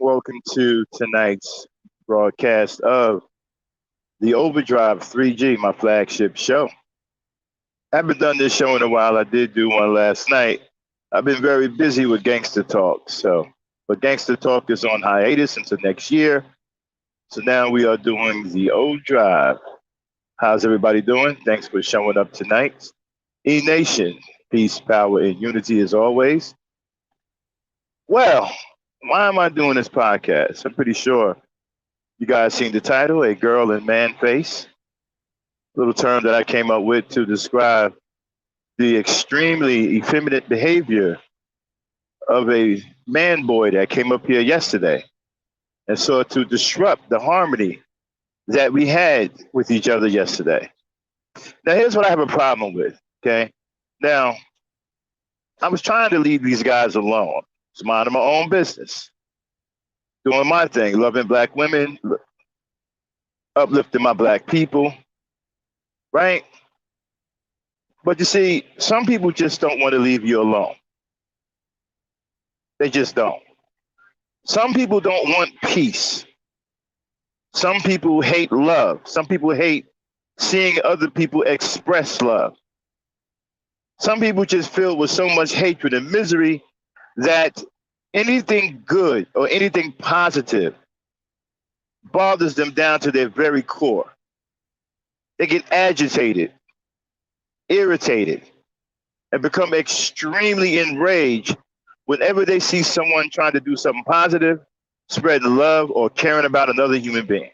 Welcome to tonight's broadcast of the OverDrive 3G, my flagship show. I haven't done this show in a while. I did do one last night. I've been very busy with Gangster Talk, but Gangster Talk is on hiatus until next year. So now we are doing the O Drive. How's everybody doing? Thanks for showing up tonight. E Nation, peace, power, and unity as always. Well, why am I doing this podcast? I'm pretty sure you guys seen the title, A Girl in Man Face, little term that I came up with to describe the extremely effeminate behavior of a man boy that came up here yesterday and sought to disrupt the harmony that we had with each other yesterday. Now, here's what I have a problem with, okay? Now, I was trying to leave these guys alone. It's minding my own business, doing my thing, loving black women, uplifting my black people, right? But you see, some people just don't want to leave you alone. They just don't. Some people don't want peace. Some people hate love. Some people hate seeing other people express love. Some people just filled with so much hatred and misery that anything good or anything positive bothers them down to their very core. They get agitated, irritated, and become extremely enraged whenever they see someone trying to do something positive, spreading love, or caring about another human being.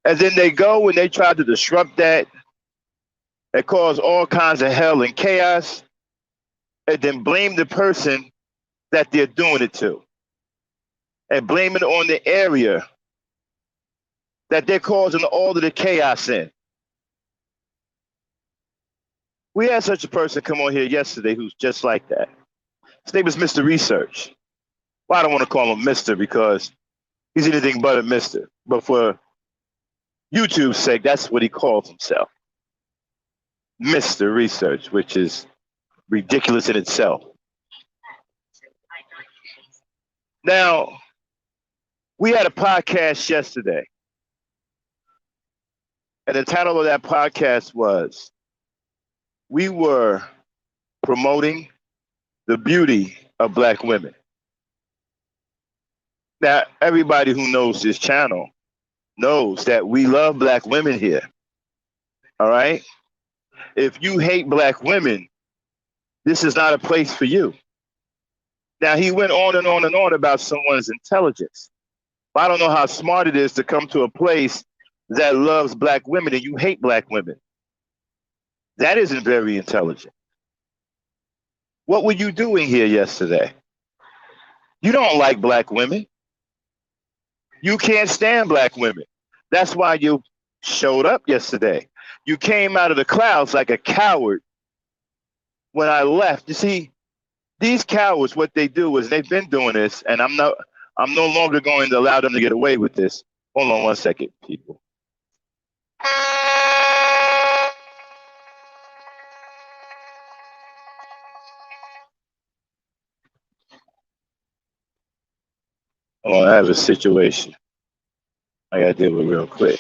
And then they go and they try to disrupt that and cause all kinds of hell and chaos, and then blame the person that they're doing it to, and blame it on the area that they're causing all of the chaos in. We had such a person come on here yesterday who's just like that. His name is Mr. Research. Well, I don't want to call him Mr. because he's anything but a Mr. But for YouTube's sake, that's what he calls himself. Mr. Research, which is ridiculous in itself. Now, we had a podcast yesterday, and the title of that podcast was, we were promoting the beauty of black women. Now, everybody who knows this channel knows that we love black women here. All right? If you hate black women, this is not a place for you. Now, he went on and on and on about someone's intelligence. I don't know how smart it is to come to a place that loves black women and you hate black women. That isn't very intelligent. What were you doing here yesterday? You don't like black women. You can't stand black women. That's why you showed up yesterday. You came out of the clouds like a coward when I left. You see, these cowards, what they do is they've been doing this, and I'm no longer going to allow them to get away with this. Hold on one second, people. Oh, I have a situation I gotta deal with real quick.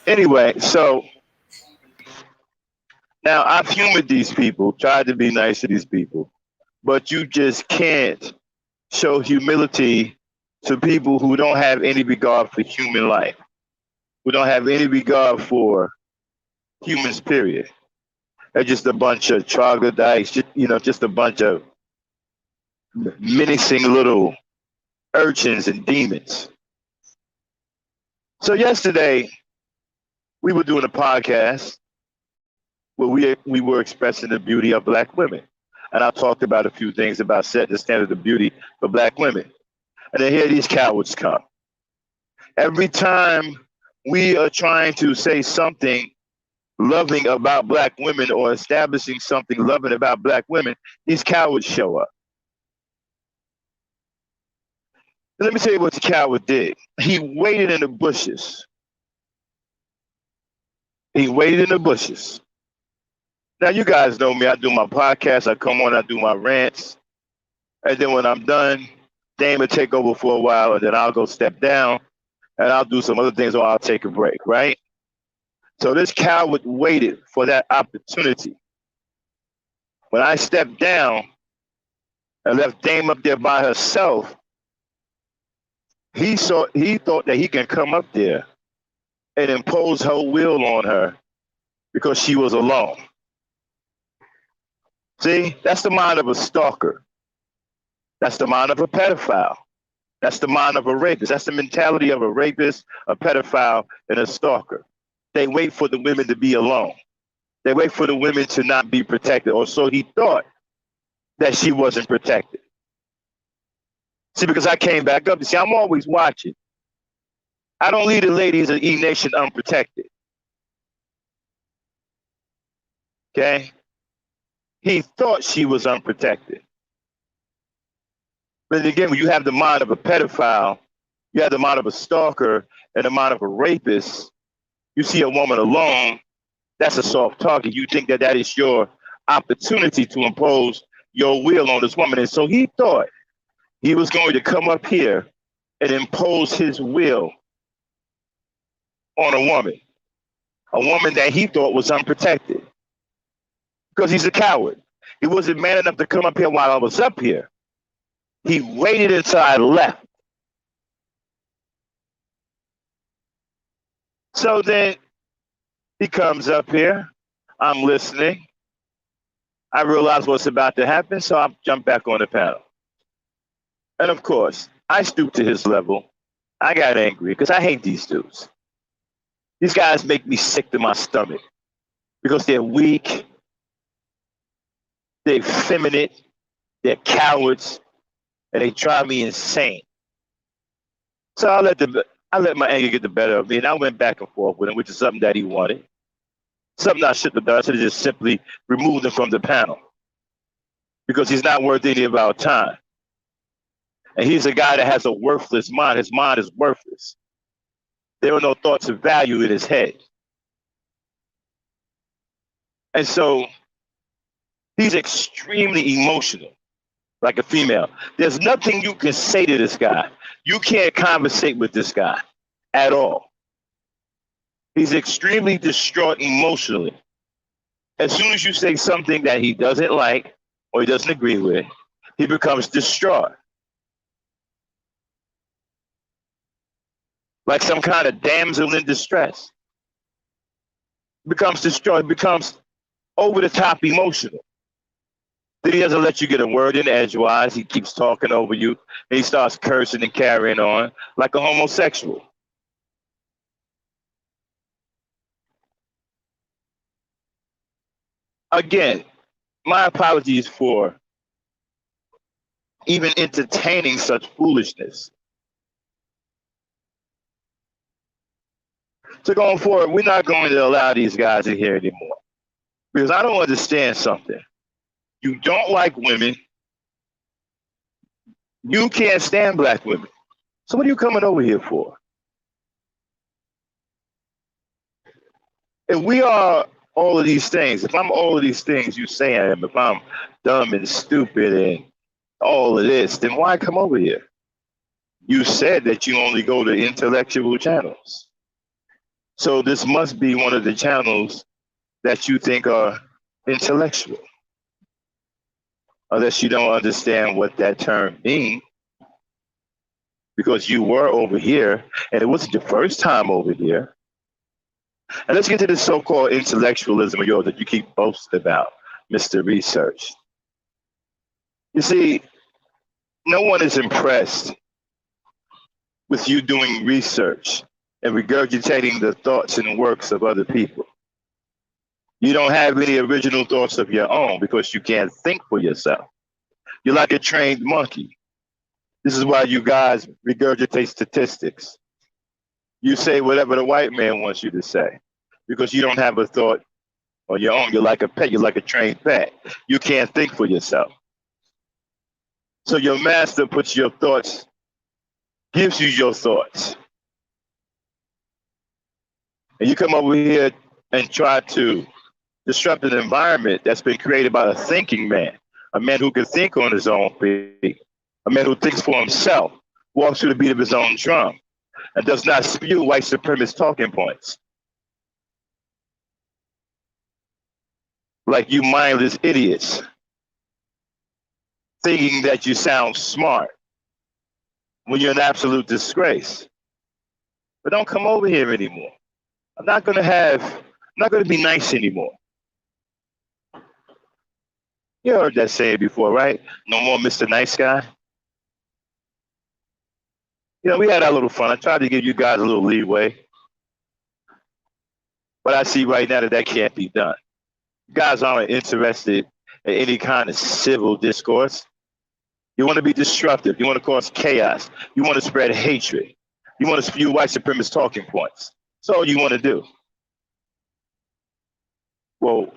Anyway, so now I've humored these people, tried to be nice to these people, but you just can't show humility to people who don't have any regard for human life, who don't have any regard for humans, period. They're just a bunch of troglodytes, just a bunch of menacing little urchins and demons. So yesterday, we were doing a podcast where we were expressing the beauty of black women. And I talked about a few things about setting the standard of beauty for black women. And then here these cowards come. Every time we are trying to say something loving about black women or establishing something loving about black women, these cowards show up. Let me tell you what the coward did. He waited in the bushes. He waited in the bushes Now, you guys know me. I do my podcast. I come on, I do my rants. And then when I'm done, Dame will take over for a while, and then I'll go step down, and I'll do some other things, or I'll take a break, right? So this coward waited for that opportunity. When I stepped down and left Dame up there by herself, he thought that he can come up there and impose her will on her because she was alone. See, that's the mind of a stalker. That's the mind of a pedophile. That's the mind of a rapist. That's the mentality of a rapist, a pedophile, and a stalker. They wait for the women to be alone. They wait for the women to not be protected, or so he thought that she wasn't protected. See, because I came back up. See, I'm always watching. I don't leave the ladies of E Nation unprotected. Okay? He thought she was unprotected. But again, when you have the mind of a pedophile, you have the mind of a stalker, and the mind of a rapist, you see a woman alone, that's a soft target. You think that that is your opportunity to impose your will on this woman. And so he thought he was going to come up here and impose his will on a woman that he thought was unprotected, because he's a coward. He wasn't man enough to come up here while I was up here. He waited until I left. So then he comes up here. I'm listening. I realize what's about to happen, so I jump back on the panel. And of course, I stooped to his level. I got angry because I hate these dudes. These guys make me sick to my stomach because they're weak, they're effeminate, they're cowards, and they drive me insane. So I let my anger get the better of me, and I went back and forth with him, which is something that he wanted. Something I shouldn't have done. I should have just simply removed him from the panel because he's not worth any of our time. And he's a guy that has a worthless mind. His mind is worthless. There are no thoughts of value in his head. And so he's extremely emotional, like a female. There's nothing you can say to this guy. You can't conversate with this guy at all. He's extremely distraught emotionally. As soon as you say something that he doesn't like or he doesn't agree with, he becomes distraught. Like some kind of damsel in distress. Becomes distraught, becomes over the top emotional. Then he doesn't let you get a word in edgewise. He keeps talking over you. And he starts cursing and carrying on like a homosexual. Again, my apologies for even entertaining such foolishness. So going forward, we're not going to allow these guys in here anymore. Because I don't understand something. You don't like women. You can't stand black women. So what are you coming over here for? If we are all of these things, if I'm all of these things you say I am, if I'm dumb and stupid and all of this, then why come over here? You said that you only go to intellectual channels. So this must be one of the channels that you think are intellectual. Unless you don't understand what that term means. Because you were over here, and it wasn't your first time over here. And let's get to this so-called intellectualism of yours that you keep boasting about, Mr. Research. You see, no one is impressed with you doing research and regurgitating the thoughts and works of other people. You don't have any original thoughts of your own because you can't think for yourself. You're like a trained monkey. This is why you guys regurgitate statistics. You say whatever the white man wants you to say because you don't have a thought on your own. You're like a pet. You're like a trained pet. You can't think for yourself. So your master puts your thoughts, gives you your thoughts. And you come over here and try to disrupt an environment that's been created by a thinking man, a man who can think on his own feet, a man who thinks for himself, walks to the beat of his own drum, and does not spew white supremacist talking points. Like you mindless idiots, thinking that you sound smart when you're an absolute disgrace. But don't come over here anymore. I'm not going to be nice anymore. You heard that saying before, right? No more Mr. Nice Guy. You know, we had our little fun. I tried to give you guys a little leeway. But I see right now that that can't be done. You guys aren't interested in any kind of civil discourse. You want to be disruptive. You want to cause chaos. You want to spread hatred. You want to spew white supremacist talking points. That's all you want to do. Well,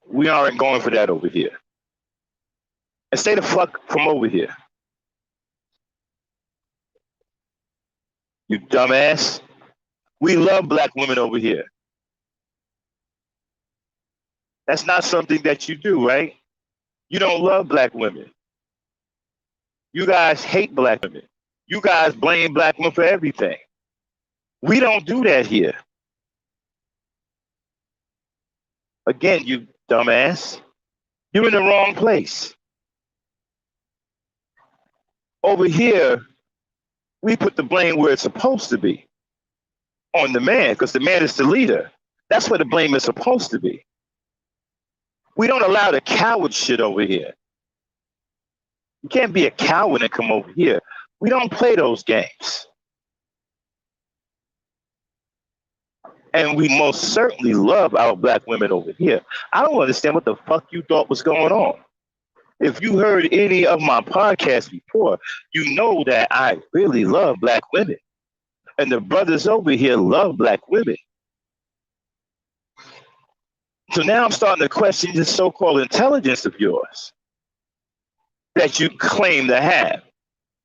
we aren't going for that over here. And stay the fuck from over here. You dumbass. We love black women over here. That's not something that you do, right? You don't love black women. You guys hate black women. You guys blame black women for everything. We don't do that here. Again, you dumbass. You're in the wrong place. Over here, we put the blame where it's supposed to be, on the man, because the man is the leader. That's where the blame is supposed to be. We don't allow the coward shit over here. You can't be a coward and come over here. We don't play those games. And we most certainly love our black women over here. I don't understand what the fuck you thought was going on. If you heard any of my podcasts before, you know that I really love black women. And the brothers over here love black women. So now I'm starting to question this so-called intelligence of yours that you claim to have.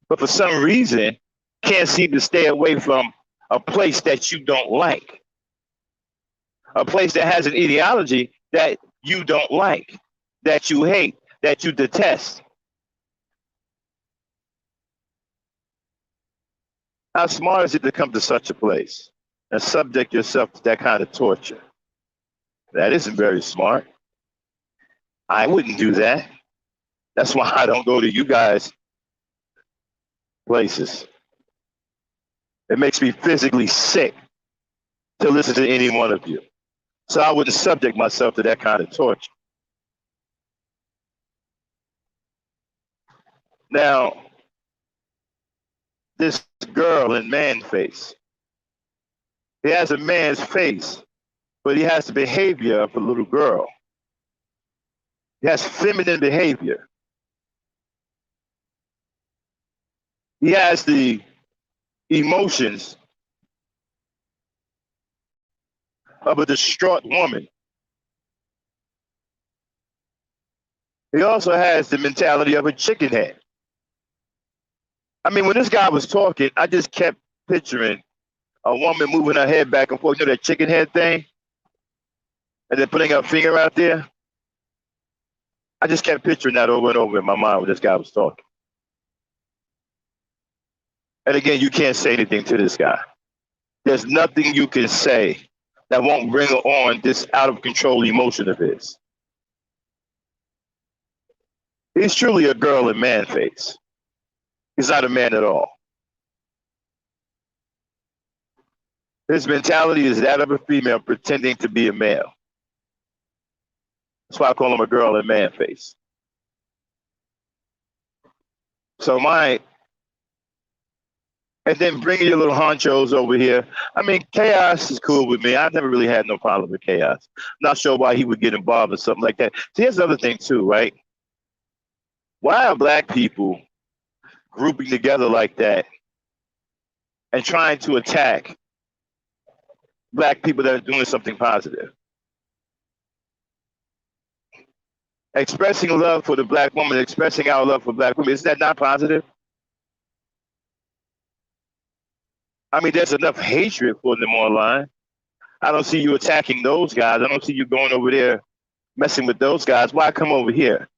But for some reason, can't seem to stay away from a place that you don't like. A place that has an ideology that you don't like, that you hate, that you detest. How smart is it to come to such a place and subject yourself to that kind of torture? That isn't very smart. I wouldn't do that. That's why I don't go to you guys' places. It makes me physically sick to listen to any one of you. So I wouldn't subject myself to that kind of torture. Now, this girl in man face. He has a man's face, but he has the behavior of a little girl. He has feminine behavior. He has the emotions of a distraught woman. He also has the mentality of a chicken head. I mean, when this guy was talking, I just kept picturing a woman moving her head back and forth, you know, that chicken head thing? And then putting her finger out there. I just kept picturing that over and over in my mind when this guy was talking. And again, you can't say anything to this guy. There's nothing you can say that won't bring on this out of control emotion of his. He's truly a girl in man face. He's not a man at all. His mentality is that of a female pretending to be a male. That's why I call him a girl in man face. So and then bringing your little honchos over here. I mean, chaos is cool with me. I've never really had no problem with chaos. Not sure why he would get involved in something like that. See, here's the other thing too, right? Why are black people grouping together like that and trying to attack black people that are doing something positive? Expressing love for the black woman, expressing our love for black women, is that not positive? I mean, there's enough hatred for them online. I don't see you attacking those guys. I don't see you going over there messing with those guys. Why come over here?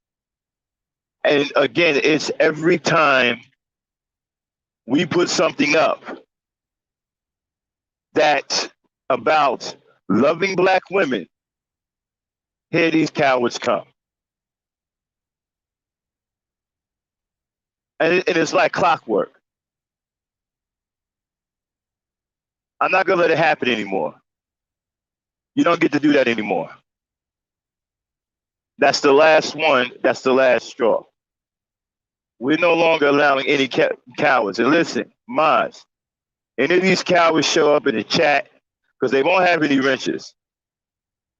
And again, it's every time we put something up that about loving black women, here these cowards come. And it's like clockwork. I'm not going to let it happen anymore. You don't get to do that anymore. That's the last one. That's the last straw. We're no longer allowing any cowards. And listen, Maz, any of these cowards show up in the chat because they won't have any wrenches.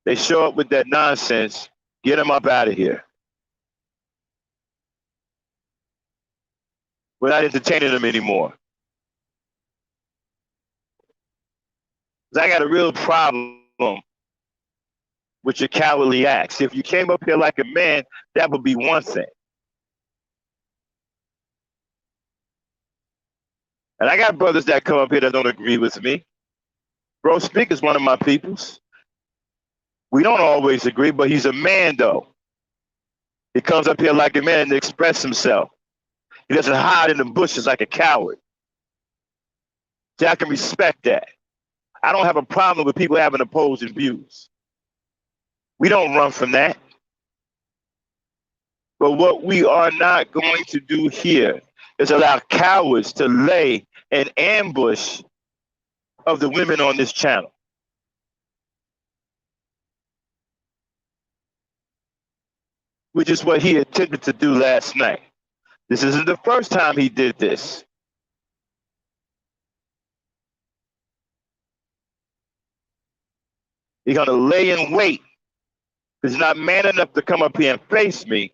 They show up with that nonsense. Get them up out of here. We're not entertaining them anymore. I got a real problem with your cowardly acts. If you came up here like a man, that would be one thing. And I got brothers that come up here that don't agree with me. Bro Speak is one of my peoples. We don't always agree, but he's a man, though. He comes up here like a man to express himself. He doesn't hide in the bushes like a coward. See, I can respect that. I don't have a problem with people having opposing views. We don't run from that. But what we are not going to do here is allow cowards to lay an ambush of the women on this channel. Which is what he attempted to do last night. This isn't the first time he did this. He's going to lay in wait. He's not man enough to come up here and face me.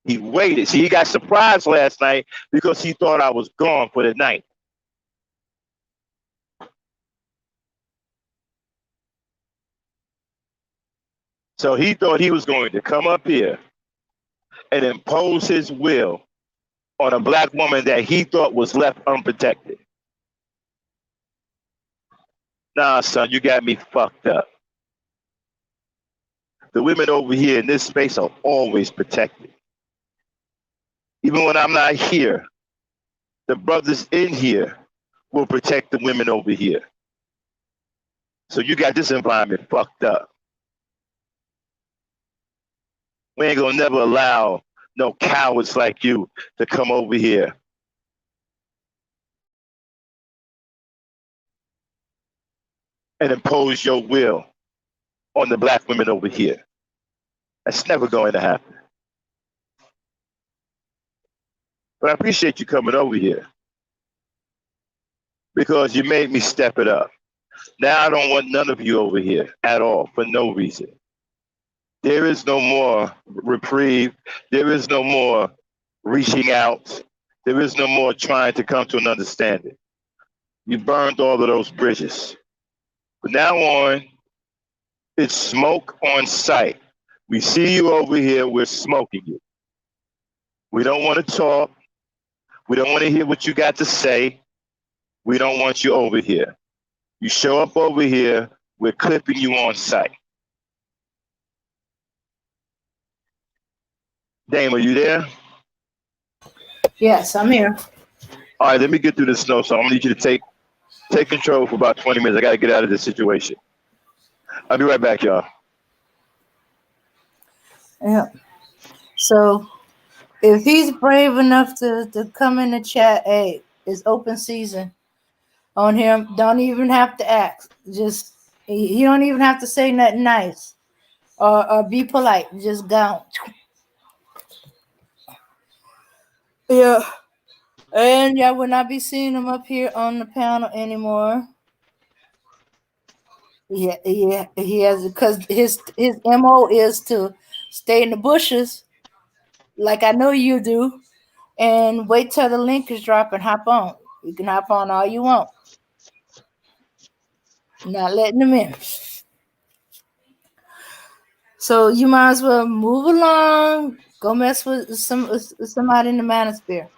He waited. See, he got surprised last night because he thought I was gone for the night. So he thought he was going to come up here and impose his will on a black woman that he thought was left unprotected. Nah, son, you got me fucked up. The women over here in this space are always protected. Even when I'm not here, the brothers in here will protect the women over here. So you got this environment fucked up. We ain't gonna never allow no cowards like you to come over here and impose your will on the black women over here. That's never going to happen. But I appreciate you coming over here because you made me step it up. Now I don't want none of you over here at all for no reason. There is no more reprieve. There is no more reaching out. There is no more trying to come to an understanding. You burned all of those bridges. From now on, it's smoke on sight. We see you over here, we're smoking you. We don't want to talk. We don't want to hear what you got to say. We don't want you over here. You show up over here, we're clipping you on sight. Dame, are you there? Yes, I'm here. All right, let me get through this snow. So I'm gonna need you to take control for about 20 minutes. I gotta get out of this situation. I'll be right back, y'all. Yeah. So if he's brave enough to come in the chat, hey, it's open season on him. Don't even have to ask. Just you don't even have to say nothing nice or be polite. Just go. Yeah. And y'all will not be seeing him up here on the panel anymore. Yeah, he has, because his MO is to stay in the bushes, like I know you do, and wait till the link is dropped and hop on. You can hop on all you want. Not letting them in. So you might as well move along. Go mess with somebody in the manosphere.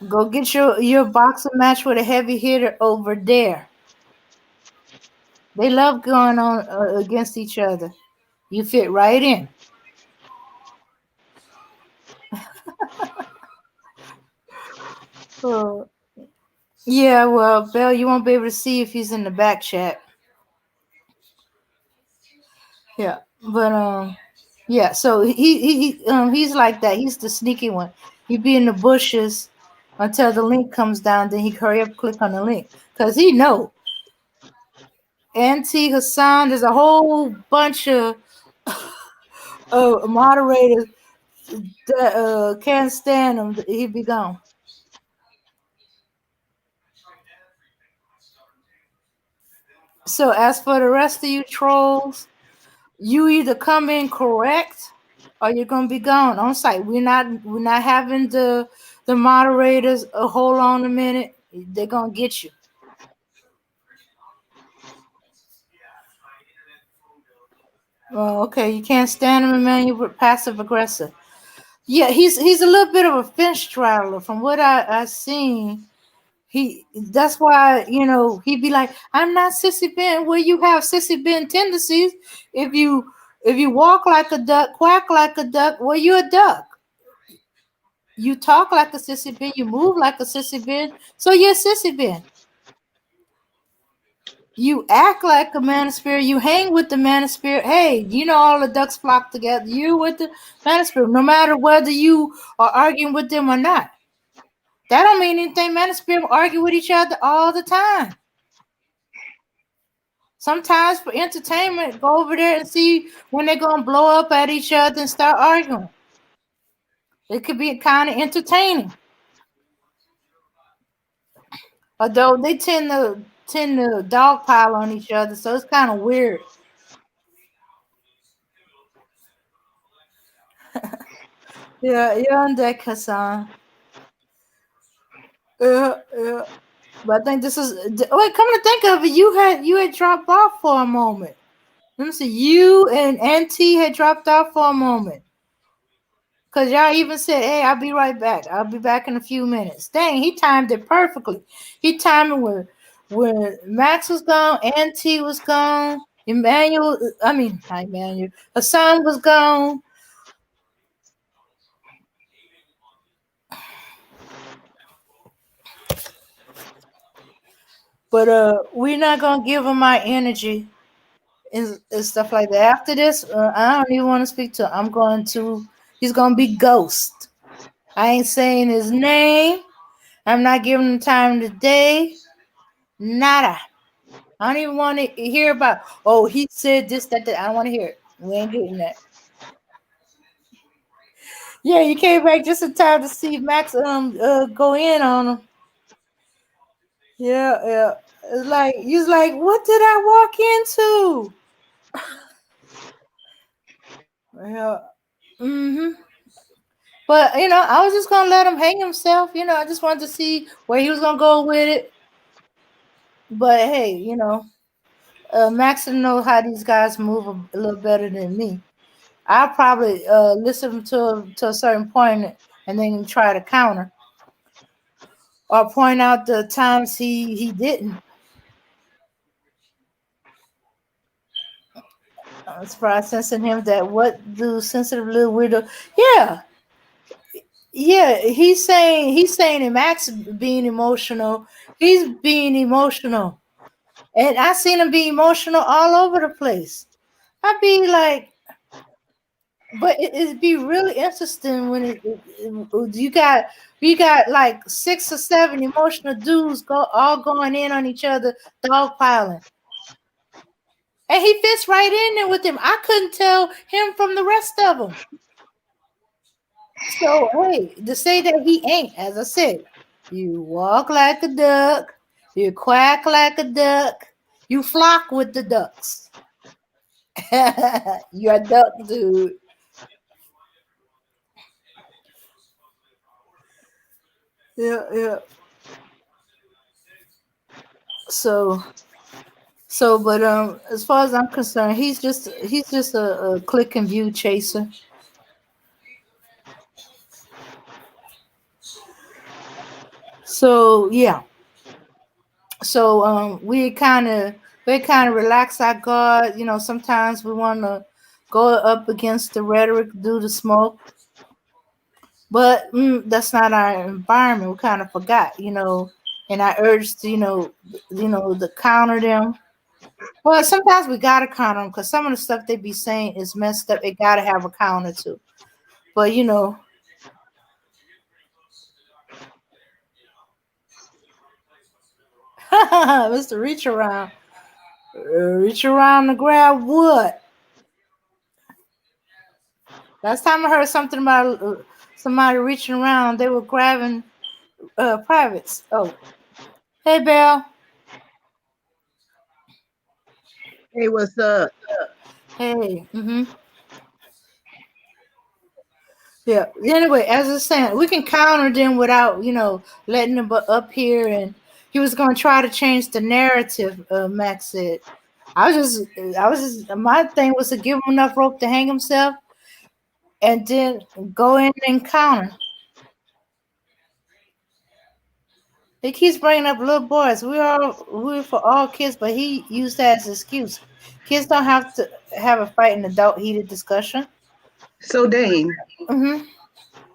Go get your boxing match with a heavy hitter over there. They love going on against each other. You fit right in. Uh, yeah, well, Bell, you won't be able to see if he's in the back chat. Yeah, but yeah. So he's like that. He's the sneaky one. He be in the bushes until the link comes down. Then he hurry up, click on the link, cause he know Auntie Hassan. There's a whole bunch of moderators that can't stand him. He be gone. So as for the rest of you trolls, you either come in correct or you're gonna be gone on site. We're not having the moderators hold on a minute. They're gonna get you. Oh, okay, you can't stand him, man. You're passive aggressive. Yeah, he's a little bit of a fence straddler from what I seen. That's why he'd be like, I'm not sissy Ben. Well, you have sissy Ben tendencies. If you walk like a duck, quack like a duck, well, you're a duck. You talk like a sissy Ben, you move like a sissy Ben, so you're a sissy Ben. You act like a manosphere, you hang with the manosphere. Hey, all the ducks flock together. You with the manosphere, no matter whether you are arguing with them or not. That don't mean anything. Manosphere argue with each other all the time. Sometimes for entertainment, go over there and see when they're gonna blow up at each other and start arguing. It could be kind of entertaining. Although they tend to dogpile on each other, so it's kind of weird. Yeah, you're on deck, Hassan. Yeah. But I think this is. Wait, come to think of it, you had dropped off for a moment. Let me see. You and Auntie had dropped off for a moment. Cause y'all even said, "Hey, I'll be right back. I'll be back in a few minutes." Dang, he timed it perfectly. He timed it when Max was gone, Auntie was gone, not Emmanuel, Hassan was gone. But we're not gonna give him my energy and stuff like that. After this, I don't even want to speak to him. He's gonna be ghost. I ain't saying his name. I'm not giving him time today. Nada. I don't even want to hear about. Oh, he said this, that, that. I don't want to hear it. We ain't getting that. Yeah, you came back just in time to see Max go in on him. Yeah. It's like he's like, what did I walk into? Yeah. Mhm. But I was just gonna let him hang himself. I just wanted to see where he was gonna go with it. But hey, Max didn't know how these guys move a little better than me. I'll probably listen to a certain point and then try to counter or point out the times he didn't. It's probably sensing him that what do sensitive little weirdo. Yeah, yeah. He's saying that Max being emotional. He's being emotional, and I seen him be emotional all over the place. I'd be like, but it'd be really interesting when you got like 6 or 7 emotional dudes all going in on each other, dogpiling, and he fits right in there with them. I couldn't tell him from the rest of them. So hey, to say that he ain't, as I said, you walk like a duck, you quack like a duck, you flock with the ducks. You're a duck, dude. Yeah. So but as far as I'm concerned, he's just a click and view chaser. So yeah. So we kind of we kind of relax our guard. You know, sometimes we want to go up against the rhetoric, do the smoke, but that's not our environment. We kind of forgot, you know, and I urge to, to counter them. Well, sometimes we gotta counter them because some of the stuff they be saying is messed up. It gotta have a counter to. But Mr. Reach around to grab what? Last time I heard something about somebody reaching around, they were grabbing privates. Oh, hey, Belle. Hey, what's up? Hey. Yeah. Anyway, as I was saying, we can counter them without, letting them up here. And he was going to try to change the narrative. Max said. My thing was to give him enough rope to hang himself, and then go in and counter. He keeps bringing up little boys. We're for all kids, but he used that as an excuse. Kids don't have to have a fight in adult heated discussion. So, Dane, hmm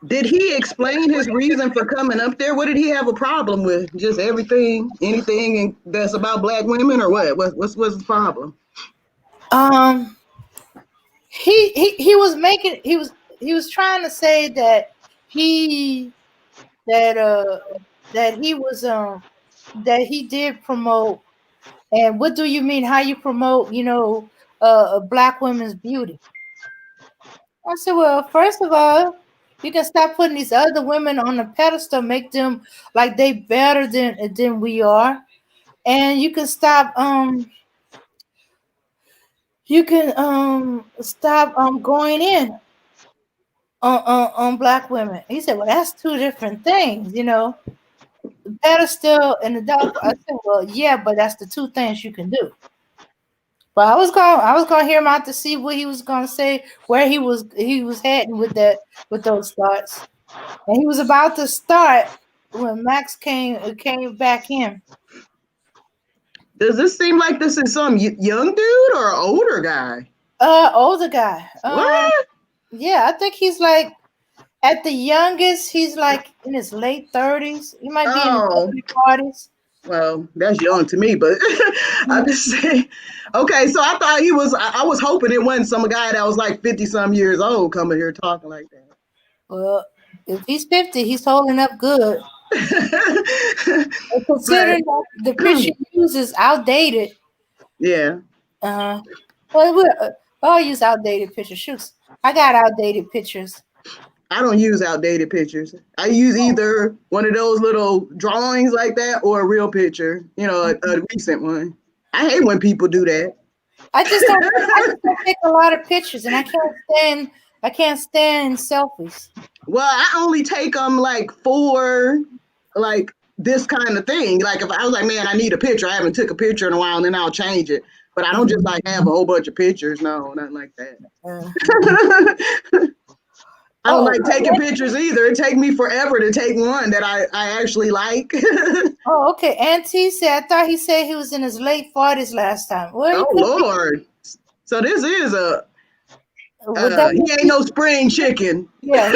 did he explain his reason for coming up there? What did he have a problem with? Just everything, anything that's about black women, or what? What's the problem? Um, he was making he was trying to say that he that that he was that he did promote. And what do you mean? How you promote? Black women's beauty? I said, well, first of all, you can stop putting these other women on a pedestal, make them like they better than we are, and you can stop going in on black women. He said, well, that's two different things, the pedestal and the dog. I said, well, yeah, but that's the two things you can do. But I was gonna hear him out to see what he was gonna say, where he was heading with those thoughts. And he was about to start when Max came back in. Does this seem like this is some young dude or older guy? Older guy. What? Yeah, I think he's like at the youngest, he's like in his late 30s. He might be in his Oh, early 40s. well, that's young to me, but I'm just saying. Okay, so I thought he was. I was hoping it wasn't some guy that was like 50 some years old coming here talking like Well, if he's 50, he's holding up good. that. And But considering that the picture he uses outdated, yeah, uh, well, I'll use outdated pictures. Shoots, I got outdated pictures. I don't use outdated pictures. I use either one of those little drawings like that or a real picture. A recent one. I hate when people do that. I just don't take a lot of pictures, and I can't stand selfies. Well, I only take them like for like this kind of thing. Like if I was like, man, I need a picture. I haven't took a picture in a while, and then I'll change it. But I don't just like have a whole bunch of pictures. No, nothing like that. I don't like taking pictures either. It take me forever to take one that I actually like. Oh, okay. Auntie said, I thought he said he was in his late 40s last time. Well, Oh Lord. So this is would that he ain't no spring chicken. yeah,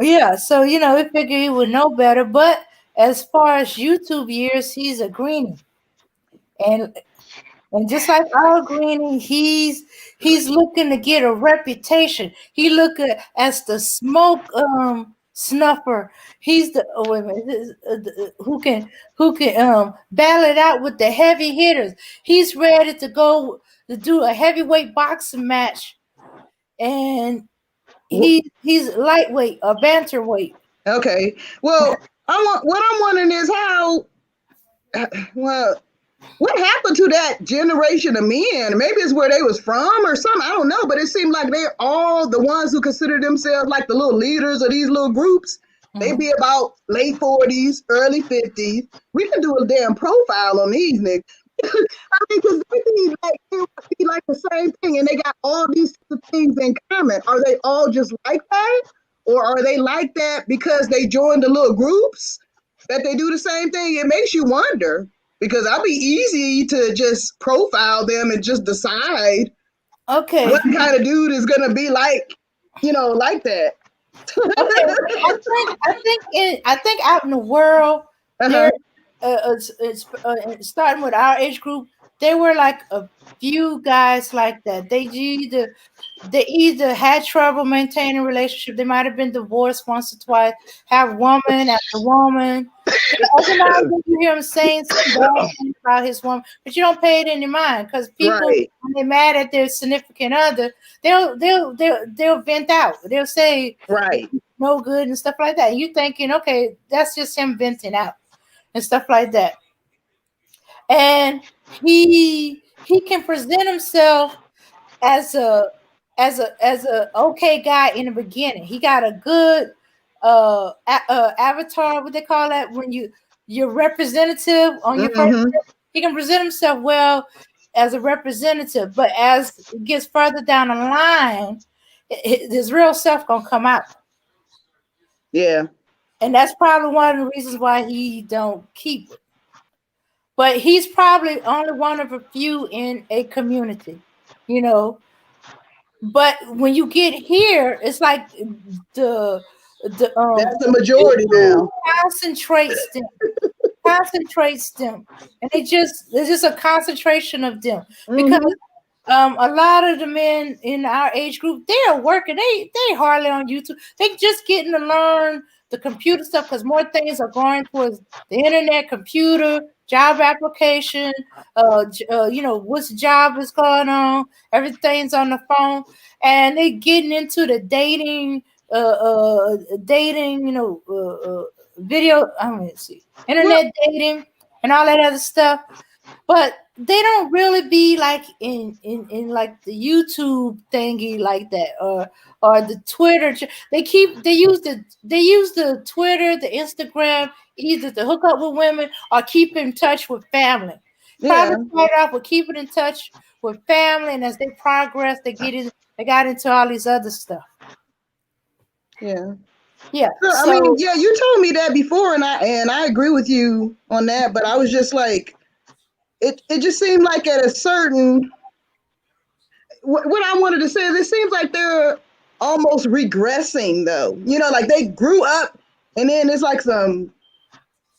yeah. So we figure he would know better. But as far as YouTube years, he's a greenie, and just like our greenie, he's looking to get a reputation. He looking as the smoke snuffer. He's the wait a minute, who can battle it out with the heavy hitters. He's ready to go to do a heavyweight boxing match, and he's lightweight or bantamweight. Okay. Well, what I'm wondering is how well what happened to that generation of men? Maybe it's where they was from or something. I don't know, but it seemed like they're all the ones who consider themselves like the little leaders of these little groups. They be about late 40s, early 50s. We can do a damn profile on these niggas. I mean, because they be like the same thing, and they got all these things in common. Are they all just like that, or are they like that because they joined the little groups? that they do the same thing, it makes you wonder, because I'll be easy to just profile them and just decide Okay. what kind of dude is gonna be like, like that. Okay. I think out in the world, Uh-huh. there, starting with our age group, there were like a few guys like that. They either had trouble maintaining a relationship. They might have been divorced once or twice. Have woman after woman. Every now and then you hear him saying some bad things about his woman, but you don't pay it any mind, because people, Right. when they're mad at their significant other, they'll vent out. They'll say Right. no good and stuff like that. And you thinking, okay, that's just him venting out and stuff like that. And he can present himself as a okay guy in the beginning. He got a good avatar, what they call that, when you're representative on your first. Mm-hmm. He can present himself well as a representative, but as it gets further down the line, his real self gonna come out. Yeah. And that's probably one of the reasons why he don't keep it. But he's probably only one of a few in a community, you know. But when you get here, it's like the That's the majority YouTube now. concentrates them, and there's just a concentration of them, because Mm-hmm. a lot of the men in our age group, they are working. They hardly on YouTube. They just getting to learn the computer stuff, because more things are going towards the internet, computer, job application. Which job is going on. Everything's on the phone, and they getting into the dating, dating. Video. I mean, see, internet dating and all that other stuff. But they don't really be like in like the YouTube thingy like that, or the Twitter. They use the Twitter, the Instagram, either to hook up with women or keep in touch with family. Yeah. Probably start off with keeping in touch with family, and as they progress, they got into all these other stuff. Yeah. Yeah. I mean, yeah, you told me that before, and I agree with you on that. But I was just like, it just seemed like at a certain, what I wanted to say is, it seems like they're almost regressing, though. Like they grew up, and then it's like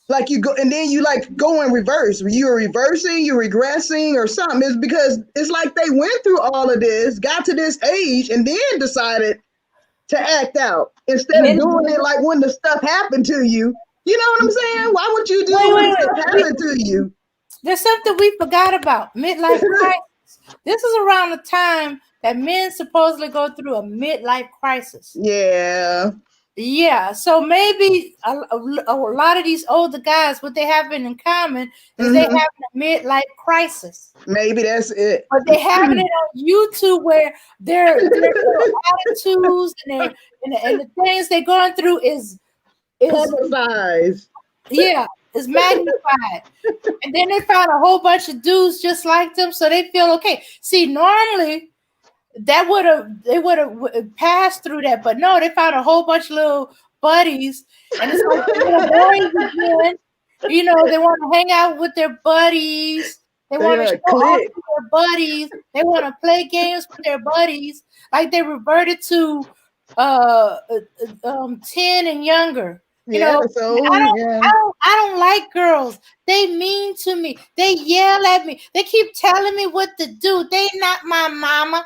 like you go, and then you like go in reverse. You're reversing, you're regressing, or something. It's because it's like they went through all of this, got to this age, and then decided to act out instead of doing it like when the stuff happened to you. You know what I'm saying? Why would you do it when it happened to you? There's something we forgot about: midlife crisis. This is around the time that men supposedly go through a midlife crisis. Yeah. Yeah, so maybe a lot of these older guys, what they have in common is they having a midlife crisis. Maybe that's it. But they having it on YouTube, where their attitudes and the things they're going through is publicized. Yeah, is magnified. And then they found a whole bunch of dudes just like them, so they feel okay. See, normally they would have passed through that, but no, they found a whole bunch of little buddies, and it's like little boys again. They want to hang out with their buddies. They want to show off to their buddies. They want to play games with their buddies, like they reverted to 10 and younger. I don't like girls. They mean to me. They yell at me. They keep telling me what to do. They not my mama.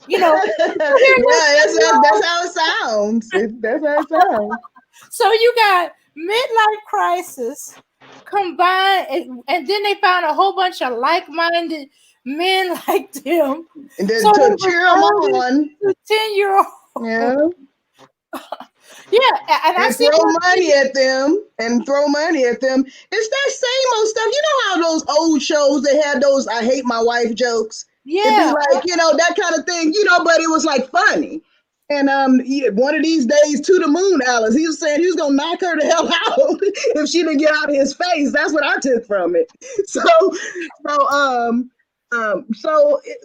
Yeah, that's how it sounds. That's how it sounds. So you got midlife crisis combined, and then they found a whole bunch of like-minded men like them. And then to cheer them on. 10-year-old. Yeah. Yeah, and throw money at them. It's that same old stuff. You know how those old shows, they had those "I hate my wife" jokes. Yeah, it'd be like, that kind of thing. But it was like funny. And one of these days, to the moon, Alice. He was saying he was gonna knock her the hell out if she didn't get out of his face. That's what I took from it. So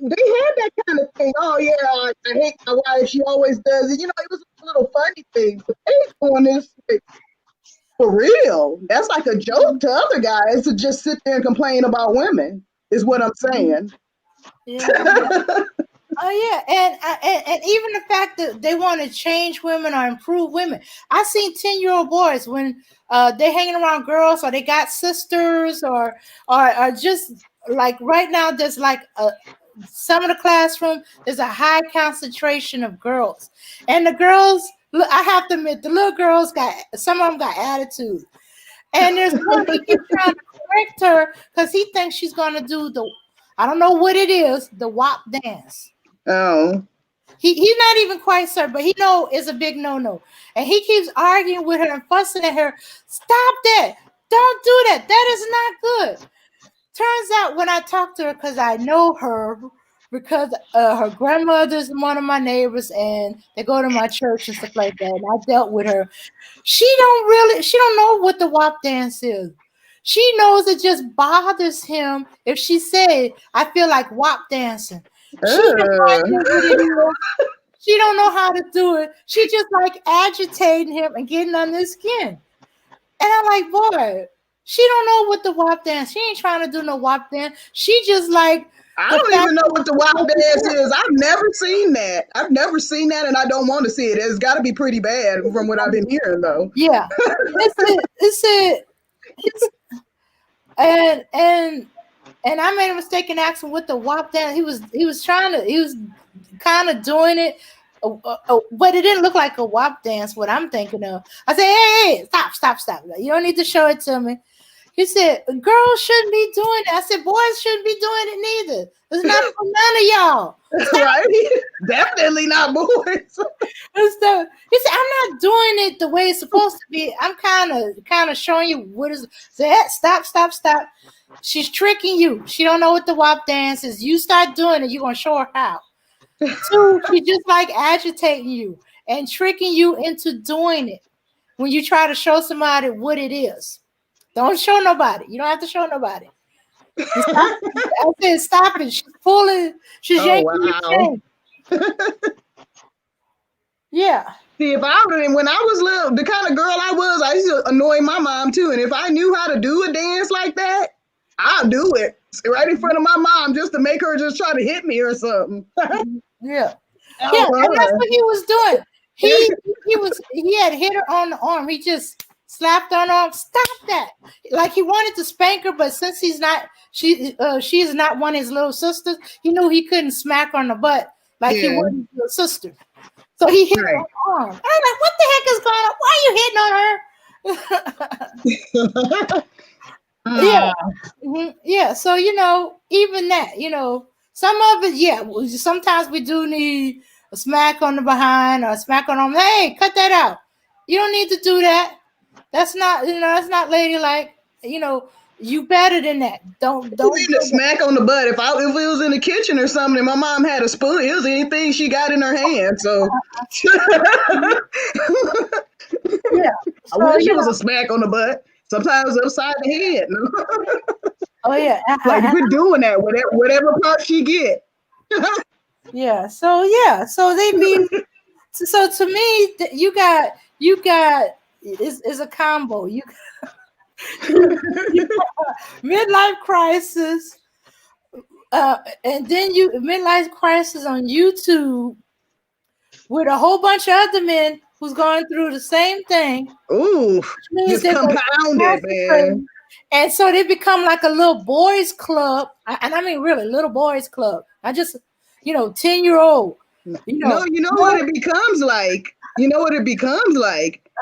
they had that kind of thing. Oh yeah, I hate my wife. She always does it. It was a little funny thing. But they doing this. For real. That's like a joke to other guys to just sit there and complain about women, is what I'm saying. Yeah. Oh yeah, and even the fact that they want to change women or improve women. I seen 10-year-old boys when they hanging around girls, or they got sisters, or just like right now there's like some of the classroom there's a high concentration of girls, and the girls. Look, I have to admit, the little girls got some of them got attitude, and there's one he keeps trying to correct her because he thinks she's gonna do the I don't know what it is, the WAP dance. Oh. He's not even quite certain, but he know it's a big no-no. And he keeps arguing with her and fussing at her. Stop that. Don't do that. That is not good. Turns out when I talk to her, because I know her, because her grandmother's one of my neighbors and they go to my church and stuff like that. And I dealt with her. She don't know what the WAP dance is. She knows it just bothers him if she say, I feel like WAP dancing. She don't know how to do it. She just like agitating him and getting under his skin. And I'm like, boy, she don't know what the WAP dance. She ain't trying to do no WAP dance. She just like I don't even know what the WAP dance is. I've never seen that. And I don't want to see it. It's got to be pretty bad from what I've been hearing, though. Yeah, and I made a mistake in asking what the WAP dance. He was kind of doing it, but it didn't look like a WAP dance. What I'm thinking of, I said, hey, stop! You don't need to show it to me. He said, girls shouldn't be doing it. I said, boys shouldn't be doing it neither. It's not for none of y'all. Right? Definitely not boys. So, he said, I'm not doing it the way it's supposed to be. I'm kind of showing you what is. Stop. She's tricking you. She don't know what the WAP dance is. You start doing it, you're going to show her how. Two, she just like agitating you and tricking you into doing it when you try to show somebody what it is. Don't show nobody. You don't have to show nobody. Stop. I said, stop it. She's pulling. She's yanking your chain. Yeah. See, if when I was little, the kind of girl I used to annoy my mom too. And if I knew how to do a dance like that, I'll do it right in front of my mom just to make her just try to hit me or something. Yeah. And that's what he was doing. He had hit her on the arm. He just slapped on her arm. Stop that. Like he wanted to spank her, but since she is not one of his little sisters, he knew he couldn't smack her on the butt like he would his little sister. So he hit her on the arm. And I'm like, what the heck is going on? Why are you hitting on her? Yeah. Mm-hmm. Yeah. So, even that, some of it, sometimes we do need a smack on the behind or a smack on the arm. Hey, cut that out. You don't need to do that. That's not, that's not ladylike. You better than that. Don't need a smack on the butt. If it was in the kitchen or something, and my mom had a spoon, it was anything she got in her hand. So yeah. I wish it was a smack on the butt. Sometimes upside the head. Oh yeah. Like we're doing that, whatever part she get. Yeah. So they be. So to me, you got is a combo. You got midlife crisis, and then midlife crisis on YouTube with a whole bunch of other men who's going through the same thing. Ooh, just compounded, man. And so they become like a little boys club, and I mean really little boys club. I just 10-year-old. You know what it becomes like.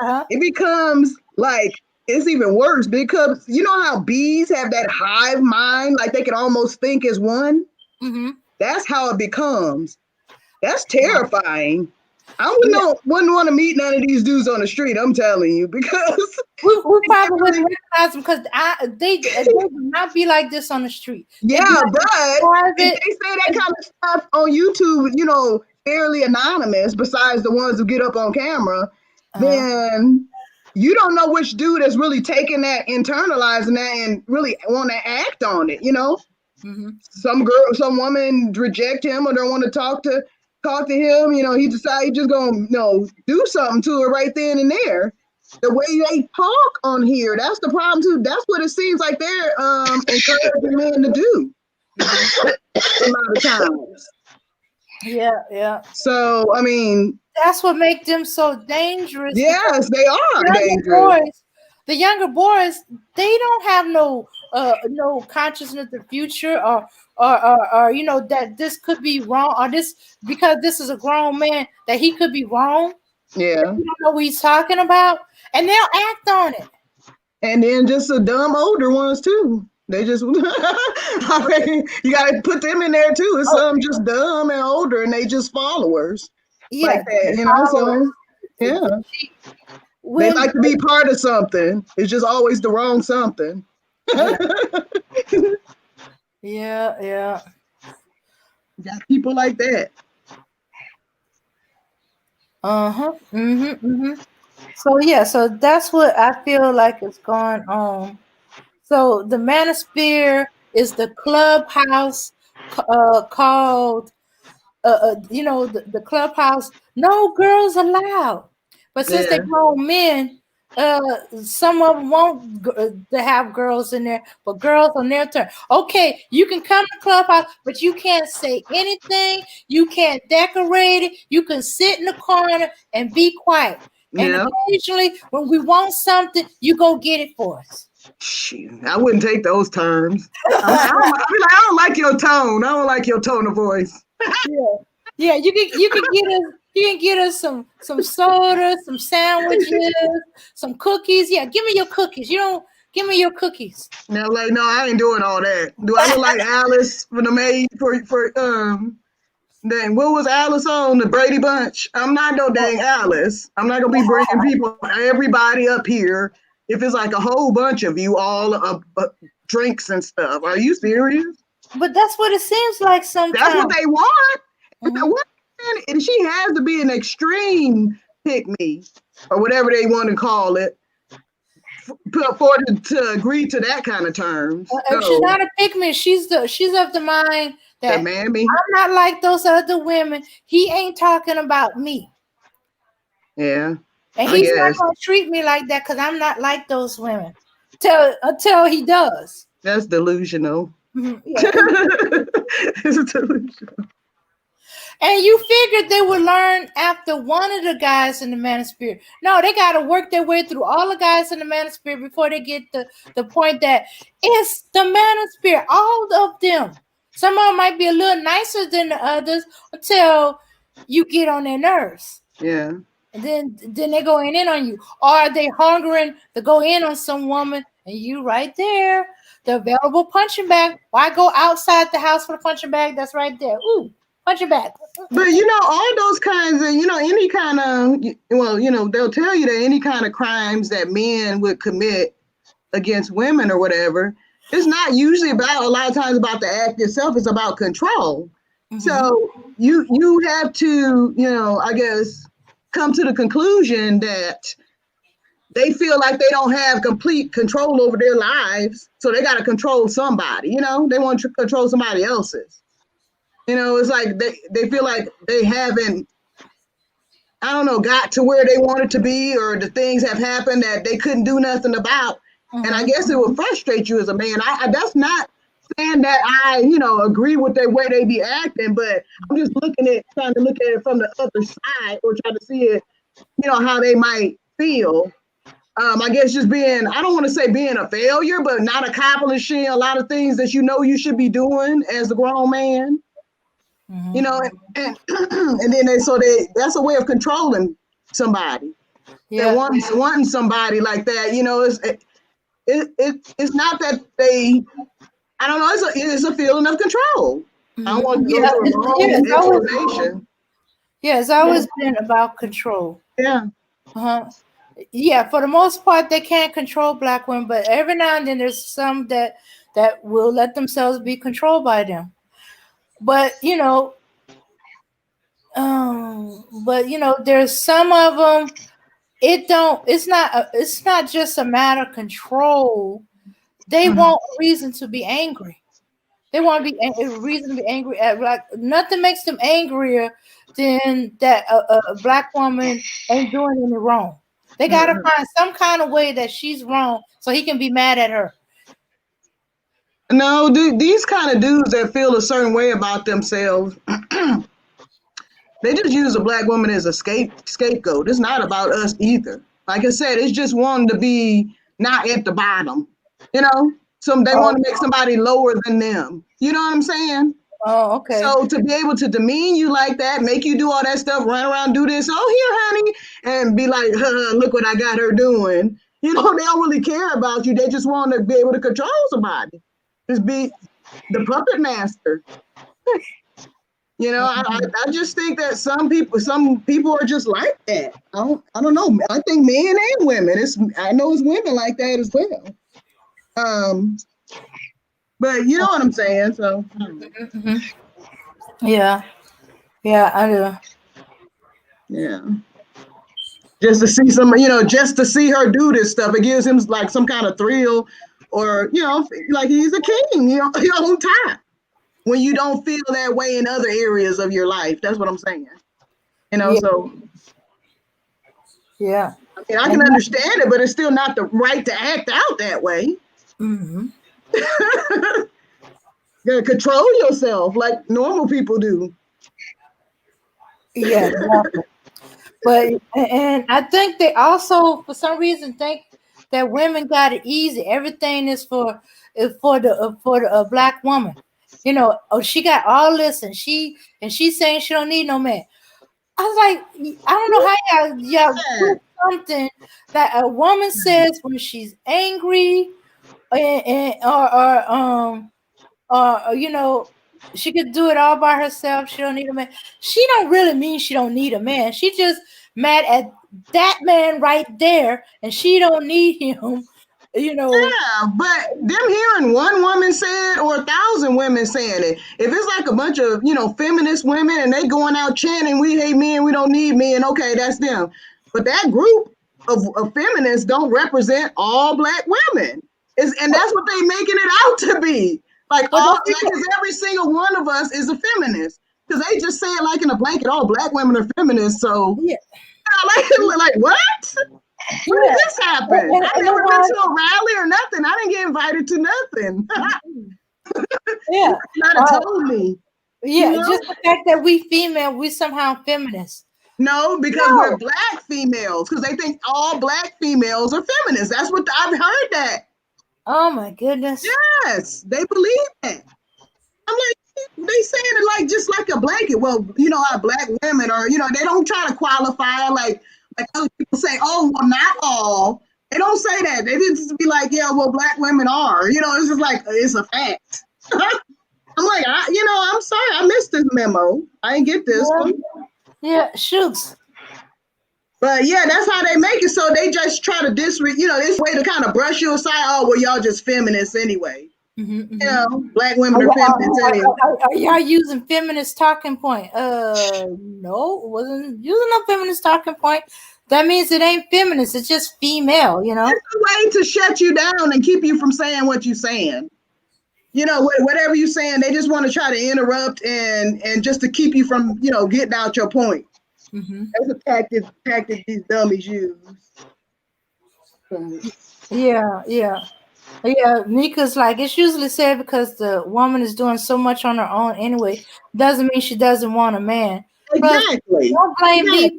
Uh-huh. It becomes like it's even worse because you know how bees have that hive mind, like they can almost think as one. Mm-hmm. That's how it becomes. That's terrifying. I wouldn't want to meet none of these dudes on the street. I'm telling you, because we probably wouldn't recognize them because they would not be like this on the street. Yeah, but if they say that kind of stuff on YouTube, fairly anonymous. Besides the ones who get up on camera, then you don't know which dude is really taking that, internalizing that, and really want to act on it. Mm-hmm. Some woman reject him or don't want to talk to him. He decides he's just gonna do something to her right then and there. the way they talk on here. That's the problem too. That's what it seems like they're encouraging men to do a lot of times. Yeah. So I mean, that's what makes them so dangerous. Yes, they are dangerous. The younger boys, they don't have no consciousness of the future, or you know that this could be wrong, or this because this is a grown man that he could be wrong. Yeah, you don't know what he's talking about, and they'll act on it. And then just the dumb older ones too. They just, I mean, you got to put them in there too. It's some just dumb and older, and they just followers. Yeah, like that, you know. So yeah, they like to be part of something. It's just always the wrong something. Yeah. Got people like that. So that's what I feel like is going on. So the manosphere is the clubhouse called, the clubhouse. No girls allowed, but since they're grown men, some of them want to have girls in there, but girls on their turn. Okay, you can come to clubhouse, but you can't say anything. You can't decorate it. You can sit in the corner and be quiet. And occasionally, when we want something, you go get it for us. Shoot, I wouldn't take those terms. I don't like your tone. I don't like your tone of voice. Yeah. You can get us some soda, some sandwiches, some cookies. Yeah, give me your cookies. Give me your cookies. No, I ain't doing all that. Do I look like Alice from the maid for Then what was Alice on the Brady Bunch? I'm not no dang Alice. I'm not gonna be bringing everybody up here. If it's like a whole bunch of you all drinks and stuff. Are you serious? But that's what it seems like sometimes. That's what they want. And she has to be an extreme pick-me or whatever they want to call it for to agree to that kind of terms. She's not a pick-me. She's of the mind that I'm not like those other women. He ain't talking about me. Yeah. And he's not going to treat me like that because I'm not like those women until he does. That's delusional. Yeah. It's delusional. And you figured they would learn after one of the guys in the manosphere. No, they got to work their way through all the guys in the manosphere before they get the point that it's the manosphere, all of them. Some of them might be a little nicer than the others until you get on their nerves. Yeah. And then they go in on you. Or are they hungering to go in on some woman and you right there, the available punching bag. Why go outside the house for the punching bag that's right there? Ooh, punching bag. But all those kinds of, any kind of, they'll tell you that any kind of crimes that men would commit against women or whatever, it's not usually about, a lot of times about the act itself, it's about control. Mm-hmm. So you have to, I guess, come to the conclusion that they feel like they don't have complete control over their lives, so they got to control somebody. They want to control somebody else's. It's like they feel like they haven't, I don't know, got to where they wanted to be, or the things have happened that they couldn't do nothing about. Mm-hmm. And I guess it would frustrate you as a man. I that's not saying that I, agree with the way they be acting, but I'm just trying to look at it from the other side, or try to see it, how they might feel. I guess just being, I don't want to say being a failure, but not accomplishing a lot of things that you should be doing as a grown man. Mm-hmm. And then that's a way of controlling somebody. Yeah. And wanting somebody like that, it's not that they, I don't know, it's a feeling of control. Mm-hmm. I don't want to go through a long explanation. It's always been about control. Yeah. Uh-huh. Yeah, for the most part, they can't control Black women, but every now and then there's some that will let themselves be controlled by them. But there's some of them. It's not just a matter of control. They mm-hmm. want a reason to be angry. They want to be a reason to be angry at, like, nothing makes them angrier than that a Black woman ain't doing any wrong. They got to find some kind of way that she's wrong so he can be mad at her. No, these kind of dudes that feel a certain way about themselves, they just use a black woman as a scapegoat. It's not about us either. Like I said, it's just wanting to be not at the bottom. You know, they want to make somebody lower than them. You know what I'm saying? Oh, okay. So to be able to demean you like that, make you do all that stuff, run around, do this, oh, here, honey, and be like, look what I got her doing. You know, they don't really care about you. They just want to be able to control somebody. Just be the puppet master. You know, I just think that some people are just like that. I don't know. I think men and women. I know it's women like that as well. But you know what I'm saying. So yeah, I do. Yeah. Just to see just to see her do this stuff, it gives him like some kind of thrill, or like he's a king. You're on top. When you don't feel that way in other areas of your life. That's what I'm saying. So. Yeah. I mean, I can understand it, but it's still not the right to act out that way. Mm-hmm. You gotta control yourself like normal people do. Yeah, exactly. And I think they also, for some reason, think that women got it easy. Everything is for the black woman. She got all this, and she's saying she don't need no man. I was like, I don't know how y'all do something that a woman says when she's angry, or she could do it all by herself. She don't need a man. She don't really mean she don't need a man. She just mad at that man right there, and she don't need him. Yeah, but them hearing one woman say it or 1,000 women saying it, if it's like a bunch of feminist women and they going out chanting, "We hate men, we don't need men," okay, that's them. But that group of feminists don't represent all black women, and that's what they making it out to be. Like every single one of us is a feminist, because they just say it like in a blanket. All black women are feminists, so yeah. like what? When did this happen? I never been to a rally or nothing. I didn't get invited to nothing. Yeah, not have told me. Yeah, just the fact that we female, we somehow feminists. No, because we're black females. Because they think all black females are feminists. That's what I've heard that. Oh my goodness. Yes, they believe that. I'm like, they saying it like just like a blanket. Well, how black women are. They don't try to qualify like other people say, oh, well, not all. They don't say that. They just be like, yeah, well, black women are. It's just like, it's a fact. I'm like, I'm sorry, I missed this memo. I didn't get this one. Yeah, shoots. But yeah, that's how they make it. So they just try to this way to kind of brush you aside. Oh, well, y'all just feminists anyway. Mm-hmm. Black women are feminists anyway. Are y'all using feminist talking point? No, wasn't using no feminist talking point. That means it ain't feminist. It's just female, It's a way to shut you down and keep you from saying what you're saying. Whatever you're saying, they just want to try to interrupt and just to keep you from, getting out your point. Mm-hmm. That's a tactic these dummies use. Yeah. Nika's like, it's usually said because the woman is doing so much on her own anyway. Doesn't mean she doesn't want a man. Exactly. Don't blame me.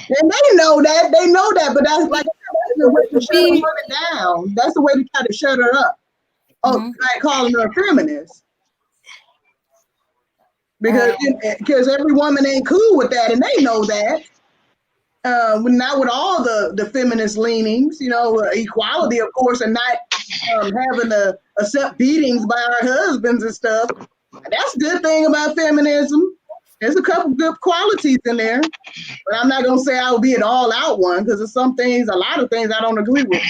And they know that. But that's like the way to shut a woman down. That's the way to try to shut her up. Like calling her a feminist. Because every woman ain't cool with that, and they know that. Not with all the feminist leanings, equality, of course, and not having to accept beatings by our husbands and stuff. That's a good thing about feminism. There's a couple good qualities in there, but I'm not gonna say I would be an all-out one, because there's a lot of things I don't agree with.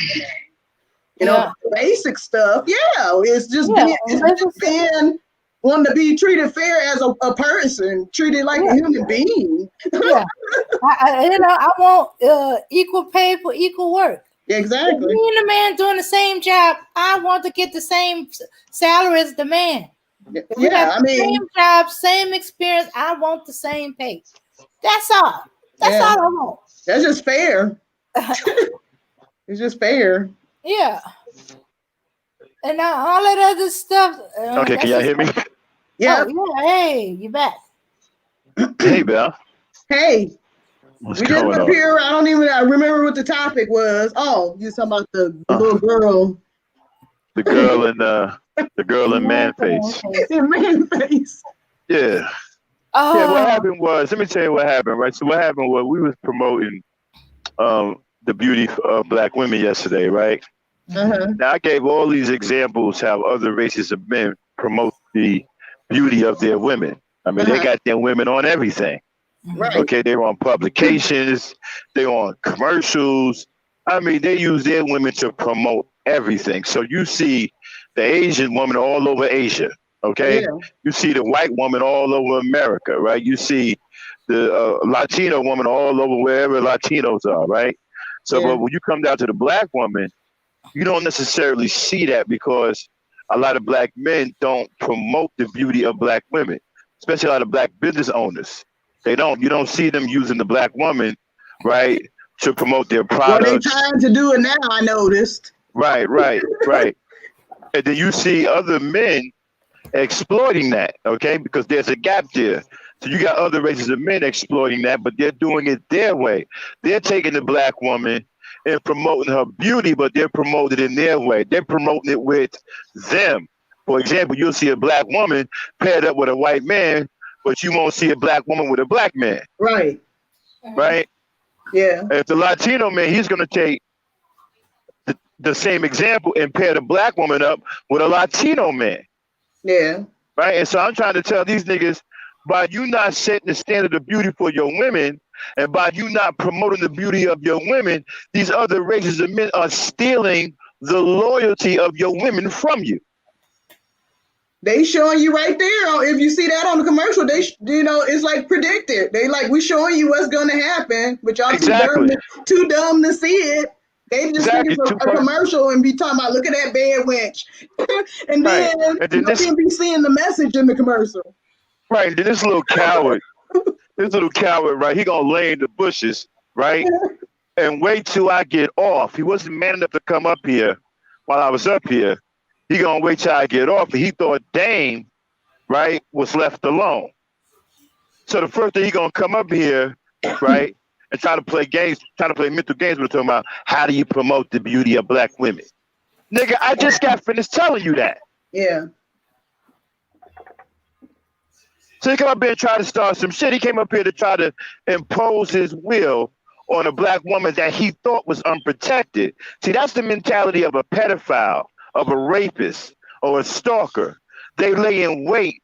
Basic stuff, it's just being wanting to be treated fair as a person, treated like a human being. Yeah, I want equal pay for equal work. Exactly. If me and the man doing the same job, I want to get the same salary as the man. Same job, same experience. I want the same pay. That's all. That's all I want. That's just fair. It's just fair. Yeah. And all that other stuff. Okay, can y'all hear me? Yeah. Oh, yeah. Hey, you back. Hey, Belle. Hey. What's We just going up on? here. I remember what the topic was. Oh, you're talking about the little girl. The girl in man face. In man face. Yeah. Oh. Yeah, what happened was, let me tell you what happened, right? So what happened was we was promoting the beauty of black women yesterday, right? Uh-huh. Now I gave all these examples how other races of men promote the beauty of their women. I mean, they got their women on everything. Right. Okay, they're on publications, they're on commercials. I mean, they use their women to promote everything. So you see the Asian woman all over Asia. Okay, Yeah. you see the white woman all over America, right? You see the Latino woman all over wherever Latinos are, right? So, Yeah. but when you come down to the black woman, you don't necessarily see that because a lot of black men don't promote the beauty of black women, especially a lot of black business owners. They don't. You don't see them using the black woman, right, to promote their Well, they products. trying to do it now, I noticed. Right. And then you see other men exploiting that, okay, because there's a gap there. So you got other races of men exploiting that, but they're doing it their way. They're taking the black woman and promoting her beauty, but they're promoting it in their way. They're promoting it with them. For example, you'll see a black woman paired up with a white man, but you won't see a black woman with a black man. Right. Right? Yeah. If the Latino man, he's going to take the same example and pair the black woman up with a Latino man. Yeah. Right? And so I'm trying to tell these niggas, by you not setting the standard of beauty for your women, and by you not promoting the beauty of your women, these other races of men are stealing the loyalty of your women from you. They showing you right there. If you see that on the commercial, it's like predicted. They like, we showing you what's going to happen, but y'all too dumb to see it. They just think it's a commercial and be talking about, look at that bad wench. and then you don't be seeing the message in the commercial. Right. Then this little coward, right, he going to lay in the bushes, right, and wait till I get off. He wasn't man enough to come up here while I was up here. He going to wait till I get off. And he thought Dame, right, was left alone. So the first thing he going to come up here, right, and try to play mental games with him about how do you promote the beauty of black women. Nigga, I just got finished telling you that. Yeah. So he come up here and try to start some shit. He came up here to try to impose his will on a black woman that he thought was unprotected. See, that's the mentality of a pedophile, of a rapist, or a stalker. They lay in wait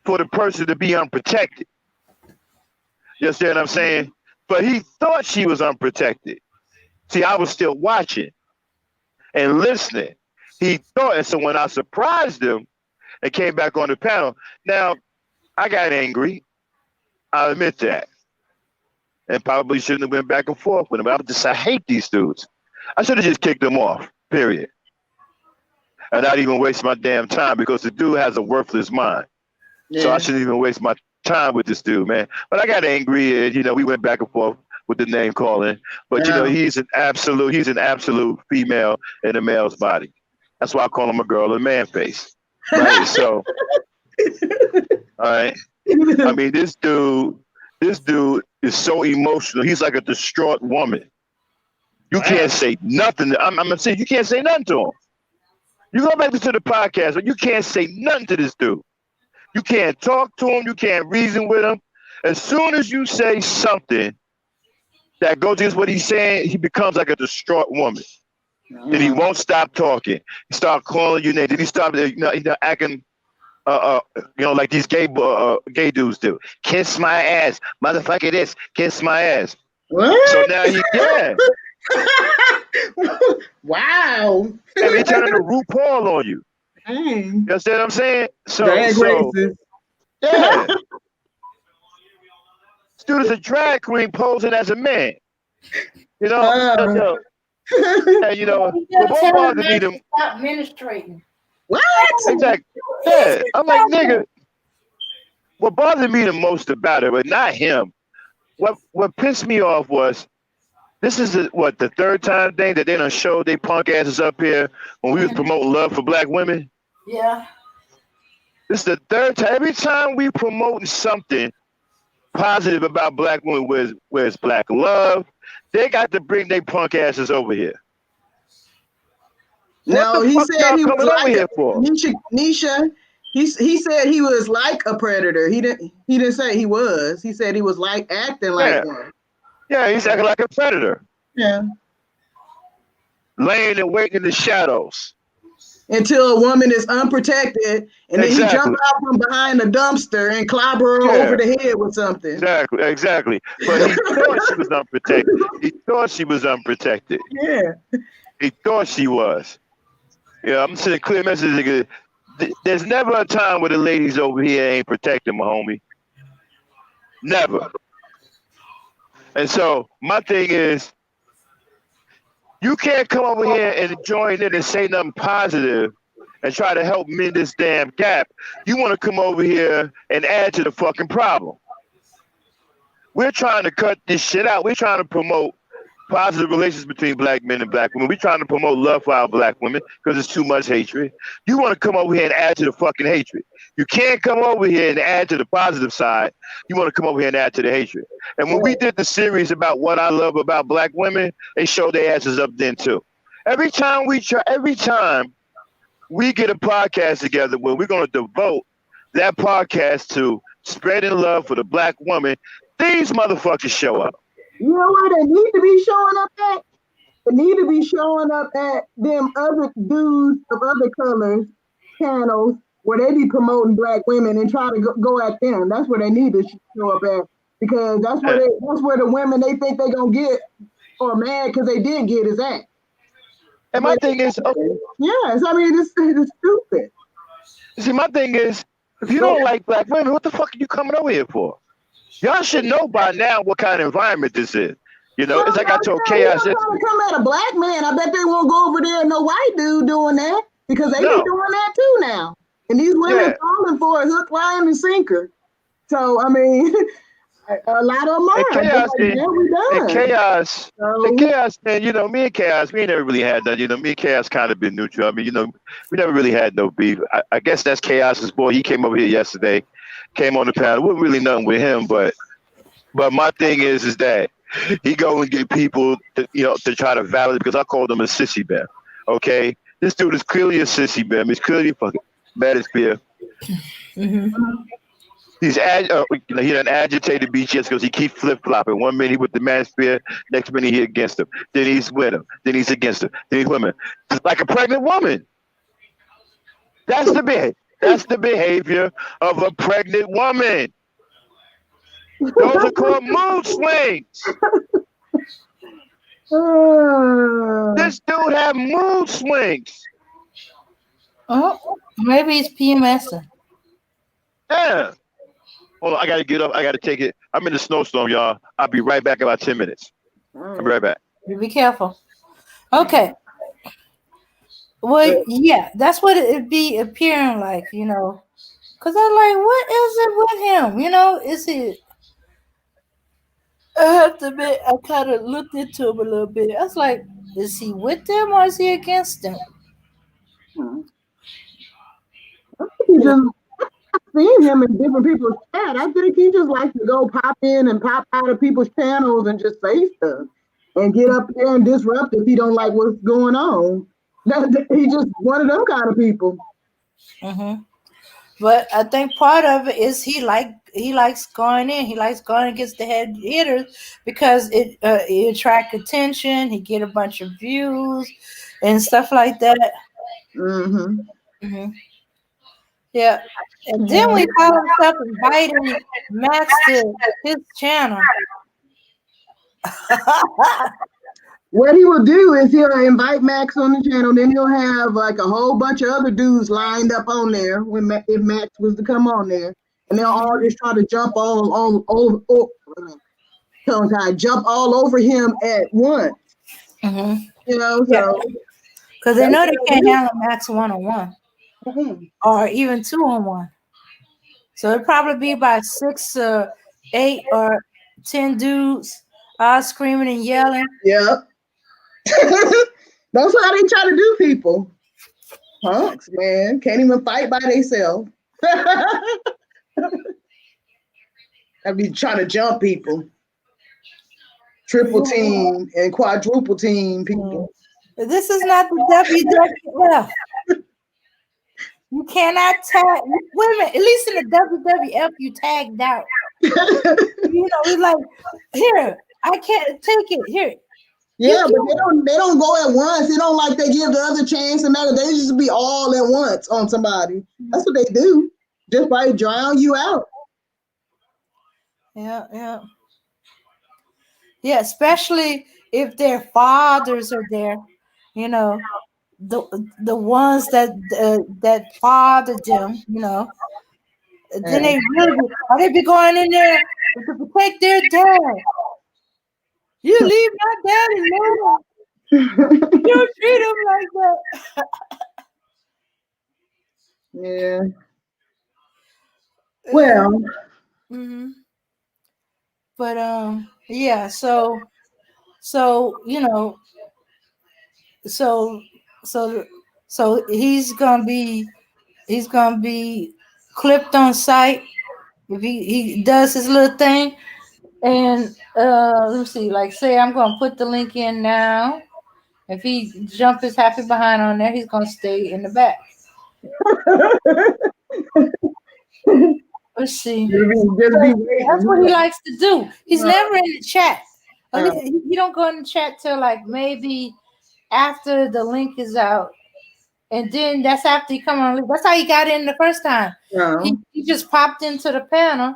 for the person to be unprotected. You understand what I'm saying? But he thought she was unprotected. See, I was still watching and listening. He thought, and so when I surprised him and came back on the panel, now I got angry. I'll admit that. And probably shouldn't have went back and forth with him. I hate these dudes. I should have just kicked them off, period. And not even waste my damn time because the dude has a worthless mind. Yeah. So I shouldn't even waste my time with this dude, man. But I got angry and, we went back and forth with the name calling. But, he's an absolute female in a male's body. That's why I call him a girl in man face. Right? So, all right. I mean, this dude is so emotional. He's like a distraught woman. You can't say nothing. I'm saying you can't say nothing to him. You go back to the podcast, but you can't say nothing to this dude. You can't talk to him. You can't reason with him. As soon as you say something that goes against what he's saying, he becomes like a distraught woman. Then he won't stop talking. He start calling you names. Then he start acting like these gay dudes do. Kiss my ass, motherfucker. This kiss my ass. What? So now wow. And they turning to RuPaul on you. You understand what I'm saying? Drag races. Yeah. This dude is a drag queen posing as a man. And what bothered me them. Stop ministrating. What? Exactly. Yeah. I'm like, nigga. What bothered me the most about it, but not him, what pissed me off was this is the third time thing that they done showed they punk asses up here when we was promoting love for black women. Yeah. This is the third time. Every time we promoting something positive about black women, where's black love, they got to bring their punk asses over here. What No, the he fuck said y'all he was coming over like here for? Nisha. He said he was like a predator. He didn't say he was. He said he was like acting like one. Yeah, he's acting like a predator. Yeah. Laying and waiting in the shadows. Until a woman is unprotected, and then he jumped out from behind a dumpster and clobber her over the head with something. Exactly. But he thought she was unprotected. Yeah. He thought she was. Yeah, I'm sending clear messages. There's never a time where the ladies over here ain't protecting my homie. Never. And so my thing is, you can't come over here and join in and say nothing positive and try to help mend this damn gap. You want to come over here and add to the fucking problem. We're trying to cut this shit out. We're trying to promote positive relations between black men and black women. We're trying to promote love for our black women because there's too much hatred. You want to come over here and add to the fucking hatred. You can't come over here and add to the positive side. You want to come over here and add to the hatred. And when we did the series about what I love about black women, they showed their asses up then too. Every time we get a podcast together where we're going to devote that podcast to spreading love for the black woman, these motherfuckers show up. You know where they need to be showing up at? They need to be showing up at them other dudes of other colors channels where they be promoting black women and try to go at them. That's where they need to show up at, because that's where the women they think they gonna get or mad because they did get is at. And my thing is, yes, I mean it's stupid. See, my thing is, if you don't like black women, what the fuck are you coming over here for? Y'all should know by now what kind of environment this is. You know, it's like I told Chaos. They're trying to come at a black man. I bet they won't go over there and no white dude doing that, because they be doing that too now. And these women falling for a hook, line, and sinker. So I mean, a lot of them are. Chaos, man. You know, me and Chaos, we ain't never really had that. You know, me and Chaos kind of been neutral. I mean, you know, we never really had no beef. I guess that's Chaos's boy. He came over here yesterday. Came on the panel. Wasn't really nothing with him, but my thing is that he go and get people to try to validate, because I called him a sissy bear. Okay, this dude is clearly a sissy bear. He's clearly fucking mad as beer. Mm-hmm. He's he done agitated BTS because he keeps flip flopping. 1 minute he with the manosphere, next minute he against him. Then he's with him. Then he's against him. Then he's women. Just like a pregnant woman. That's the bit. That's the behavior of a pregnant woman. Those are called mood swings. This dude have mood swings. Oh, maybe he's PMSing. Yeah. Hold on, I gotta get up. I gotta take it. I'm in the snowstorm, y'all. I'll be right back in about 10 minutes. I'll be right back. You be careful. Okay. Well, yeah, that's what it'd be appearing like, you know. Because I'm like, what is it with him? You know, is it? I have to admit, I kind of looked into him a little bit. I was like, is he with them or is he against them? Seen him in different people's chat. I think he just likes to go pop in and pop out of people's channels and just say stuff and get up there and disrupt if he don't like what's going on. He just one of them kind of people. Mm-hmm. But I think part of it is he likes going in. He likes going against the head hitters because it attract attention. He get a bunch of views and stuff like that. Mm-hmm. Mm-hmm. Yeah. And then we call himself inviting Max to his channel. What he will do is he'll invite Max on the channel, then he'll have like a whole bunch of other dudes lined up on there if Max was to come on there, and they'll all just try to jump jump all over him at once. Mm-hmm. You know, so because they know they can't handle Max 1-on-1 or even 2-on-1. So it'd probably be about 6 or 8 or 10 dudes all screaming and yelling. Yep. That's how they try to do people. Punks, man. Can't even fight by themselves. I be trying to jump people. Triple team and quadruple team people. This is not the WWF. You cannot tag. Wait a minute. At least in the WWF, you tagged out. It's like, here, I can't take it. Here. Yeah, but they don't go at once. They don't like they give the other chance and that. They just be all at once on somebody. That's what they do. Just by drown you out. Yeah. Yeah, especially if their fathers are there, the ones that fathered them, then they be going in there to protect their dad. You leave my dad alone. You treat him like that. Yeah. Well. Mm-hmm. But yeah. So he's gonna be clipped on site if he does his little thing. And let me see, like say I'm gonna put the link in now. If he jump his happy behind on there, he's gonna stay in the back. Let's see. That's what he likes to do. He's never in the chat. At least he don't go in the chat till like maybe after the link is out. And then that's after he come on. That's how he got in the first time. He just popped into the panel.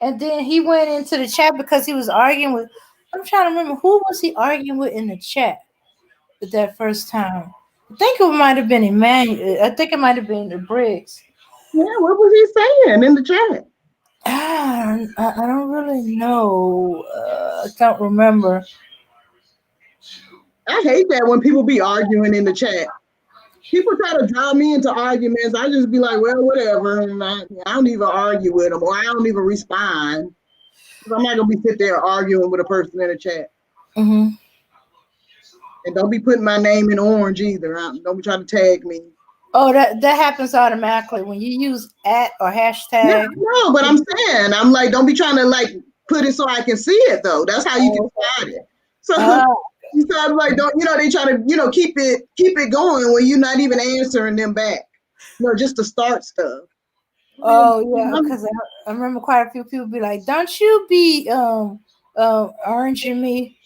And then he went into the chat because he was arguing with, I'm trying to remember, who was he arguing with in the chat at that first time? I think it might have been Emmanuel. I think it might have been the Briggs. Yeah, what was he saying in the chat? I don't really know. I can't remember. I hate that when people be arguing in the chat. People try to draw me into arguments. I just be like, well, whatever. And I don't even argue with them, or I don't even respond. I'm not going to be sitting there arguing with a person in the chat. Mm-hmm. And don't be putting my name in orange either. Don't be trying to tag me. Oh, that happens automatically when you use @ or hashtag. Yeah, no, but I'm saying, I'm like, don't be trying to like put it so I can see it though. That's how you can find it. So I'm like, don't, they try to, keep it going when you're not even answering them back. Just to start stuff. Oh yeah, because I remember quite a few people be like, "Don't you be oranging me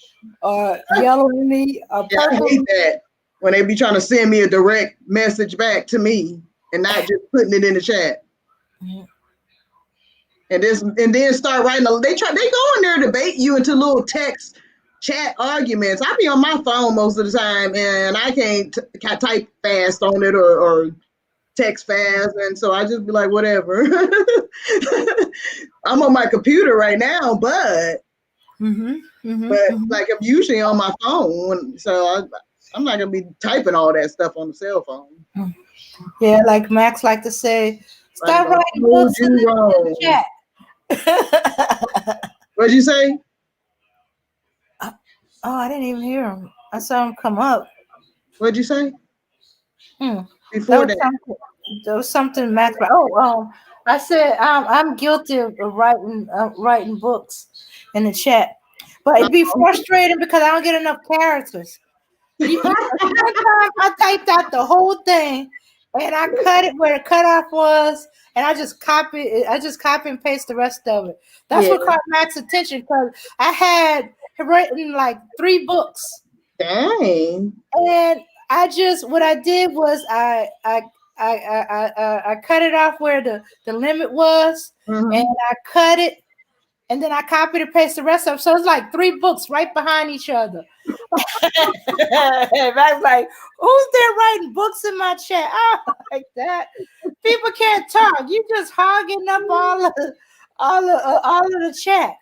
or yellowing me or purple?" Yeah, I hate that when they be trying to send me a direct message back to me and not just putting it in the chat. Mm-hmm. And then start writing. They go in there to debate you into little text chat arguments. I be on my phone most of the time, and I can't type fast on it or text fast, and so I just be like, whatever. I'm on my computer right now, but like I'm usually on my phone, so I'm not gonna be typing all that stuff on the cell phone. Yeah, like Max like to say, stop writing books in the chat. What'd you say? Oh, I didn't even hear him. I saw him come up. What'd you say? Before that there was something Max. I said I'm guilty of writing books in the chat, but it'd be frustrating because I don't get enough characters. One time I typed out the whole thing, and I cut it where the cutoff was, and I just copy and paste the rest of it. That's what caught Max's attention because I had written like 3 books. Dang. And what I did was I cut it off where the limit was, and I cut it, and then I copied and pasted the rest of it. So it's like 3 books right behind each other. And I was like, who's there writing books in my chat? Oh, like that. People can't talk. You just hogging up all of the chat.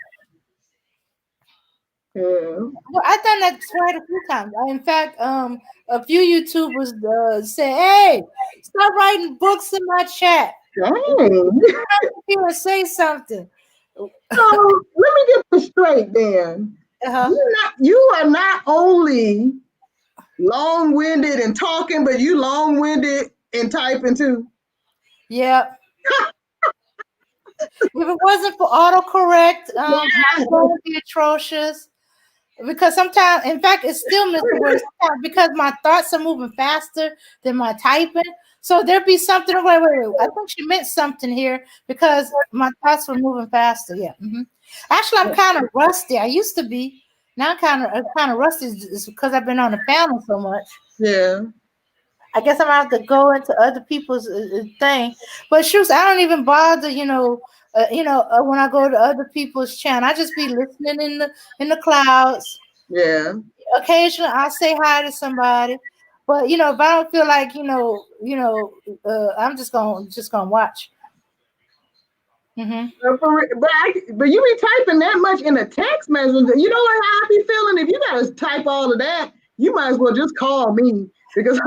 Well, I've done that quite a few times. In fact, a few YouTubers say, "Hey, stop writing books in my chat. Say something." So let me get this straight, then. Uh-huh. You are not only long-winded and talking, but you long-winded and typing too. Yeah. If it wasn't for autocorrect, my phone would be atrocious. Because sometimes, in fact, it's still missing words because my thoughts are moving faster than my typing. So there'd be something. Wait. I think she meant something here because my thoughts were moving faster. Yeah. Actually, I'm kind of rusty. I used to be. Now I'm kind of rusty. It's because I've been on the panel so much. Yeah. I guess I'm gonna have to go into other people's thing. But shoot, I don't even bother. When I go to other people's channel, I just be listening in the clouds. Yeah. Occasionally, I'll say hi to somebody. But if I don't feel like I'm just gonna watch. But you be typing that much in a text message. You know what I be feeling? If you gotta type all of that, you might as well just call me because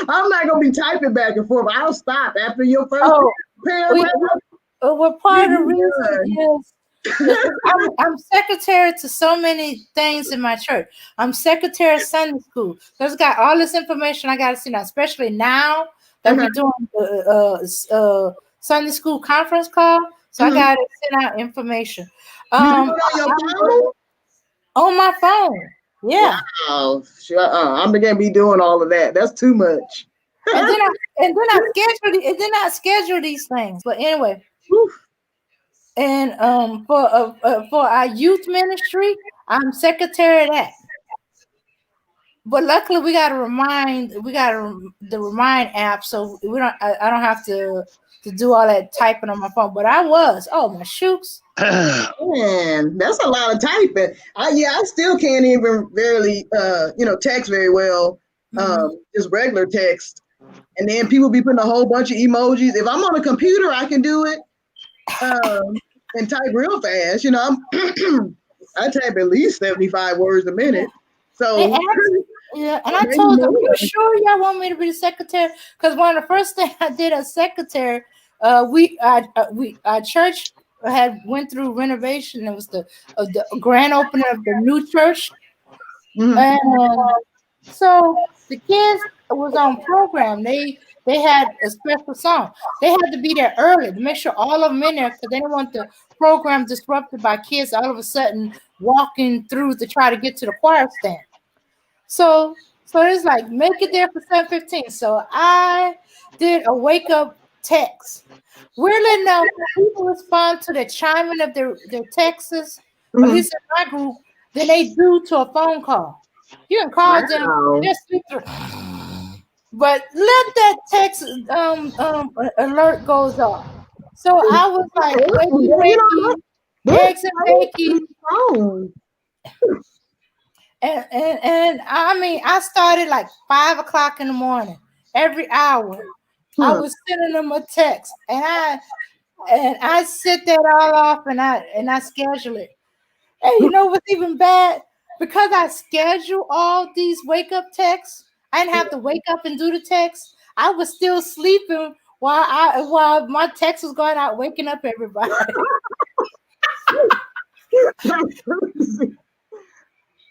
I'm not gonna be typing back and forth. I'll stop after your first paragraph. Well, part of the reason is I'm secretary to so many things in my church. I'm secretary of Sunday school. There's got all this information I got to see now, especially now that we're doing Sunday school conference call. So I got to send out information. On your phone? On my phone. Yeah. Wow. I'm gonna be doing all of that. That's too much. and then I schedule these things. But anyway. Oof. And for our youth ministry, I'm secretary of that. But luckily, we got the Remind app, so I don't have to do all that typing on my phone. But I was, my shooks. Man, that's a lot of typing. I still can't even barely text very well. Just regular text. And then people be putting a whole bunch of emojis. If I'm on a computer, I can do it. And type real fast. I type at least 75 words a minute. So and I told them, "You sure y'all want me to be the secretary?" Because one of the first things I did as secretary, our church had went through renovation. It was the grand opening of the new church, and so the kids was on program. They had a special song. They had to be there early to make sure all of them in there because they didn't want the program disrupted by kids all of a sudden walking through to try to get to the choir stand. So it's like make it there for 7:15. So I did a wake up text. We're letting out people respond to the chiming of their texts, at least in my group, than they do to a phone call. You can call them, just sleep through. But let that text alert goes off. So I was like, wakey, eggs and bacon. And I mean, I started like 5 o'clock in the morning. Every hour, I was sending them a text, and I set that all off, and I schedule it. And you know what's even bad? Because I schedule all these wake up texts, I didn't have to wake up and do the text. I was still sleeping while my text was going out, waking up everybody.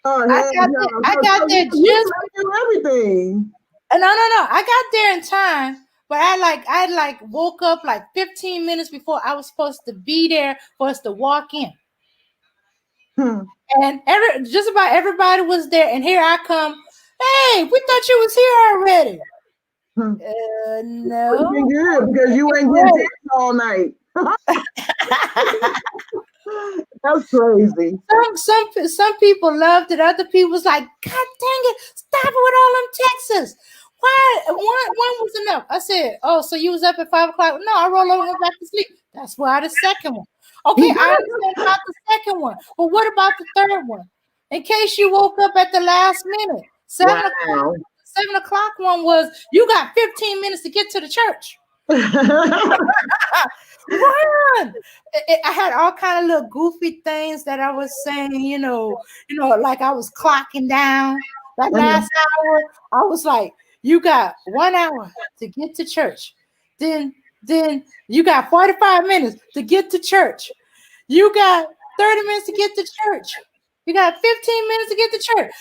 I got there just everything. No. I got there in time, but I woke up like 15 minutes before I was supposed to be there for us to walk in. And just about everybody was there, and here I come. Hey, we thought you was here already. No, good because you ain't getting text all night. That's crazy. Some people loved it. Other people was like, God dang it, stop it with all them texts. Why one was enough? I said, oh, so you was up at 5 o'clock? No, I rolled over and went back to sleep. That's why the second one. Okay, I understand about the second one, but what about the third one? In case you woke up at the last minute. 7 o'clock one was, you got 15 minutes to get to the church. Run! I had all kind of little goofy things that I was saying, like I was clocking down. That last hour, I was like, you got 1 hour to get to church. Then you got 45 minutes to get to church. You got 30 minutes to get to church. You got 15 minutes to get to church.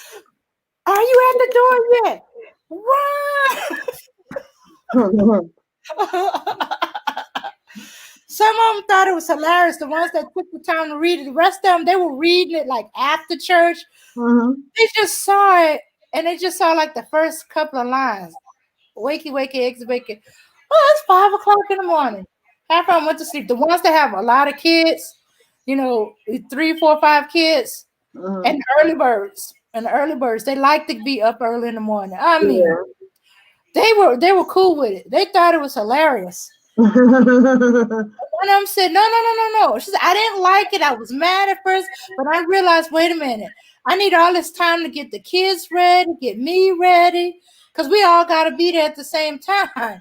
Are you at the door yet? Run! Some of them thought it was hilarious. The ones that took the time to read it, the rest of them, they were reading it like after church. They just saw it, and they just saw like the first couple of lines. Wakey, wakey, eggs, wakey. Oh, it's 5 o'clock in the morning. Half of them went to sleep. The ones that have a lot of kids, 3, 4, 5 kids, and the early birds. And the early birds, they like to be up early in the morning. I mean, they were cool with it. They thought it was hilarious. One of them said, no. She said, I didn't like it. I was mad at first, but I realized, wait a minute. I need all this time to get the kids ready, get me ready, because we all got to be there at the same time.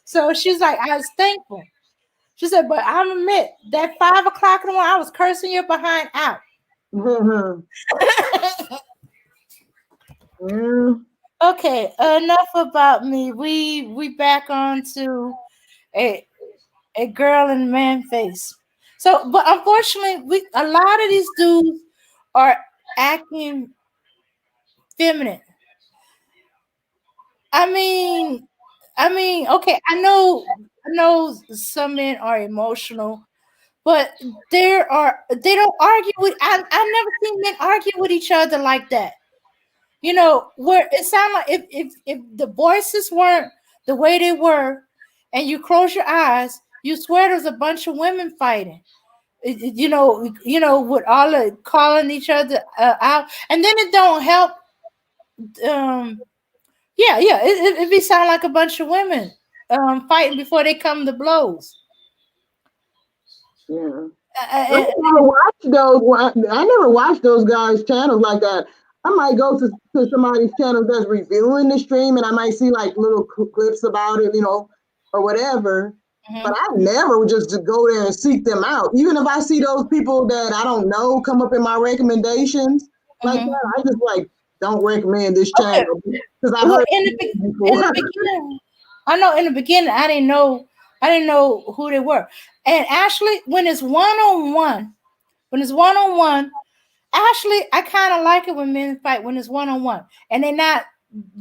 So she's like, I was thankful. She said, but I admit, that 5 o'clock in the morning, I was cursing your behind out. Okay, enough about me. We back on to a girl and man face. So, but unfortunately, a lot of these dudes are acting feminine. I mean, okay, I know some men are emotional, but they don't argue with. I've never seen men argue with each other like that. Where it sounded like if the voices weren't the way they were, and you close your eyes, you swear there's a bunch of women fighting. With all the calling each other out, and then it don't help. It be sound like a bunch of women fighting before they come to blows. Yeah. I never watched those guys' channels like that. I might go to somebody's channel that's reviewing the stream, and I might see like little clips about it, or whatever. But I never would just go there and seek them out. Even if I see those people that I don't know come up in my recommendations like that, I just don't recommend this channel because I heard in the beginning. I know in the beginning I didn't know who they were. And actually, when it's one-on-one, actually, I kind of like it when men fight when it's one-on-one and they're not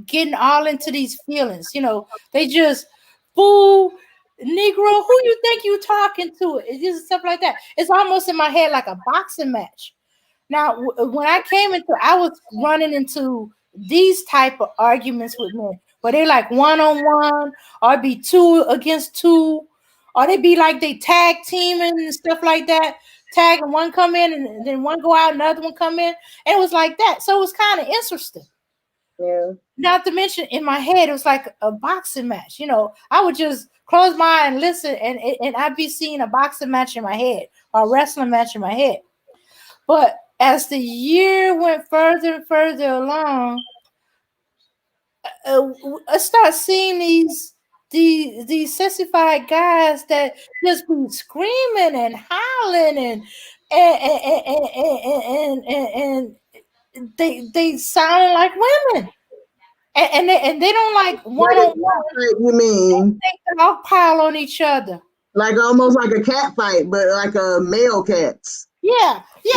getting all into these feelings. They just fool, Negro, who you think you talking to? It's just stuff like that. It's almost in my head like a boxing match. Now, when I came into, I was running into these type of arguments with men, where they like one-on-one, or be 2 against 2, or they be like they tag teaming and stuff like that. Tag and one come in, and then one go out, another one come in. And it was like that. So it was kind of interesting. Yeah. Not to mention, in my head, it was like a boxing match. I would just close my eye and listen, and I'd be seeing a boxing match in my head or a wrestling match in my head. But as the year went further and further along, I start seeing these sissified guys that just be screaming and howling and they sound like women, and they don't like one-on-one. You mean They all pile on each other, like almost like a cat fight, but like a male cats. Yeah. It'd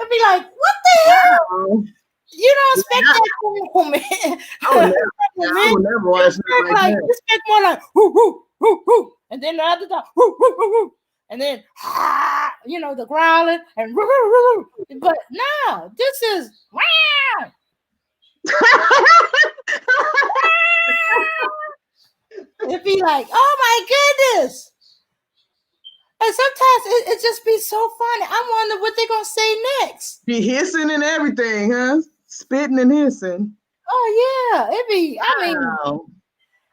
be like, what the hell? You don't expect that from a woman. I would never watch that like that. Expect more like whoo, whoo, whoo, whoo. And then the other time, whoo, whoo, whoo, whoo. And then the growling and whoo, whoo, whoo. But no, this is wow. It'd be like, oh my goodness. And sometimes it just be so funny. I wonder what they're gonna say next. Be hissing and everything, huh? Spitting and hissing. Oh yeah, it'd be.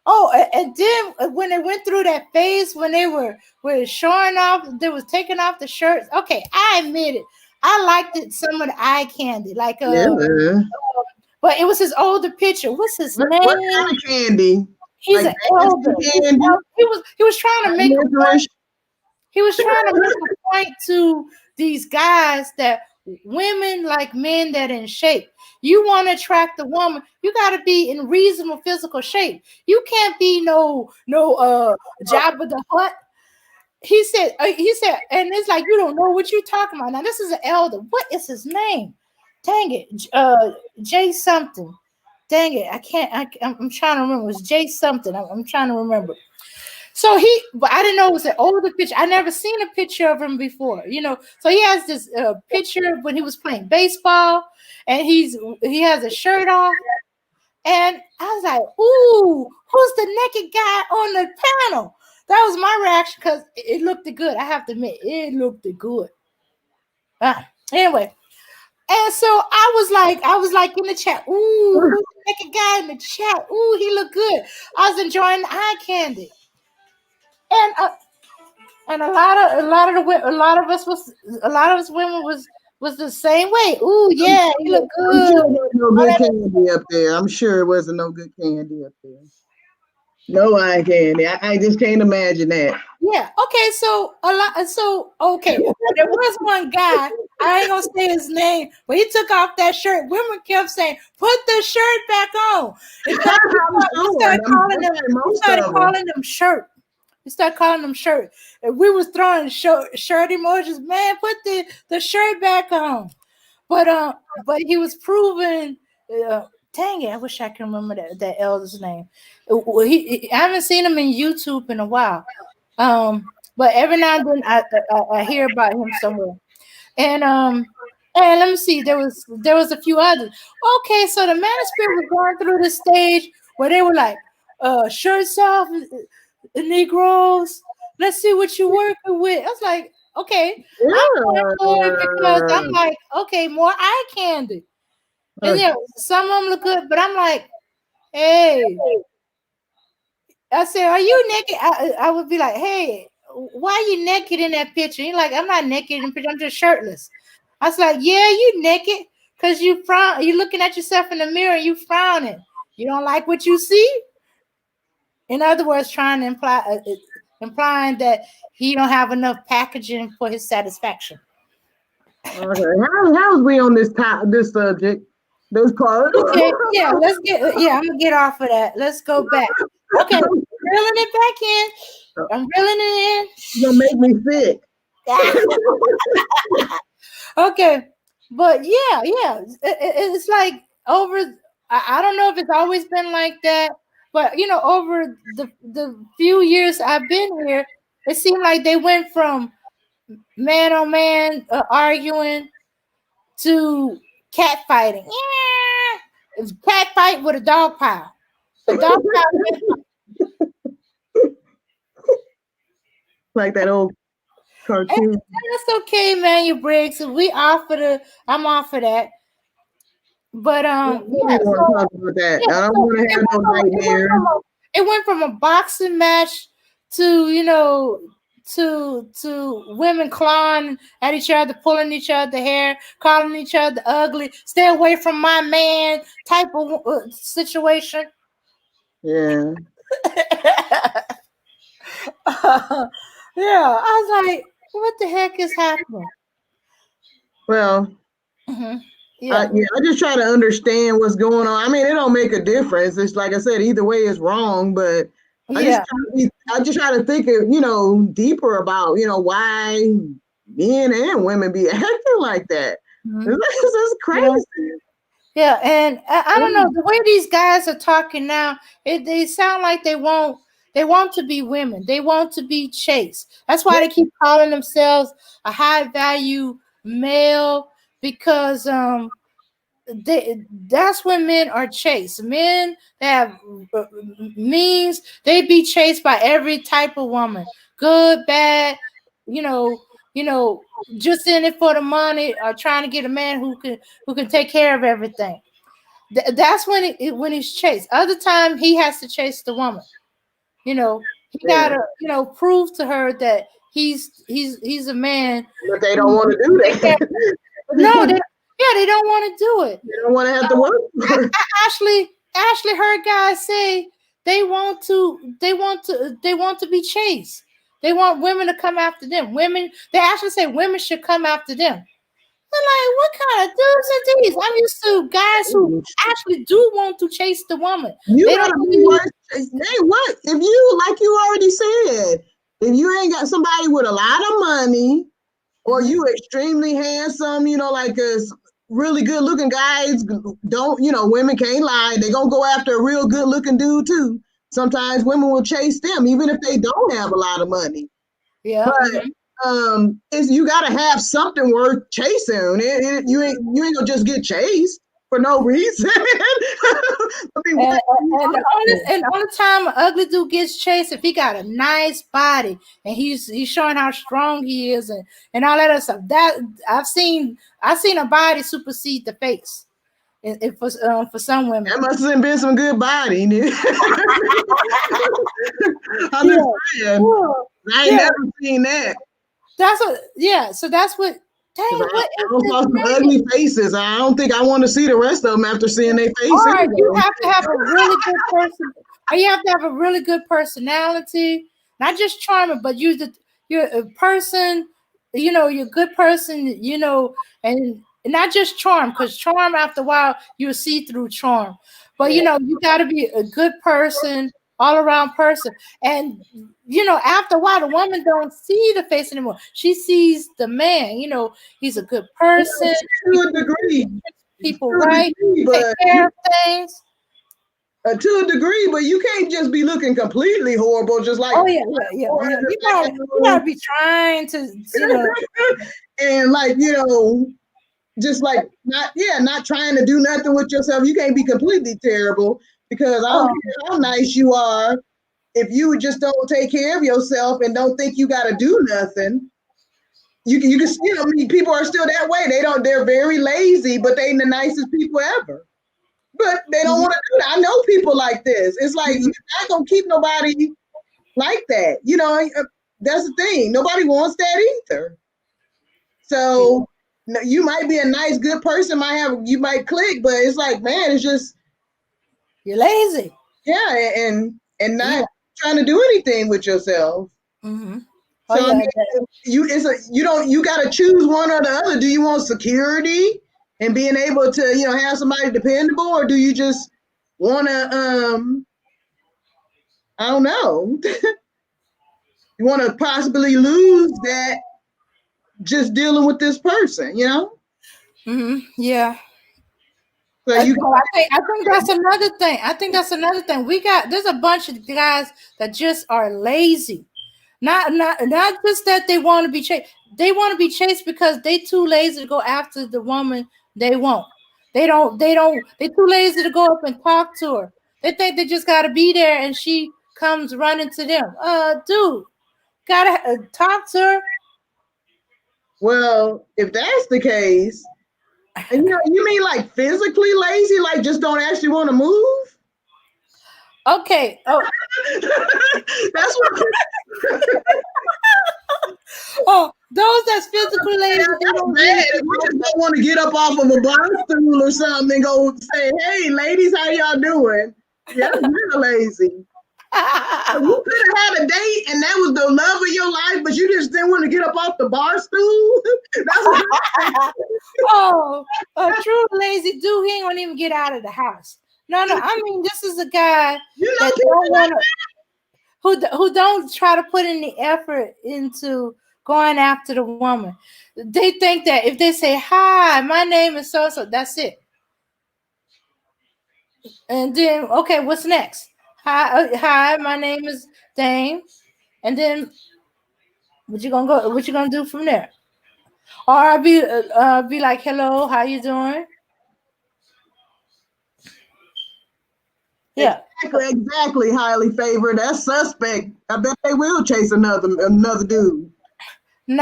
Oh, and then when they went through that phase when they were showing off, they was taking off the shirts. Okay, I admit it. I liked it. Some of the eye candy, like but it was his older picture. What's his name? What kind of candy? He's an elder. He was trying to make a point. He was trying to make a point to these guys that women like men that in shape. You want to attract a woman, you got to be in reasonable physical shape. You can't be no Jabba the Hutt. He said, and it's like you don't know what you're talking about. Now this is an elder. What is his name? Dang it, Jay something. Dang it, I can't. I'm trying to remember. It was Jay something. I'm trying to remember. So but I didn't know it was an older picture. I never seen a picture of him before, So he has this picture when he was playing baseball, and he has a shirt off, and I was like, "Ooh, who's the naked guy on the panel?" That was my reaction because it looked good. I have to admit, it looked good. Anyway, and so I was like in the chat. Ooh, who's the naked guy in the chat? Ooh, he looked good. I was enjoying the eye candy, and a lot of us women was the same way. Ooh, yeah, he looked good. I'm sure no good candy up there. I'm sure it wasn't no good candy up there. No eye candy. I just can't imagine that. Yeah. Okay. So okay. There was one guy. I ain't gonna say his name, but he took off that shirt. Women kept saying, "Put the shirt back on." We started calling them shirt. We started calling them shirt. And we was throwing shirt emojis. Man, put the shirt back on. But he was proven. Dang it! I wish I can remember that elder's name. I haven't seen him in YouTube in a while. But every now and then I hear about him somewhere. And let me see. There was a few others. Okay, so the Manosphere was going through the stage where they were like, shirts off, Negroes. Let's see what you're working with. I was like, okay, I'm going for it because I'm like, okay, more eye candy. And some of them look good, but I'm like, hey. I said, are you naked? I would be like, hey, why are you naked in that picture? You're like, I'm not naked in the picture, I'm just shirtless. I was like, yeah, you naked because you frown. You're looking at yourself in the mirror and you frowning. You don't like what you see? In other words, trying to implying that he don't have enough packaging for his satisfaction. Okay, how's we on this subject? This part. Okay, yeah, I'm gonna get off of that. Let's go back. Okay, reeling it back in. I'm reeling it in. You're gonna make me sick. Okay, but yeah, it's like over. I don't know if it's always been like that, but over the few years I've been here, it seemed like they went from man on man arguing to cat fighting. Yeah, cat fight with a dog pile. A dog pile. Like that old cartoon. That's okay, man. You break. So I'm off of that. But I don't want to have no nightmare. It went from a boxing match to to women clawing at each other, pulling each other hair, calling each other ugly, stay away from my man type of situation. Yeah. Yeah, I was like, what the heck is happening? Well, yeah. I just try to understand what's going on. I mean, it don't make a difference. It's like I said, either way is wrong, but I just try to think of, deeper about, why men and women be acting like that. It's crazy. Yeah, and I don't know, the way these guys are talking now, they sound like they want to be women. They want to be chaste. That's why they keep calling themselves a high value male, because that's when men are chased. Men that have means, they be chased by every type of woman, good, bad, just in it for the money, or trying to get a man who can take care of everything. That's when he's chased. Other time he has to chase the woman. He gotta prove to her that he's a man. But they don't want to do that. No, they don't want to do it. They don't want to have to work. I actually heard guys say they want to be chased. They want women to come after them. They actually say women should come after them. like, what kind of dudes are these? I'm used to guys who actually do want to chase the woman. You They gotta don't be worse. Hey, what if you, like you already said, if you ain't got somebody with a lot of money, or you extremely handsome, like really good looking guys don't, women can't lie. They're gonna go after a real good looking dude too. Sometimes women will chase them even if they don't have a lot of money. Yeah. But it's, you gotta have something worth chasing. You ain't gonna just get chased for no reason. I mean, And the only time an ugly dude gets chased if he got a nice body and he's showing how strong he is and all that other stuff. That I've seen a body supersede the face. For some women, that must have been some good body. I'm just saying, I ain't never seen that. That's what. Yeah, so that's what. Dang, I saw some ugly faces. I don't think I want to see the rest of them after seeing their face. All right, you have to have a really good person, or you have to have a really good personality, not just charming, but you're a person. You're a good person. And not just charm, because charm after a while you'll see through charm. But you got to be a good person, all around person. And after a while, the woman don't see the face anymore. She sees the man. He's a good person. To a degree. People right, take care of things. To a degree, but you can't just be looking completely horrible, just like You gotta be trying to, and just like not trying to do nothing with yourself. You can't be completely terrible because I don't care how nice you are. If you just don't take care of yourself and don't think you got to do nothing, you can see people are still that way. They're very lazy, but they ain't the nicest people ever. But they don't want to do that. I know people like this. It's like you're not gonna keep nobody like that. That's the thing. Nobody wants that either. So you might be a nice, good person. You might click, but it's like, man, it's just you're lazy. Yeah, and not trying to do anything with yourself. Mm-hmm. So you got to choose one or the other. Do you want security and being able to have somebody dependable, or do you just want to I don't know. You want to possibly lose that just dealing with this person, Mm-hmm. Yeah. So I think that's another thing. There's a bunch of guys that just are lazy. Not just that they want to be chased. They want to be chased because they too lazy to go after the woman they want. They're too lazy to go up and talk to her. They think they just gotta be there and she comes running to them. Dude, gotta talk to her. Well, if that's the case, and you mean like physically lazy, like just don't actually want to move? Okay. Oh, that's what. Those that's physically lazy, they don't bad. We just don't want to get up off of a bar stool or something and go say, "Hey, ladies, how y'all doing?" Yeah, you're lazy. You could have had a date and that was the love of your life, but you just didn't want to get up off the bar stool. A true lazy dude, he ain't gonna even get out of the house. No, I mean, this is a guy that don't want to, who don't try to put any effort into going after the woman. They think that if they say, "Hi, my name is so-so," that's it. And then, okay, what's next? Hi, my name is Dame. And then what you gonna do from there? Or I'll be like, "Hello, how you doing?" Yeah. Exactly, highly favored. That's suspect. I bet they will chase another dude. They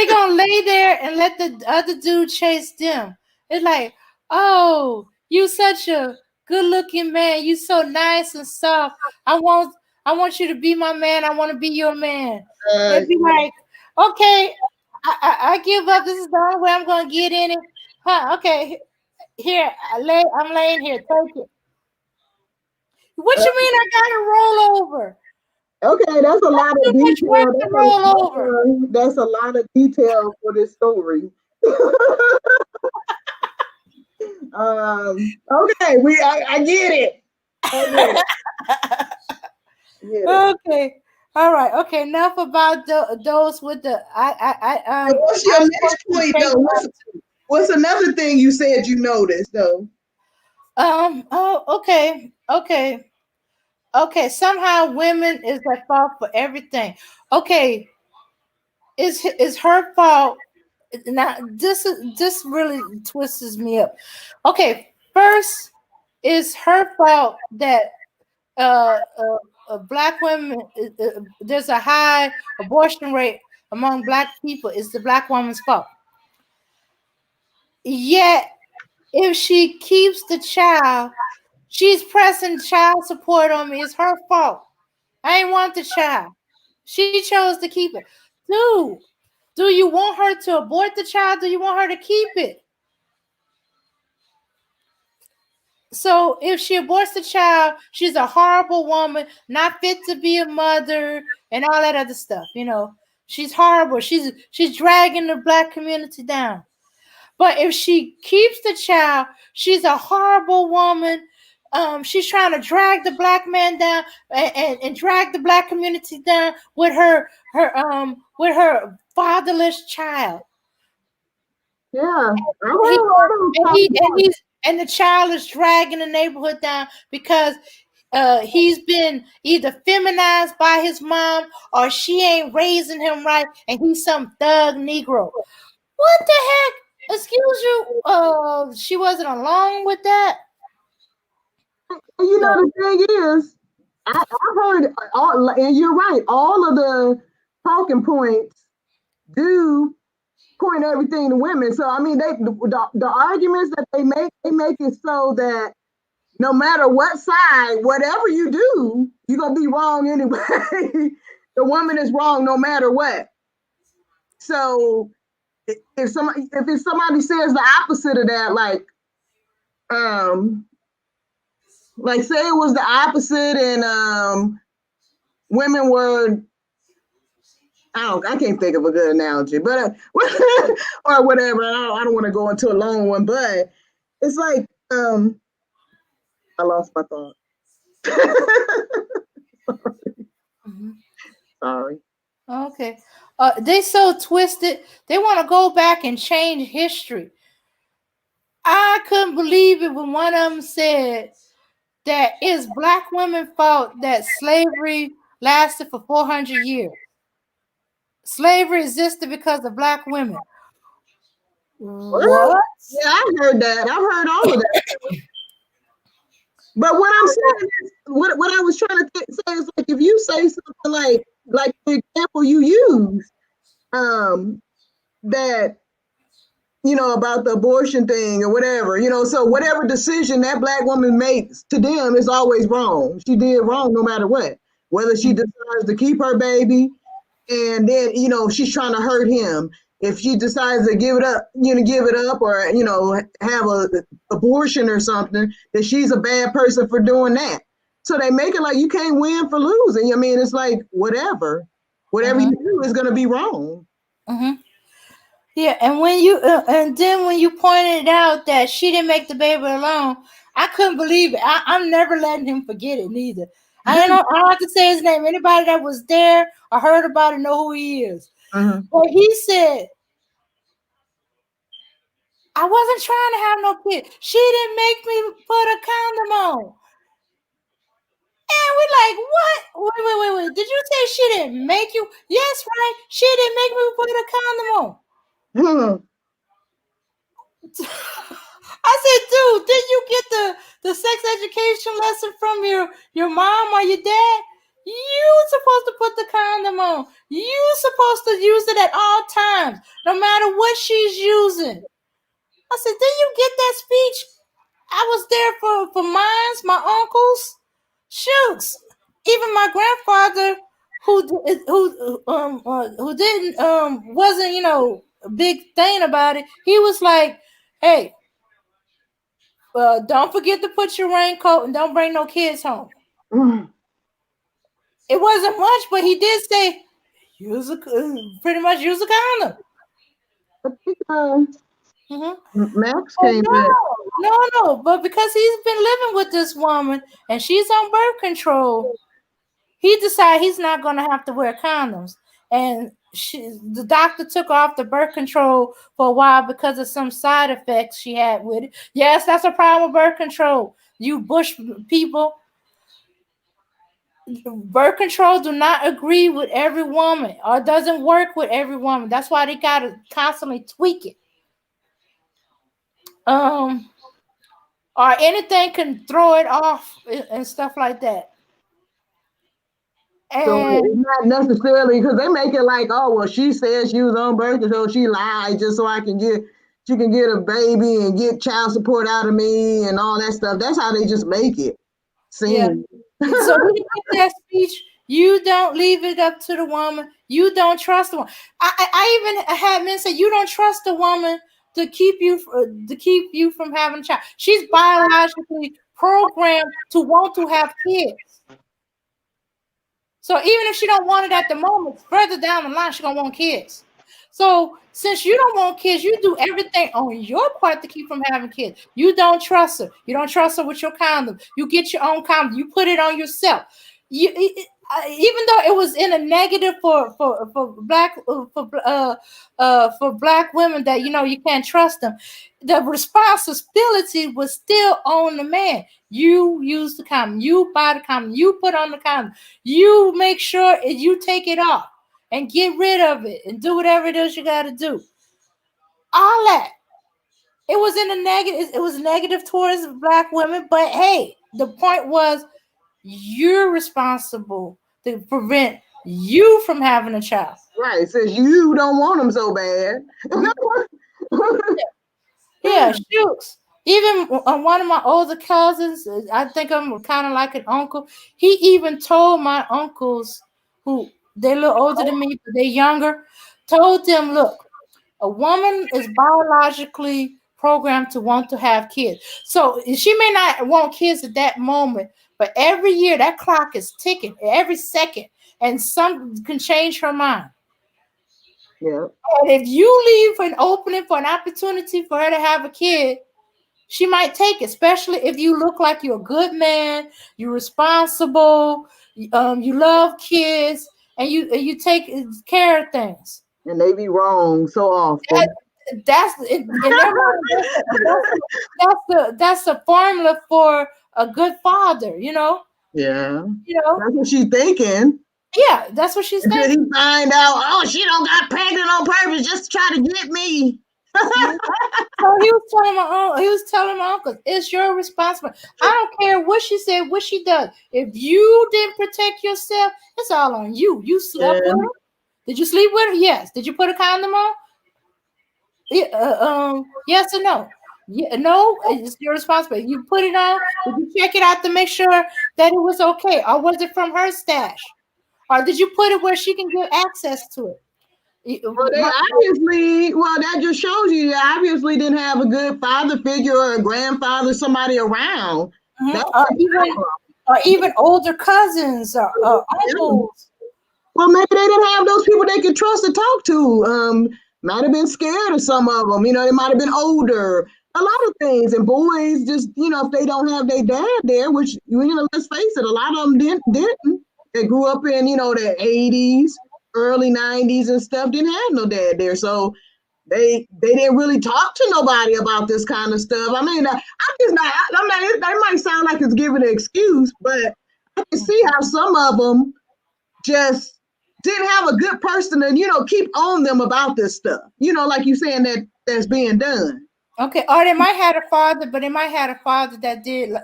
gonna lay there and let the other dude chase them. It's like, "Oh, you such a good looking man. You so nice and soft. I want you to be my man. I want to be your man." They'd be like, "Okay, I give up. This is the only way I'm gonna get in it." Huh? Okay, here I'm laying here. Take it. What you mean I gotta roll over? Okay, that's a lot Too of much work detail. to roll over. That's a lot of detail for this story. Okay, I get it. I get it. Get it. Okay. All right. Okay. Enough about those with the And what's your next point though? What's another thing you said you noticed though? Oh. Okay. Okay. Okay. Somehow women is at fault for everything. Okay. Is her fault. Now this really twists me up. Okay. First, is her fault that black women, there's a high abortion rate among black people. It's the black woman's fault. Yet, if she keeps the child, she's pressing child support on me. It's her fault. I ain't want the child. She chose to keep it. Dude, do you want her to abort the child? Do you want her to keep it? So if she aborts the child, she's a horrible woman, not fit to be a mother, and all that other stuff. She's horrible. She's dragging the black community down. But if she keeps the child, she's a horrible woman. She's trying to drag the black man down and drag the black community down with her fatherless child. Yeah, He, and the child is dragging the neighborhood down because he's been either feminized by his mom or she ain't raising him right, and he's some thug Negro. What the heck? Excuse you. She wasn't along with that. You know the thing is, I've heard all, and you're right. All of the talking points do point everything to women. So I mean, the arguments that they make it so that no matter what side, whatever you do, you're gonna be wrong anyway. The woman is wrong no matter what. So if it's somebody says the opposite of that, like say it was the opposite and women were, I can't think of a good analogy, but or whatever. I don't want to go into a long one, but it's like I lost my thought. Mm-hmm. Sorry. Okay. They so twisted. They want to go back and change history. I couldn't believe it when one of them said that it's black women's fault that slavery lasted for 400 years. Slavery existed because of black women. Well, What? yeah, I've heard that. I've heard all of that. But what I'm saying is, what I was trying to say is like if you say something like the example you use, that about the abortion thing or whatever, so whatever decision that black woman makes to them is always wrong. She did wrong no matter what. Whether she decides to keep her baby and then, she's trying to hurt him. If she decides to give it up or, have a abortion or something, that she's a bad person for doing that. So they make it like you can't win for losing. I mean, it's like whatever you do is going to be wrong. Mm-hmm. Yeah, and then when you pointed out that she didn't make the baby alone, I couldn't believe it. I'm never letting him forget it neither. I don't have to say his name. Anybody that was there or heard about it know who he is. But he said, I wasn't trying to have no kid. She didn't make me put a condom on. And we're like, what? Wait. Did you say she didn't make you? Yes, right. She didn't make me put a condom on. I said, dude, did you get the sex education lesson from your mom or your dad? You supposed to put the condom on. You supposed to use it at all times, no matter what she's using. I said, did you get that speech? I was there for mine, my uncles. Shoots. Even my grandfather, who didn't wasn't a big thing about it. He was like, hey, don't forget to put your raincoat and don't bring no kids home. It wasn't much, but he did say pretty much use a condom. I think Max Oh came back. no. But because he's been living with this woman and she's on birth control, he decided he's not going to have to wear condoms. And the doctor took her off the birth control for a while because of some side effects she had with it. Yes, that's a problem with birth control. You Bush people, birth control do not agree with every woman or doesn't work with every woman. That's why they got to constantly tweak it. Or anything can throw it off and stuff like that. So it's And not necessarily because they make it like, oh well, she said she was on birth control, she lied just so she can get a baby and get child support out of me and all that stuff. That's how they just make it yeah, seem. so he gave that speech. You don't leave it up to the woman. You don't trust the woman. I even had men say you don't trust the woman to keep you from having a child. She's biologically programmed to want to have kids. So even if she don't want it at the moment, further down the line, she's gonna want kids. So since you don't want kids, you do everything on your part to keep from having kids. You don't trust her. You don't trust her with your condom. You get your own condom. You put it on yourself. Even though it was in a negative for black women that you can't trust them, the responsibility was still on the man. You use the condom. You buy the condom. You put on the condom. You make sure you take it off and get rid of it and do whatever it is you got to do. All that. It was in a negative. It was negative towards black women, but hey, the point was you're responsible to prevent you from having a child. Right, since you don't want them so bad. Yeah, shoots. Even one of my older cousins, I think I'm kind of like an uncle. He even told my uncles, who they're a little older than me, but they're younger, told them, look, a woman is biologically programmed to want to have kids. So she may not want kids at that moment, but every year that clock is ticking, every second, and some can change her mind. Yeah. And if you leave an opening for an opportunity for her to have a kid, she might take it, especially if you look like you're a good man, you're responsible, you love kids, and you take care of things. And they be wrong so often. That's in their mind. That's the formula for a good father. Yeah. You know. That's what she's thinking. Yeah, that's what she's Until thinking. he find out, oh, she don't got pregnant on purpose just to try to get me. So he was telling my uncle, it's your responsibility. I don't care what she said, what she does. If you didn't protect yourself, it's all on you. You slept with her. Did you sleep with her? Yes. Did you put a condom on? Yes or no? Yeah, no, it's your responsibility. You put it on. Did you check it out to make sure that it was okay, or was it from her stash, or did you put it where she can get access to it? Well, that just shows you they obviously didn't have a good father figure or a grandfather, somebody around. Or even older cousins or uncles. Well, maybe they didn't have those people they could trust to talk to. Might have been scared of some of them. They might have been older. A lot of things. And boys just, if they don't have their dad there, which, let's face it, a lot of them didn't. They grew up in, the 80s, early 90s and stuff, didn't have no dad there. So they didn't really talk to nobody about this kind of stuff. I mean, that might sound like it's giving an excuse, but I can see how some of them just didn't have a good person to, keep on them about this stuff. Like you saying that's being done. Okay, or they might have a father, but they might have a father that did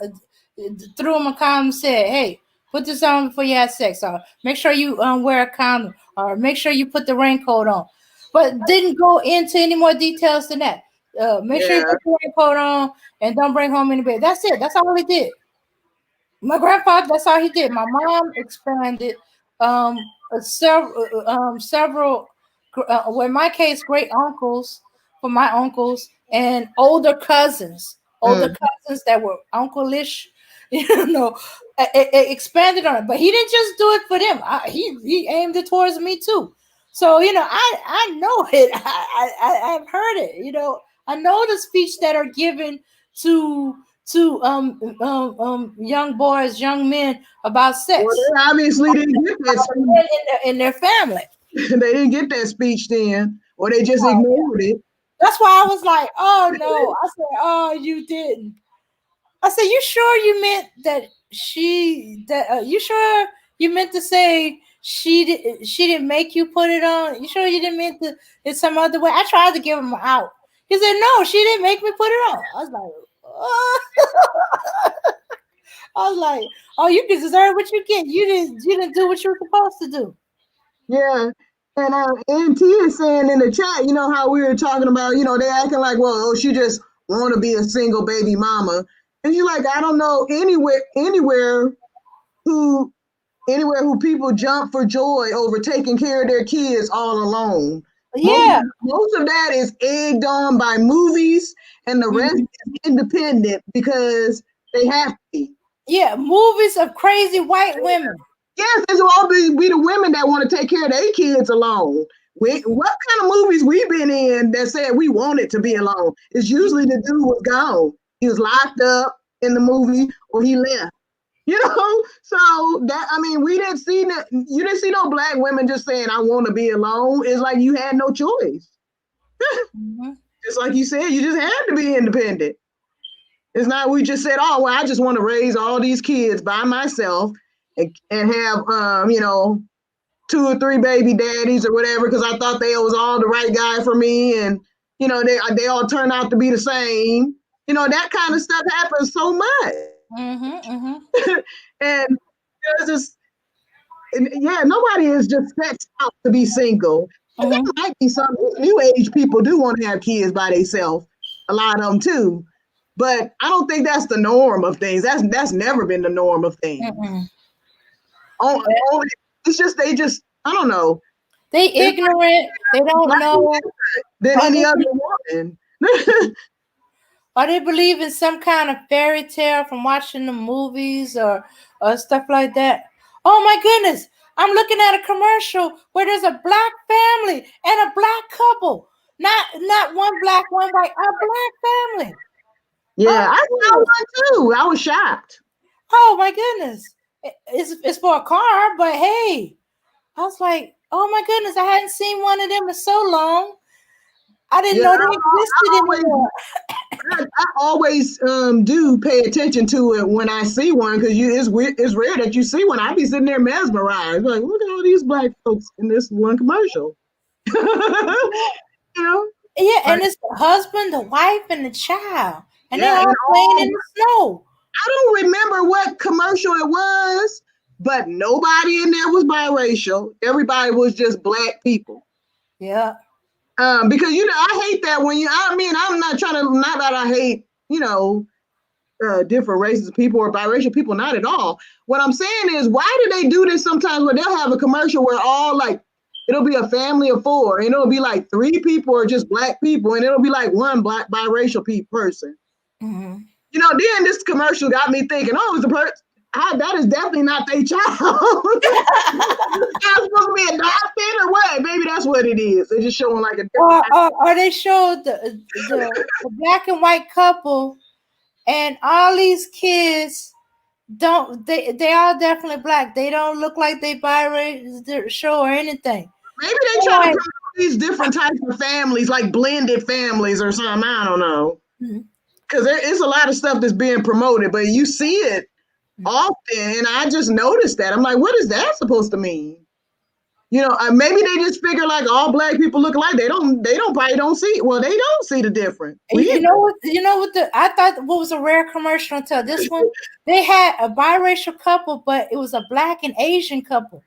threw him a condom and said, hey, put this on before you have sex, or make sure you wear a condom, or make sure you put the raincoat on. But didn't go into any more details than that. Make sure you put the raincoat on and don't bring home any baby. That's it. That's all he did. My grandfather, that's all he did. My mom expanded several, well, in my case, great uncles for my uncles and older cousins that were uncle-ish. you know, expanded on it. But he didn't just do it for them. He aimed it towards me too. So I know it. I've heard it. I know the speech that are given to young boys, young men about sex. Well, they obviously didn't get that speech in their family. They didn't get that speech then, or they just ignored it. That's why I was like, oh no. I said, oh, you didn't. I said, you sure you meant that you sure you meant to say she didn't make you put it on? You sure you didn't mean to in some other way? I tried to give him out. He said, no, she didn't make me put it on. I was like, oh. I was like, oh, you can deserve what you get. You didn't do what you were supposed to do. Yeah. And NT is saying in the chat, you know how we were talking about, they acting like, well, she just want to be a single baby mama. And you're like, I don't know anywhere who people jump for joy over taking care of their kids all alone. Yeah. Most of that is egged on by movies, and the rest is independent because they have to. Yeah, movies of crazy white women. Yes, it's all be the women that want to take care of their kids alone. What kind of movies we been in that said we wanted to be alone? It's usually the dude was gone. He was locked up in the movie or he left. So that, we didn't see that. You didn't see no black women just saying, I want to be alone. It's like you had no choice. Just like you said, you just had to be independent. It's not we just said, oh, well, I just want to raise all these kids by myself and have, 2 or 3 baby daddies or whatever, because I thought they was all the right guy for me. And, they all turn out to be the same. That kind of stuff happens so much. And there's just, nobody is just set out to be single. There might be some new age people do want to have kids by themselves, a lot of them too. But I don't think that's the norm of things. That's never been the norm of things. It's just I don't know. They ignorant. They don't know than any other woman. Or they believe in some kind of fairy tale from watching the movies or stuff like that. Oh my goodness. I'm looking at a commercial where there's a black family and a black couple. Not one black, one white, a black family. Yeah, I saw one too. I was shocked. Oh my goodness. It's for a car, but hey. I was like, oh my goodness, I hadn't seen one of them in so long. I didn't know they existed anymore. I always do pay attention to it when I see one, because it's rare that you see one. I be sitting there mesmerized, like, look at all these black folks in this one commercial. Yeah, and it's the husband, the wife, and the child, and they're all playing in the snow. I don't remember what commercial it was, but nobody in there was biracial. Everybody was just black people. Yeah. Because I hate that when I'm not trying to, not that I hate, different races of people or biracial people, not at all. What I'm saying is, why do they do this sometimes where they'll have a commercial where it'll be a family of 4 and it'll be like 3 people are just black people and it'll be like 1 black biracial person. Then this commercial got me thinking, oh, it's a person. That is definitely not their child. It's supposed to be adopted or what? Maybe that's what it is. They're just showing like a different. Or they showed the black and white couple, and all these kids they all definitely black. They don't look like they biracial or anything. Maybe they try to promote these different types of families, like blended families or something. I don't know. Because there is a lot of stuff that's being promoted, but you see it often, and I just noticed that. I'm like, what is that supposed to mean? Maybe they just figure like all black people look alike. They probably don't see. Well, they don't see the difference. You know what? I thought what was a rare commercial until this one. They had a biracial couple, but it was a black and Asian couple.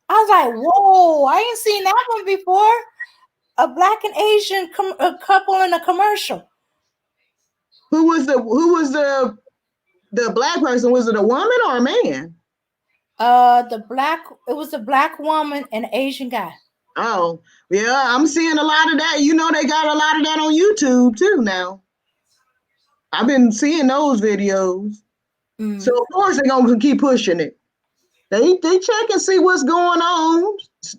I was like, whoa! I ain't seen that one before. A black and Asian couple in a commercial. Who was the black person? Was it a woman or a man? It was a black woman and an Asian guy. Oh, yeah, I'm seeing a lot of that. They got a lot of that on YouTube too now. I've been seeing those videos. So of course they're gonna keep pushing it. They check and see what's going on,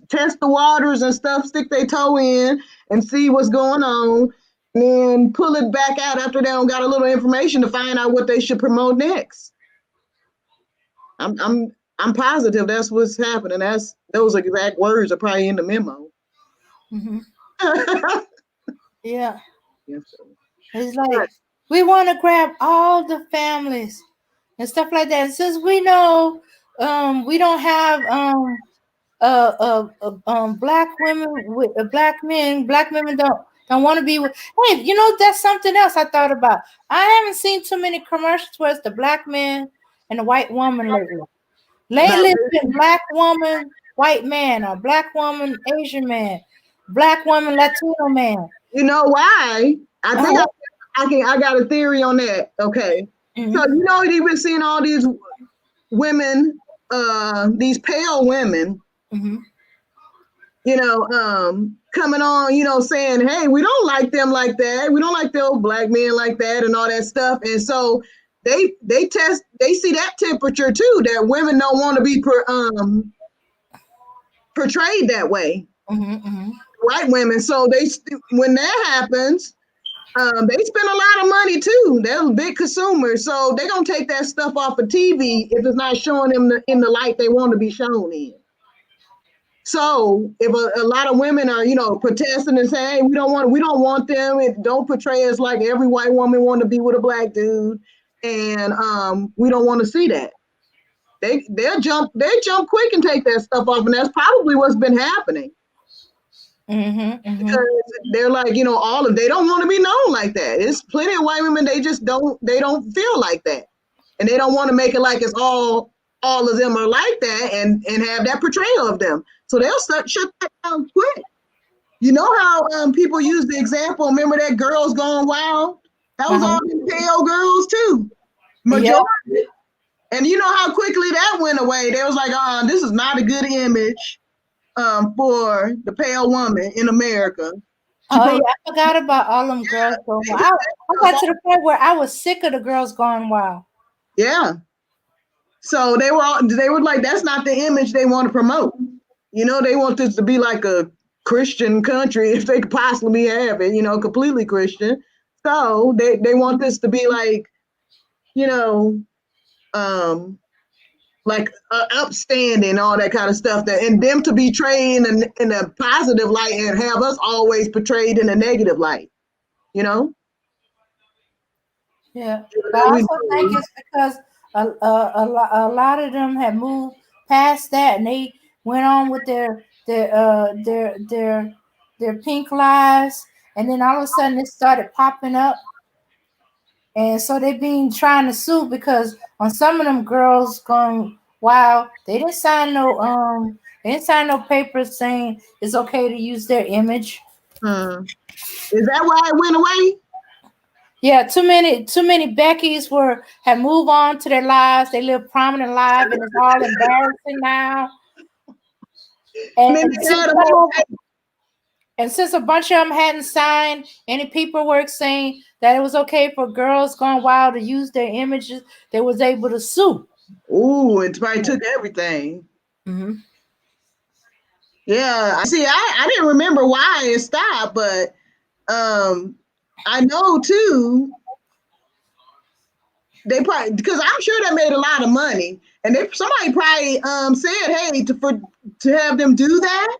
test the waters and stuff, stick their toe in and see what's going on, and then pull it back out after they don't got a little information to find out what they should promote next. I'm positive that's what's happening. Those exact words are probably in the memo. Yeah. Yes. It's like we want to grab all the families and stuff like that. And since we know we don't have black women with black men, black women don't want to be with. Hey, you know, that's something else I thought about. I haven't seen too many commercials where it's the black man and the white woman lately. Lately it's been black woman, white man, or black woman, Asian man, black woman, Latino man. You know why? I think I got a theory on that. Okay. So you know you've been seeing all these women, these pale women, you know, coming on, you know, saying, hey, we don't like them like that. We don't like the old black men like that and all that stuff. And so they see that temperature too, that women don't want to be portrayed that way. White women. So when that happens, they spend a lot of money too. They're big consumers, so they're gonna take that stuff off of TV if it's not showing them in the light they want to be shown in. So if a lot of women are, you know, protesting and saying, hey, we don't want them, and don't portray us like every white woman want to be with a black dude, and we don't want to see that. They'll jump quick and take that stuff off, and that's probably what's been happening. Because they're like, you know, they don't want to be known like that. It's plenty of white women, they don't feel like that. And they don't want to make it like it's all of them are like that and have that portrayal of them. So they'll shut that down quick. You know how people use the example, remember that Girls Gone Wild? That was all these pale girls too. Majority. And you know how quickly that went away. They was like, this is not a good image for the pale woman in America. I forgot about all them girls going wild. I got to the point where I was sick of the girls going wild. Yeah. So they were like, that's not the image they want to promote. You know, they want this to be like a Christian country if they could possibly have it, you know, completely Christian. So they want this to be like, you know, like upstanding, all that kind of stuff, and them to be portrayed in a positive light and have us always portrayed in a negative light, you know? Yeah, but I also think it's because a lot of them have moved past that and they went on with their pink lives, and then all of a sudden it started popping up. And so they've been trying to sue because on some of them girls going wild, they didn't sign no papers saying it's okay to use their image. Is that why it went away? Yeah, too many Beckys have moved on to their lives. They live prominent life, and it's all embarrassing now. And since a bunch of them hadn't signed any paperwork saying that it was okay for girls going wild to use their images, they was able to sue. Ooh, it probably took everything. Yeah, see, I didn't remember why it stopped, but I know too. They probably, because I'm sure they made a lot of money, and somebody probably said, hey, to have them do that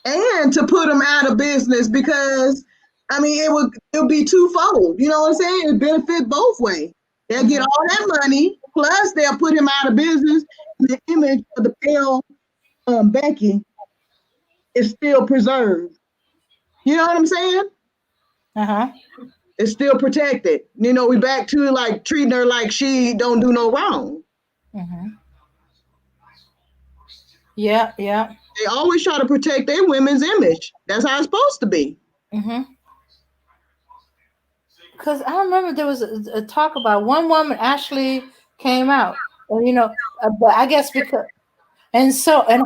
and to put them out of business, because I mean it would be twofold. You know what I'm saying? It benefit both ways. They'll get all that money, plus they'll put him out of business. The image of the pale Becky is still preserved. You know what I'm saying? It's still protected. You know, we back to like treating her like she don't do no wrong. Yeah. They always try to protect their women's image. That's how it's supposed to be. Because I remember there was a talk about one woman actually came out, you know, but I guess because and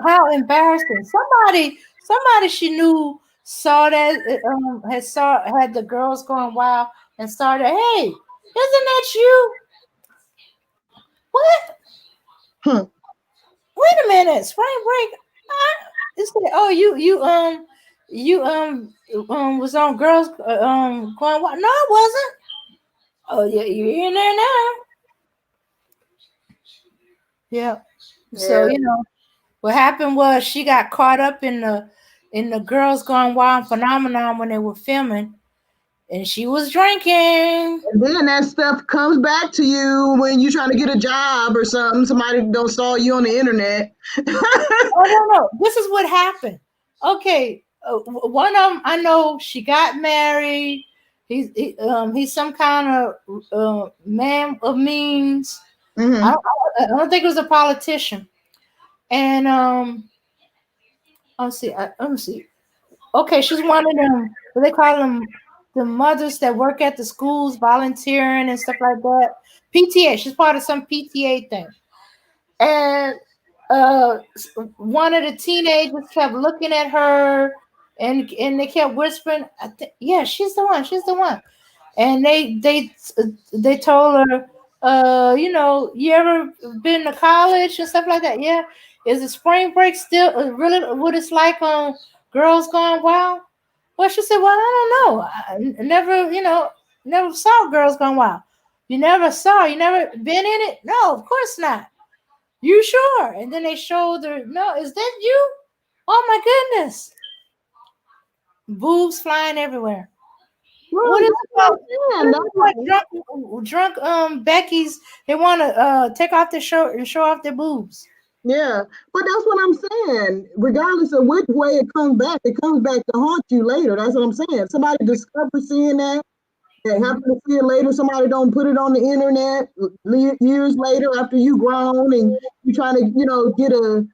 how embarrassing. Somebody she knew saw that had the girls going wild and started, hey, isn't that you? What? Huh. Wait a minute. Spring break. It said, oh, you was on girls going wild. No, I wasn't. Oh yeah, you're in there now. Yeah. So Yeah. what happened was she got caught up in the girls gone wild phenomenon when they were filming, and she was drinking. And then that stuff comes back to you when you're trying to get a job or something. Somebody don't saw you on the internet. Oh no, this is what happened. Okay, one of them I know she got married. He's some kind of man of means. Mm-hmm. I don't think it was a politician. And let me see. Okay, she's one of them. What they call them? The mothers that work at the schools, volunteering and stuff like that. PTA. She's part of some PTA thing. And one of the teenagers kept looking at her, and they kept whispering, "Yeah, she's the one. She's the one." And they told her, you ever been to college and stuff like that? Yeah. Is the spring break still really what it's like on Girls Gone Wild? Well, she said, well, I don't know. I never, never saw Girls Gone Wild. You never saw, you never been in it? No, of course not. You sure? And then they showed her, no, is that you? Oh my goodness. Boobs flying everywhere. Well, What is that's what I'm saying. drunk Becky's? They want to take off their shirt and show off their boobs. Yeah, but that's what I'm saying. Regardless of which way it comes back to haunt you later. That's what I'm saying. Somebody discovers seeing that. They happen to see it later. Somebody don't put it on the internet years later after you grown and you trying to, get a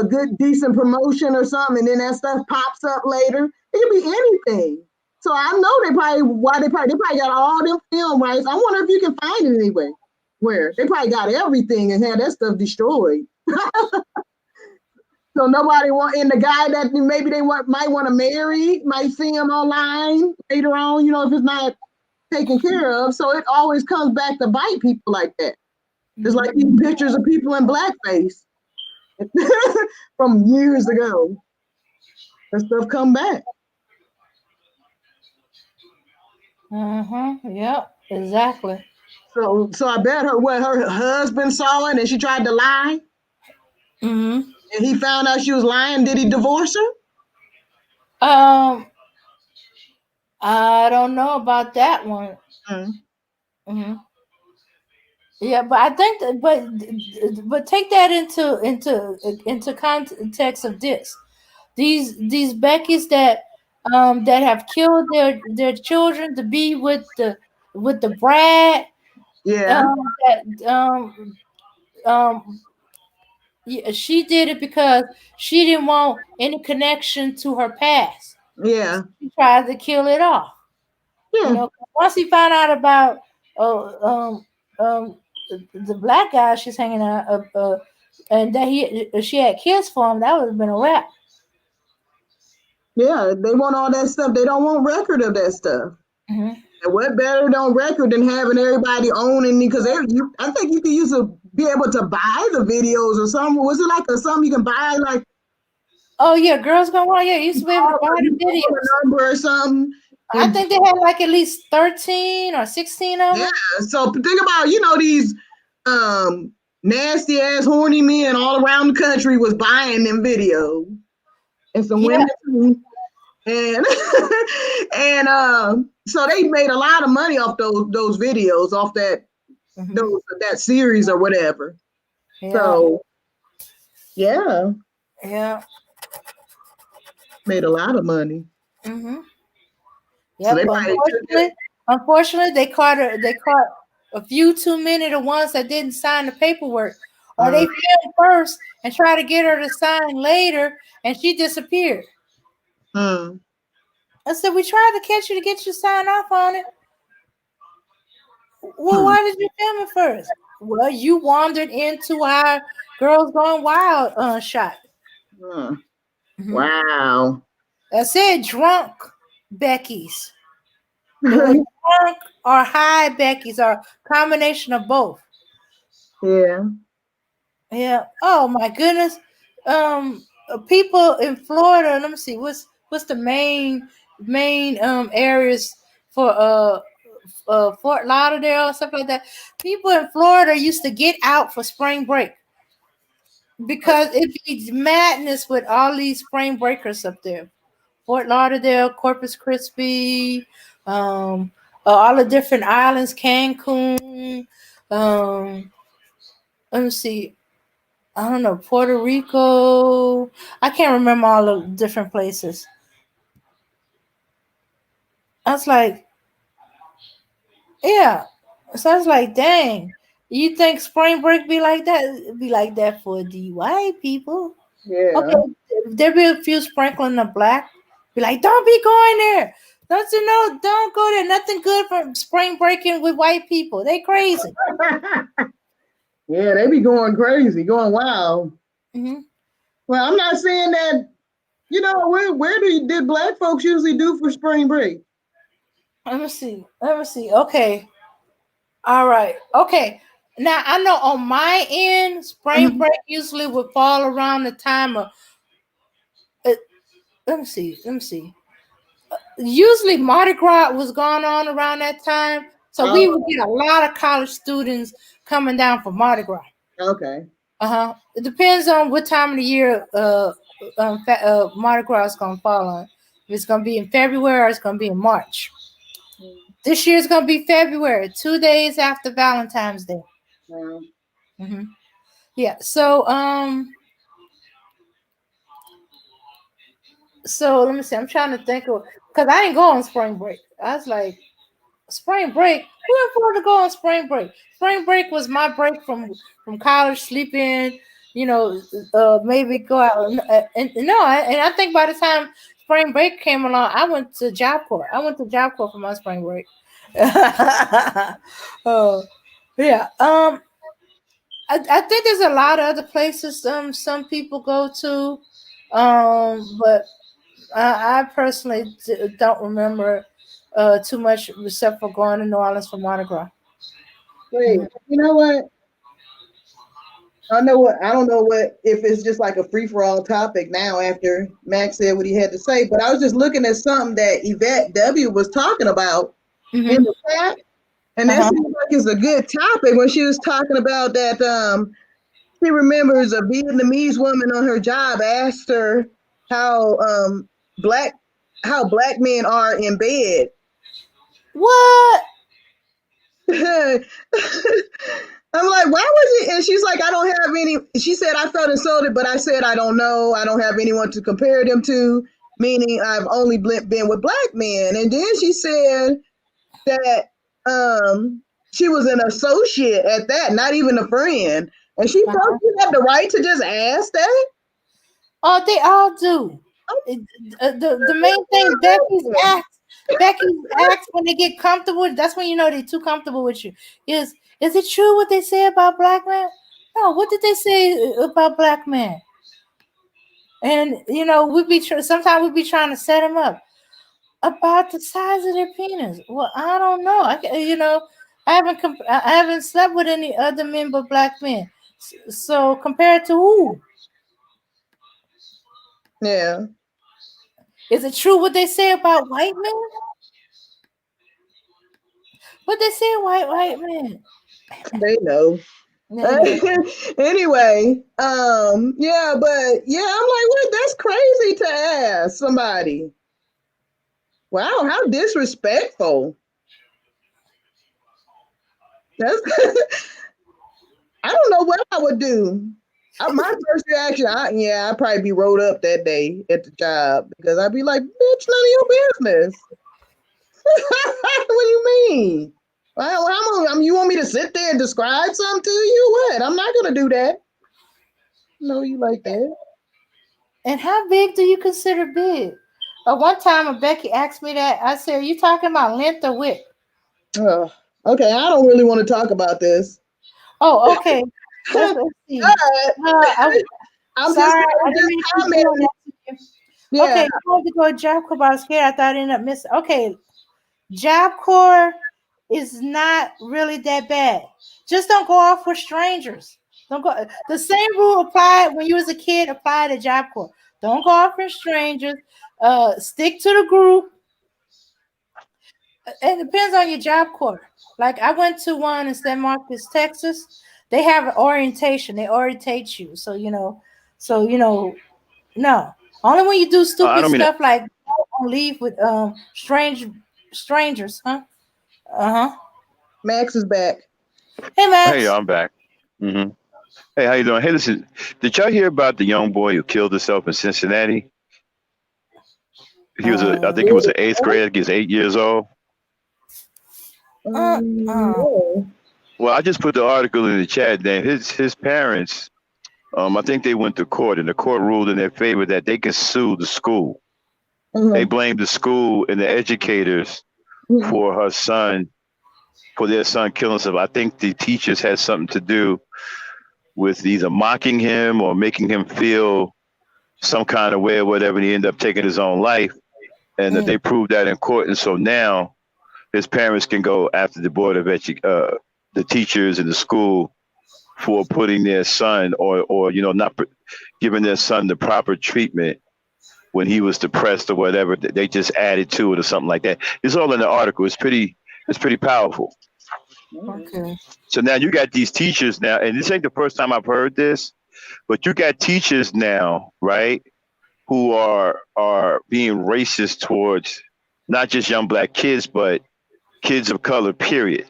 good, decent promotion or something, and then that stuff pops up later. It could be anything. So I know they probably got all them film rights. I wonder if you can find it anywhere. Where they probably got everything and had that stuff destroyed. So nobody and the guy that maybe might want to marry might see him online later on, if it's not taken care of. So it always comes back to bite people like that. It's like these pictures of people in blackface from years ago. That stuff come back. Yep. Exactly. So I bet her husband saw it and she tried to lie. Mm-hmm. And he found out she was lying. Did he divorce her? I don't know about that one. Mm-hmm. Yeah, but I think but take that into context of this. These Beckys that have killed their children to be with the Brad. Yeah. Yeah, she did it because she didn't want any connection to her past. Yeah. She tried to kill it off. Yeah. Once he found out about the black guy she's hanging out and that she had kids for him, that would have been a wrap. Yeah, they want all that stuff. They don't want record of that stuff. Mm-hmm. And what better on record than having everybody owning? Because I think you used to be able to buy the videos or something. Was it like something you can buy like? Oh yeah, Girls Gone Wild. Yeah, you used to be able to buy the videos. Number or something. I think they had like at least 13 or 16 of them. Yeah. So think about these nasty ass horny men all around the country was buying them videos, and some women too. And and so they made a lot of money off those videos, off that that series or whatever. Yeah. So yeah, made a lot of money. Mm-hmm. Yeah, so unfortunately, they caught her. They caught a few too many of the ones that didn't sign the paperwork, or they filmed first and try to get her to sign later, and she disappeared. I said, we tried to catch you to get you to sign off on it. Well, why did you film it first? Well, you wandered into our Girls Gone Wild shot. Wow. I said drunk Becky's. It was drunk or high Becky's or combination of both. Yeah. Yeah. Oh my goodness. People in Florida. Let me see. What's the main areas for Fort Lauderdale or stuff like that. People in Florida used to get out for spring break because it'd be madness with all these spring breakers up there. Fort Lauderdale, Corpus Christi, all the different islands, Cancun. Um, let me see. I don't know, Puerto Rico. I can't remember all the different places. I was like, yeah. So I was like, dang. You think spring break be like that? It'd be like that for the white people. Okay, Yeah. there be a few sprinkling of black. Be like, don't be going there. Don't you know? Don't go there. Nothing good for spring breaking with white people. They crazy. Yeah, they be going crazy, going wild. Hmm. Well, I'm not saying that. Did black folks usually do for spring break? Let me see. Let me see. Okay. All right. Okay. Now I know on my end, spring Mhm. break usually would fall around the time of. Uh, let me see. Let me see. Usually Mardi Gras was going on around that time, so we would Oh, get a lot of college students coming down for Mardi Gras. okay. Uh-huh. It depends on what time of the year Mardi Gras is gonna fall on. If it's gonna be in February or it's gonna be in March. This year is gonna be February, 2 days after Valentine's Day. Yeah. Hmm. Yeah. So let me see. I'm trying to think of because I ain't going on spring break. I was like, spring break. Who afford to go on spring break? Spring break was my break from college, sleep in. Maybe go out and no. And I think by the time spring break came along, I went to Job Corps. I went to Job Corps for my spring break. Oh, yeah. I think there's a lot of other places some people go to, but I personally don't remember too much except for going to New Orleans for Mardi Gras. Wait, Mhm. you know what? I don't know what if it's just like a free for all topic now after Max said what he had to say, but I was just looking at something that Yvette W was talking about in Mhm. the chat, and Uh that huh. seems like it's a good topic when she was talking about that. She remembers a Vietnamese woman on her job asked her how black how black men are in bed. What? I'm like, why was it? And she's like, I don't have any. She said, I felt insulted, but I said, I don't know. I don't have anyone to compare them to, meaning I've only been with black men. And then she said that she was an associate at that, not even a friend. And she felt Uh-huh. she had the right to just ask that. Oh, they all do. The main thing Becky's acts when they get comfortable. That's when you know they're too comfortable with you. Is it true what they say about black men? No, what did they say about black men? And sometimes we be trying to set them up about the size of their penis. Well, I don't know. I haven't slept with any other men but black men. So compared to who? Yeah, Is it true what they say about white men? What they say white men? they know. They know. Anyway, yeah, but yeah, I'm like, what? That's crazy to ask somebody. Wow, how disrespectful. That's I don't know what I would do. My first reaction, I'd probably be rolled up that day at the job because I'd be like, bitch, none of your business. What do you mean? You want me to sit there and describe something to you? What? I'm not gonna do that. No, you like that? And how big do you consider big? One time, Becky asked me that. I said, "Are you talking about length or width?" Okay, I don't really want to talk about this. Oh, okay. Let's see. But I'm I'm just sorry, I I'm didn't just mean to keep doing commenting. that to you. Yeah. Okay, I had to go to Job Corps. I was scared. I thought I ended up missing. Okay, Job Corps is not really that bad. Just don't go off with strangers. Don't go. The same rule applied when you was a kid applied at Job Corps. Don't go off with strangers. Stick to the group. It depends on your Job Corps. Like I went to one in San Marcos, Texas. They have an orientation. They orientate you. No. Only when you do I stupid don't mean stuff like don't leave with strangers, huh? Uh-huh. Max is back. Hey Hey, Max. I'm back. hmm Hey, how you doing? Hey, listen, did y'all hear about the young boy who killed himself in Cincinnati? I think he was Um an eighth grader. He's 8 years old. uh No. Well, I just put the article in the chat. Then his parents, I think they went to court, and the court ruled in their favor that they can sue the school. They blamed the school and the educators for their son killing himself. I think the teachers had something to do with either mocking him or making him feel some kind of way or whatever, and he ended up taking his own life. And that they proved that in court. And so now his parents can go after the board of the teachers in the school for putting their son or not giving their son the proper treatment when he was depressed or whatever. They just added to it or something like that. It's all in the article. It's pretty powerful. Okay. So now you got these teachers now, and this ain't the first time I've heard this, but you got teachers now, right, who are being racist towards not just young black kids, but kids of color, period.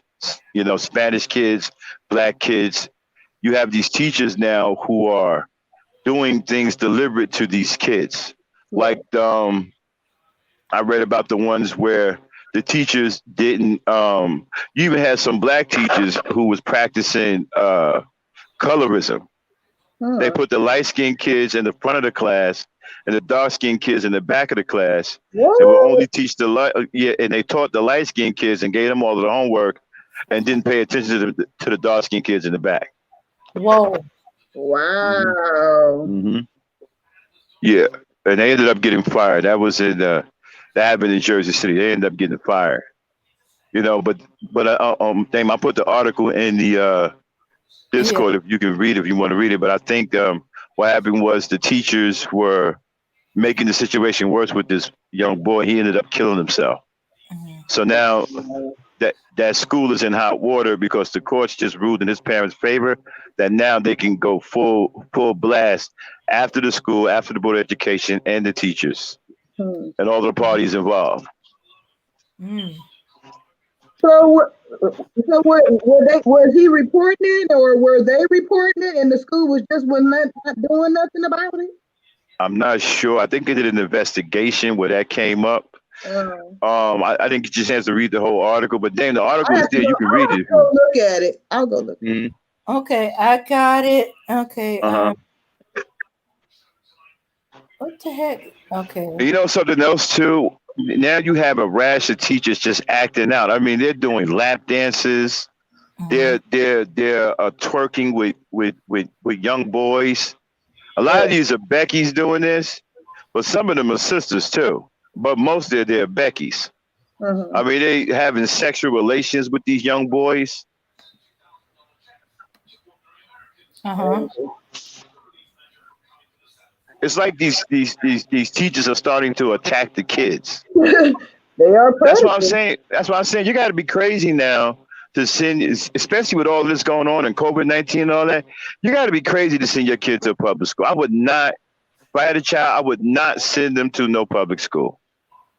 Spanish kids, black kids. You have these teachers now who are doing things deliberate to these kids. Like I read about the ones where the teachers didn't you even had some black teachers who was practicing colorism. They put the light-skinned kids in the front of the class and the dark-skinned kids in the back of the class. What? They would only teach and they taught the light-skinned kids and gave them all of the homework and didn't pay attention to the dark-skinned kids in the back. Whoa. Wow. Mm-hmm. Yeah, and they ended up getting fired. That was in that happened in Jersey City. They ended up getting fired. But I put the article in the Discord if you can read it, if you want to read it. But I think what happened was the teachers were making the situation worse with this young boy. He ended up killing himself. So now that school is in hot water because the courts just ruled in his parents' favor that now they can go full blast after the school, after the board of education, and the teachers and all the parties involved. So was he reporting it, or were they reporting it, and the school was just not doing nothing about it? I'm not sure. I think they did an investigation where that came up. I think you just have to read the whole article, but then the article is there. You can read it. I'll go look at it. I'll go look. Okay, I got it. Okay. What the heck? Okay. Something else too. Now you have a rash of teachers just acting out. I mean, they're doing lap dances. They're twerking with young boys. A lot of these are Becky's doing this, but some of them are sisters too. But most of they're Becky's. I mean, they having sexual relations with these young boys. It's like these teachers are starting to attack the kids. They are. That's what I'm saying. You got to be crazy now to send, especially with all this going on and COVID-19 and all that. You got to be crazy to send your kids to a public school. I would not. If I had a child, I would not send them to no public school.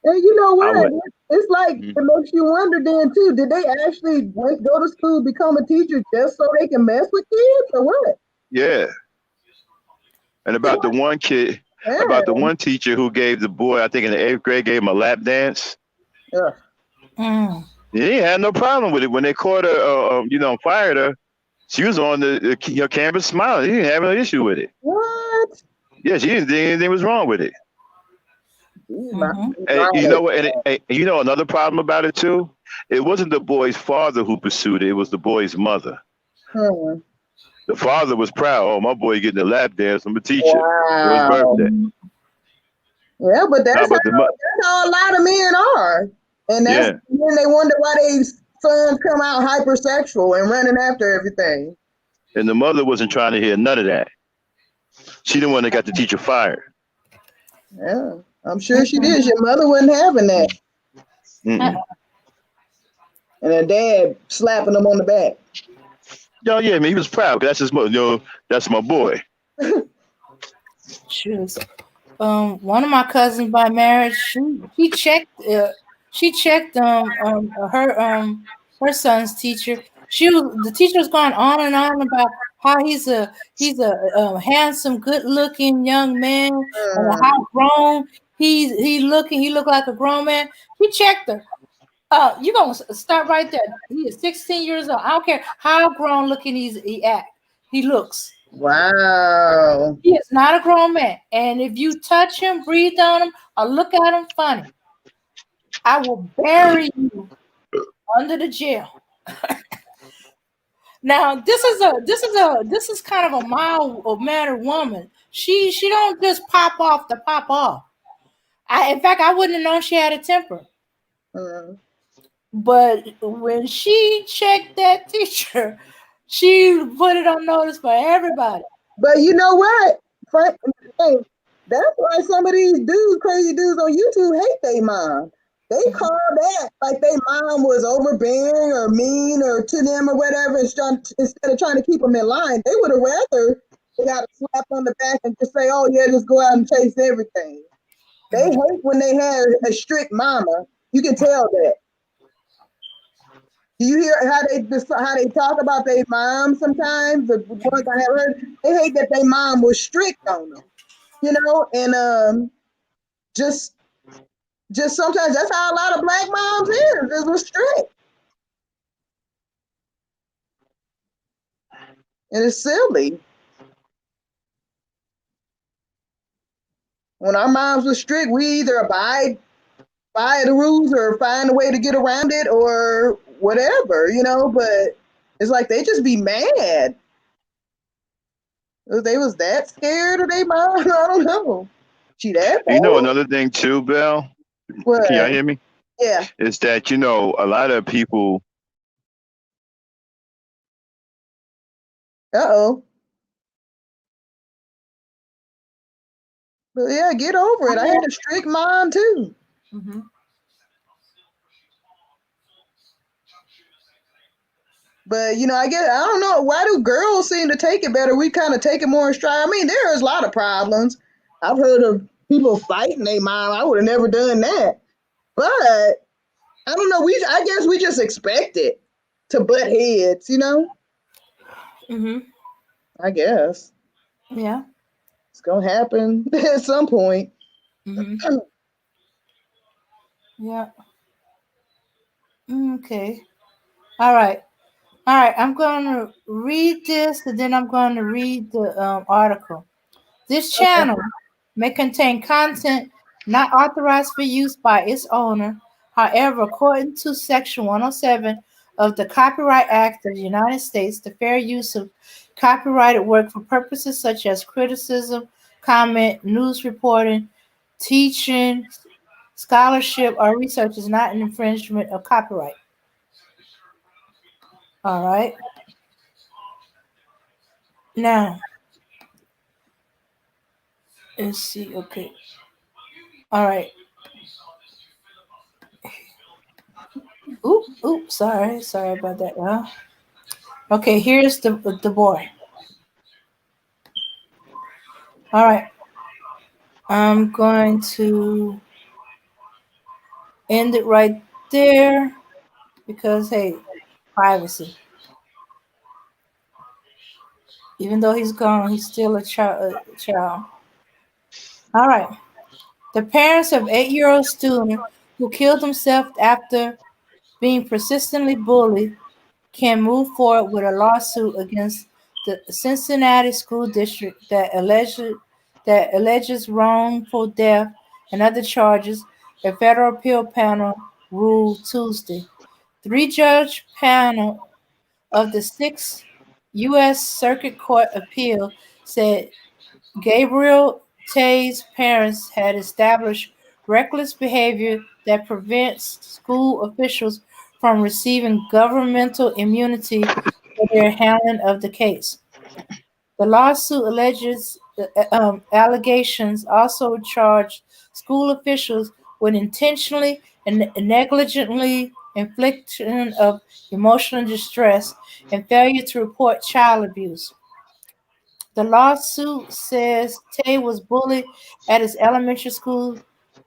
And you know what? It's like it makes you wonder then too. Did they actually go to school, become a teacher just so they can mess with kids, or what? Yeah. And about the one kid, about the one teacher who gave the boy, I think in the 8th grade, gave him a lap dance. He had no problem with it. When they caught her, fired her, she was on the campus smiling. He didn't have no issue with it. What? Yeah, she didn't think anything was wrong with it. And you know what? And another problem about it too. It wasn't the boy's father who pursued it. It was the boy's mother. The father was proud. Oh, my boy getting a lap dance from a teacher for his birthday. Yeah, but that's how a lot of men are. And that's when they wonder why they sons come out hypersexual and running after everything. And the mother wasn't trying to hear none of that. She the one that got the teacher fired. Yeah, I'm sure she did. Your mother wasn't having that. Mm-mm. And her dad slapping him on the back. Yo, yeah, man, he was proud. 'Cause that's his, that's my boy. Shoes. One of my cousins by marriage, she checked her son's teacher. The teacher was going on and on about how he's a handsome, good looking young man and how grown he looked like a grown man. He checked her. You gonna start right there. He is 16 years old. I don't care how grown looking he looks. Wow. He is not a grown man. And if you touch him, breathe on him, or look at him funny, I will bury you under the jail. Now, this is kind of a mild mannered woman. She don't just pop off to pop off. In fact, I wouldn't have known she had a temper. But when she checked that teacher, she put it on notice for everybody. But you know what? That's why some of these crazy dudes on YouTube hate their mom. They call that like their mom was overbearing or mean or to them or whatever, instead of trying to keep them in line. They would have rather they got a slap on the back and just say, "Oh yeah, just go out and chase everything." They hate when they have a strict mama. You can tell that. Do you hear how they talk about their mom sometimes? The ones I have heard, they hate that their mom was strict on them, and just sometimes that's how a lot of black moms is was strict, and it's silly. When our moms were strict, we either abide by the rules or find a way to get around it or whatever, but it's like they just be mad. They was that scared of their mom. I don't know. She that bad? Another thing too, Belle? What? Can y'all hear me? Yeah. Is that, a lot of people. Uh-oh. But yeah, get over it. I had a strict mom too. Mm-hmm. But I don't know, why do girls seem to take it better? We kind of take it more in stride. I mean, there is a lot of problems. I've heard of people fighting their mom. I would have never done that. But I don't know. I guess we just expect it to butt heads, Mm-hmm. I guess. Yeah. It's gonna happen at some point. Mm-hmm. Yeah. Okay. All right. I'm going to read this, and then I'm going to read the article. This channel may contain content not authorized for use by its owner. However, according to Section 107 of the Copyright Act of the United States, the fair use of copyrighted work for purposes such as criticism, comment, news reporting, teaching, scholarship, or research is not an infringement of copyright. All right. Now, let's see. Okay. All right. Oop. Sorry about that. Okay, here's the boy. All right. I'm going to end it right there because, hey, privacy. Even though he's gone, he's still a child. All right. The parents of 8-year-old student who killed himself after being persistently bullied can move forward with a lawsuit against the Cincinnati school district that alleges wrongful death and other charges. A federal appeal panel ruled Tuesday. 3-judge panel of the 6th U.S. Circuit Court Appeal said Gabriel Tay's parents had established reckless behavior that prevents school officials from receiving governmental immunity for their handling of the case. The lawsuit alleges allegations also charge school officials with intentionally and negligently infliction of emotional distress and failure to report child abuse. The lawsuit says Tay was bullied at his elementary school,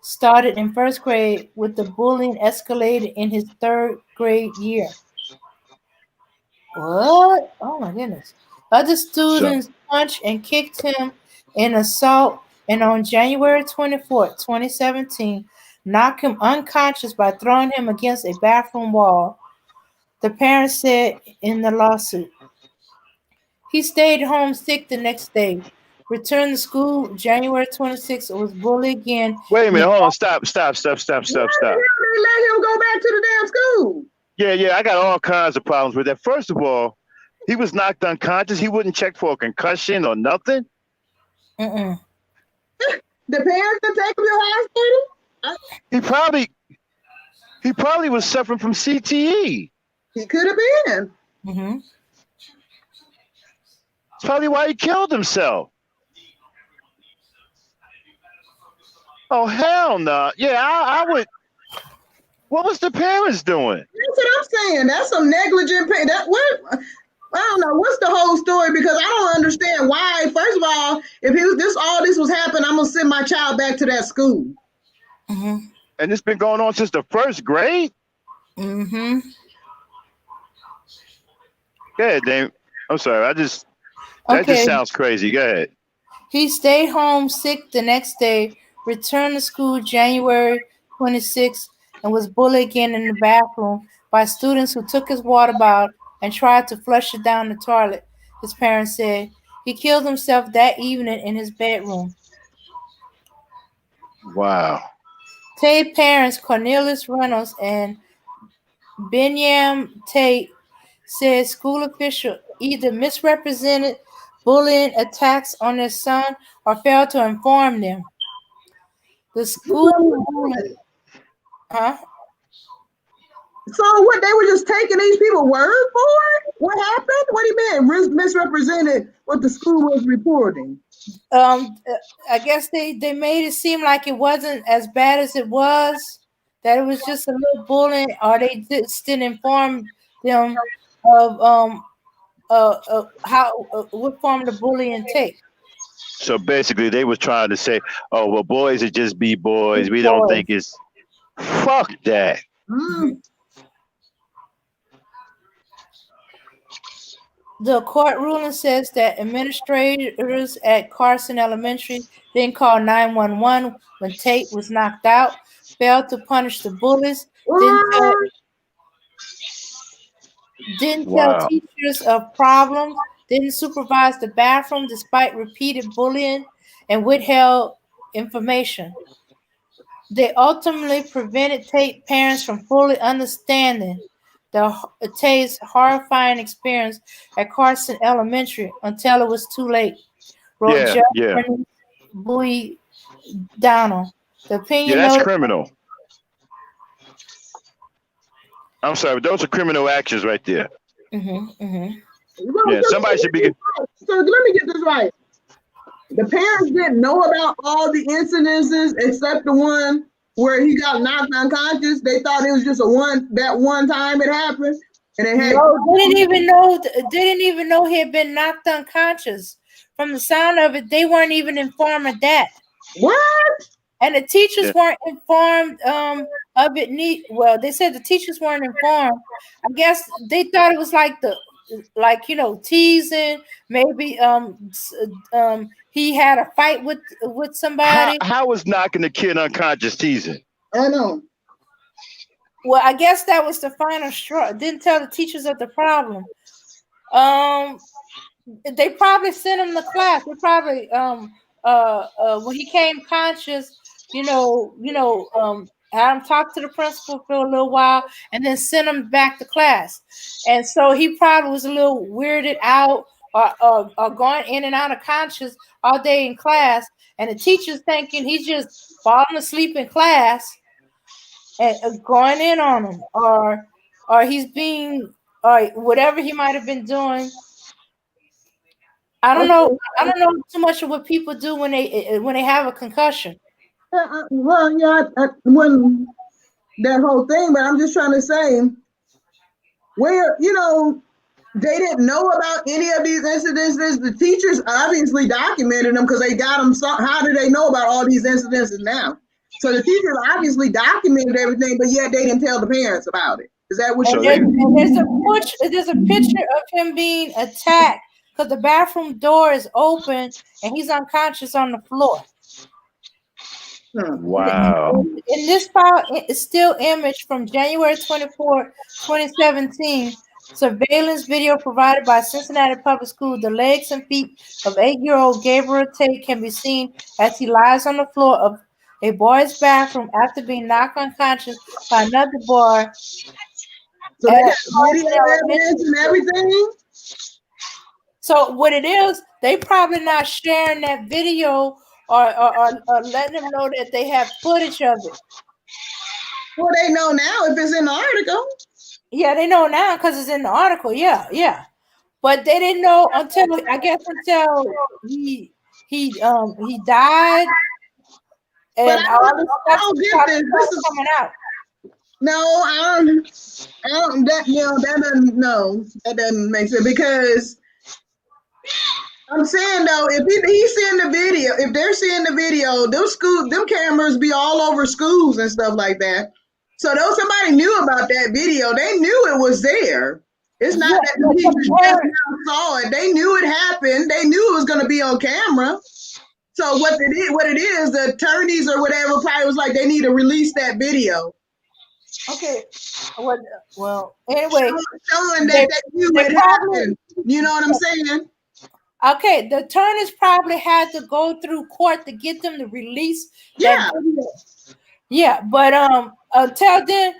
started in first grade, with the bullying escalated in his third grade year. What? Oh my goodness. Other So students punched and kicked him in assault, and on January 24th, 2017, knocked him unconscious by throwing him against a bathroom wall, the parents said in the lawsuit. He stayed home sick the next day, returned to school January 26th, and was bullied again wait a in the minute, hold on, stop. Why the hell they let him go back to the damn school? Yeah, I got all kinds of problems with that. First of all, he was knocked unconscious. He wouldn't check for a concussion or nothing. Mm-mm. The parents didn't take him to the hospital? He probably was suffering from CTE. He could have been. Mm-hmm. That's probably why he killed himself. Oh hell no! Yeah, I would. What was the parents doing? That's what I'm saying. That's some negligent. What? I don't know. What's the whole story? Because I don't understand why. First of all, if all this was happening, I'm gonna send my child back to that school. Mm-hmm. And it's been going on since the first grade. Mm-hmm. Go ahead, Dave. I'm sorry. That just sounds crazy. Go ahead. He stayed home sick the next day, returned to school January 26th, and was bullied again in the bathroom by students who took his water bottle and tried to flush it down the toilet, his parents said. He killed himself that evening in his bedroom. Wow. Tay parents Cornelius Reynolds and Binyam Tate said school officials either misrepresented bullying attacks on their son or failed to inform them. The school ruling, huh? So what? They were just taking these people's word for it? What happened? What do you mean? Misrepresented what the school was reporting? I guess they made it seem like it wasn't as bad as it was. That it was just a little bullying, or they just didn't inform them of how what form the bullying take. So basically, they were trying to say, "Oh, well, boys are just be boys. We don't think it's fuck that." Mm. The court ruling says that administrators at Carson Elementary didn't call 911 when Tate was knocked out, failed to punish the bullies, didn't tell Wow. teachers of problems, didn't supervise the bathroom despite repeated bullying, and withheld information. They ultimately prevented Tate parents from fully understanding Tate's horrifying experience at Carson Elementary until it was too late, wrote Yeah, Judge yeah, Bernice Bowie Donnell. The yeah. opinion That's noted. criminal. I'm sorry, but those are criminal actions right there. Yeah, somebody should be. So let me get this right. The parents didn't know about all the incidences except the one where he got knocked unconscious. They thought it was just that one time it happened, and it had. No, didn't even know he had been knocked unconscious. From the sound of it, they weren't even informed of that. What? And the teachers weren't informed of it. Well, they said the teachers weren't informed. I guess they thought it was like teasing. Maybe he had a fight with somebody. How was knocking the kid unconscious teasing? I know. Well, I guess that was the final straw. Didn't tell the teachers of the problem. They probably sent him to class. They probably when he came conscious, had him talk to the principal for a little while, and then sent him back to class. And so he probably was a little weirded out, or going in and out of conscious all day in class, and the teacher's thinking he's just falling asleep in class and going in on him, or or he's being, or whatever he might have been doing. I don't know. I don't know too much of what people do when they have a concussion. Well, yeah, when that whole thing, but I'm just trying to say where, they didn't know about any of these incidences. The teachers obviously documented them because they got them. So how do they know about all these incidences now? So the teachers obviously documented everything, but yet they didn't tell the parents about it. Is that what So you're saying? There's a picture of him being attacked because the bathroom door is open and he's unconscious on the floor. Wow. In this file, it's still image from January 24, 2017. Surveillance video provided by Cincinnati Public School. The legs and feet of 8-year-old Gabriel Tate can be seen as he lies on the floor of a boy's bathroom after being knocked unconscious by another boy. So they got video evidence and everything? So what it is, they probably not sharing that video or letting them know that they have footage of it. Well, they know now if it's in the article. Yeah, they know now because it's in the article. Yeah. But they didn't know until he died. And but I don't get this. This is coming out. No, I don't. That doesn't make sense because I'm saying though, if he's seeing the video, if they're seeing the video, them cameras be all over schools and stuff like that. So though somebody knew about that video, they knew it was there. It's not that the teachers just now saw it. They knew it happened. They knew it was going to be on camera. So what it is, the attorneys or whatever probably was like, they need to release that video. Okay. Well, anyway, showing that they knew it happened. You know what I'm saying? Okay, the attorneys probably had to go through court to get them to release that video. Yeah, but until then,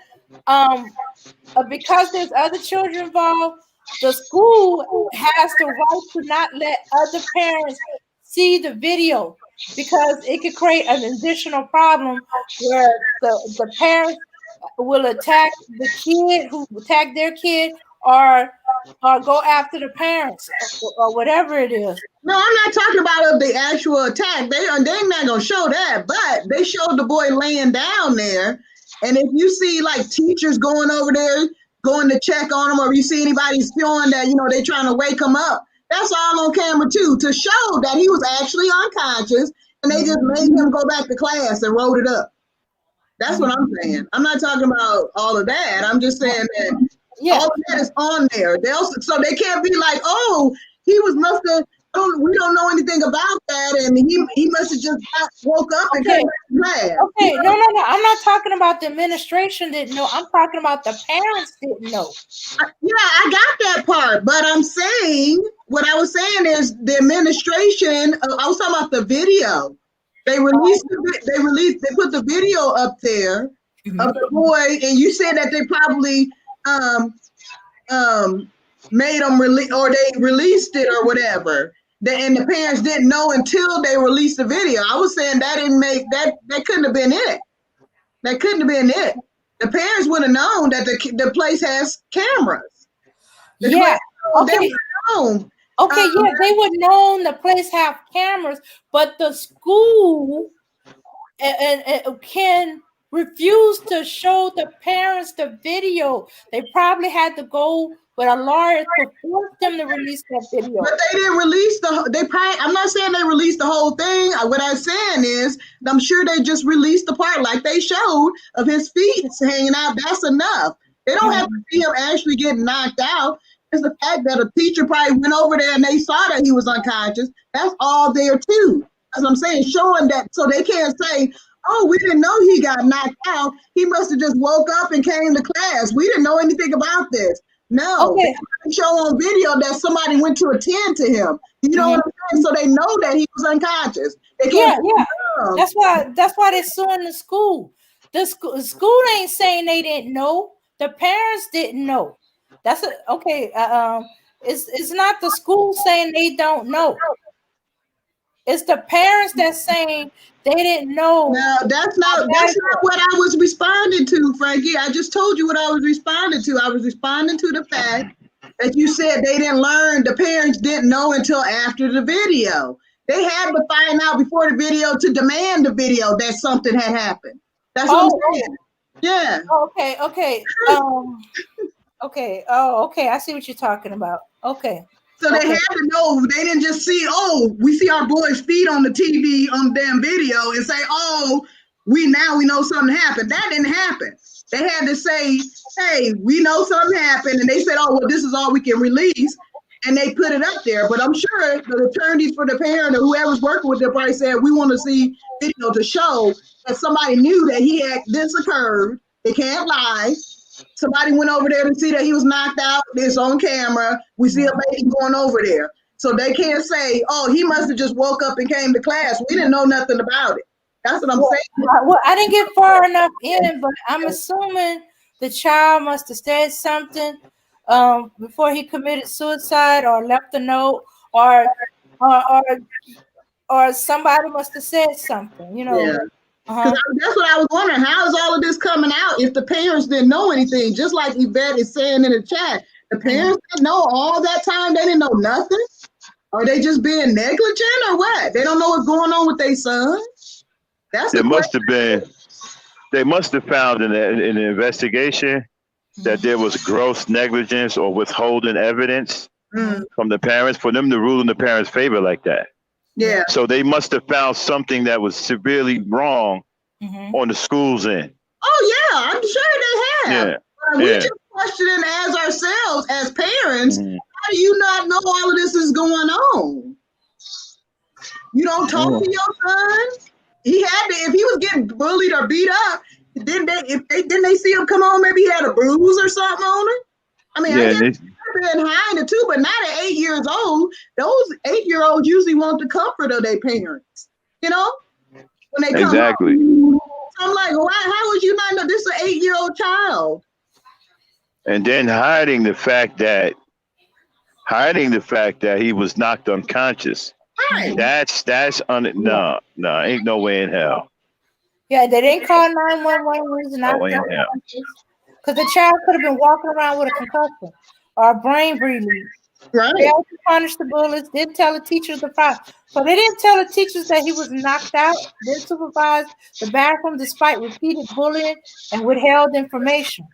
because there's other children involved, the school has the right to not let other parents see the video because it could create an additional problem where the parents will attack the kid who attacked their kid or go after the parents or whatever it is. No, I'm not talking about the actual attack. They're not gonna show that, but they showed the boy laying down there. And if you see like teachers going over there, going to check on him, or you see anybody showing that they trying to wake him up, that's all on camera too, to show that he was actually unconscious, and they just made him go back to class and wrote it up. That's what I'm saying. I'm not talking about all of that. I'm just saying that all of that is on there. So they can't be like, oh, we don't know anything about that, and he must have just woke up and came back to class. Okay, no. I'm not talking about the administration didn't know. I'm talking about the parents didn't know. I got that part, but I'm saying what I was saying is the administration. I was talking about the video. They put the video up there of the boy, and you said that they probably made them release, or they released it or whatever. And the parents didn't know until they released the video. I was saying that didn't make that couldn't have been it. That couldn't have been it. The parents would have known that the place has cameras. Okay. Okay, they would have known the place have cameras, but the school and can refuse to show the parents the video. They probably had to go with a lawyer to force them to release that video. But they didn't release I'm not saying they released the whole thing. What I'm saying is, I'm sure they just released the part like they showed of his feet hanging out. That's enough. They don't have to see him actually getting knocked out. It's the fact that a teacher probably went over there and they saw that he was unconscious. That's all there too. That's what I'm saying, showing that, so they can't say, oh, we didn't know he got knocked out. He must have just woke up and came to class. We didn't know anything about this. No, they show on video that somebody went to attend to him. You know what I'm saying? So they know that he was unconscious. They can't That's why they're suing the school. The school ain't saying they didn't know. The parents didn't know. It's not the school saying they don't know. It's the parents that's saying they didn't know. No, that's not what I was responding to, Frankie. I just told you what I was responding to. I was responding to the fact that you said they didn't learn, the parents didn't know until after the video. They had to find out before the video to demand the video that something had happened. That's what I'm saying. Yeah. Okay. Okay. Oh, okay. I see what you're talking about. Okay. So they had to know. They didn't just see, oh, we see our boy's feet on the TV on the damn video and say, oh, we know something happened. That didn't happen. They had to say, hey, we know something happened. And they said, oh, well, this is all we can release. And they put it up there. But I'm sure the attorneys for the parent or whoever's working with them probably said, we want to see video to show that somebody knew that this occurred. They can't lie. Somebody went over there to see that he was knocked out. It's on camera. We see a lady going over there. So they can't say, oh, he must have just woke up and came to class. We didn't know nothing about it. That's what I'm saying. Well, I didn't get far enough in, but I'm assuming the child must have said something before he committed suicide or left a note or somebody must have said something, Yeah. That's what I was wondering. How is all of this coming out if the parents didn't know anything? Just like Yvette is saying in the chat, the parents didn't know all that time. They didn't know nothing. Are they just being negligent or what? They don't know what's going on with their son. They must have found in the investigation that there was gross negligence or withholding evidence from the parents for them to rule in the parents' favor like that. Yeah. So they must have found something that was severely wrong on the school's end. Oh yeah, I'm sure they have. Yeah. We just questioning as ourselves as parents. How do you not know all of this is going on? You don't talk to your son. He had to. If he was getting bullied or beat up, didn't they see him come home? Maybe he had a bruise or something on him. I mean, I guess been hiding it too, but not at 8 years old. Those 8-year-olds usually want the comfort of their parents, when they come home. So I'm like, how would you not know this is an 8-year-old child? And then hiding the fact that he was knocked unconscious. Right. No, ain't no way in hell. Yeah, they didn't call 911 when he was knocked unconscious. Because the child could have been walking around with a concussion or a brain bleeding. Right. They also punished the bullets, didn't tell the teachers the problem. So they didn't tell the teachers that he was knocked out, didn't supervise the bathroom despite repeated bullying and withheld information.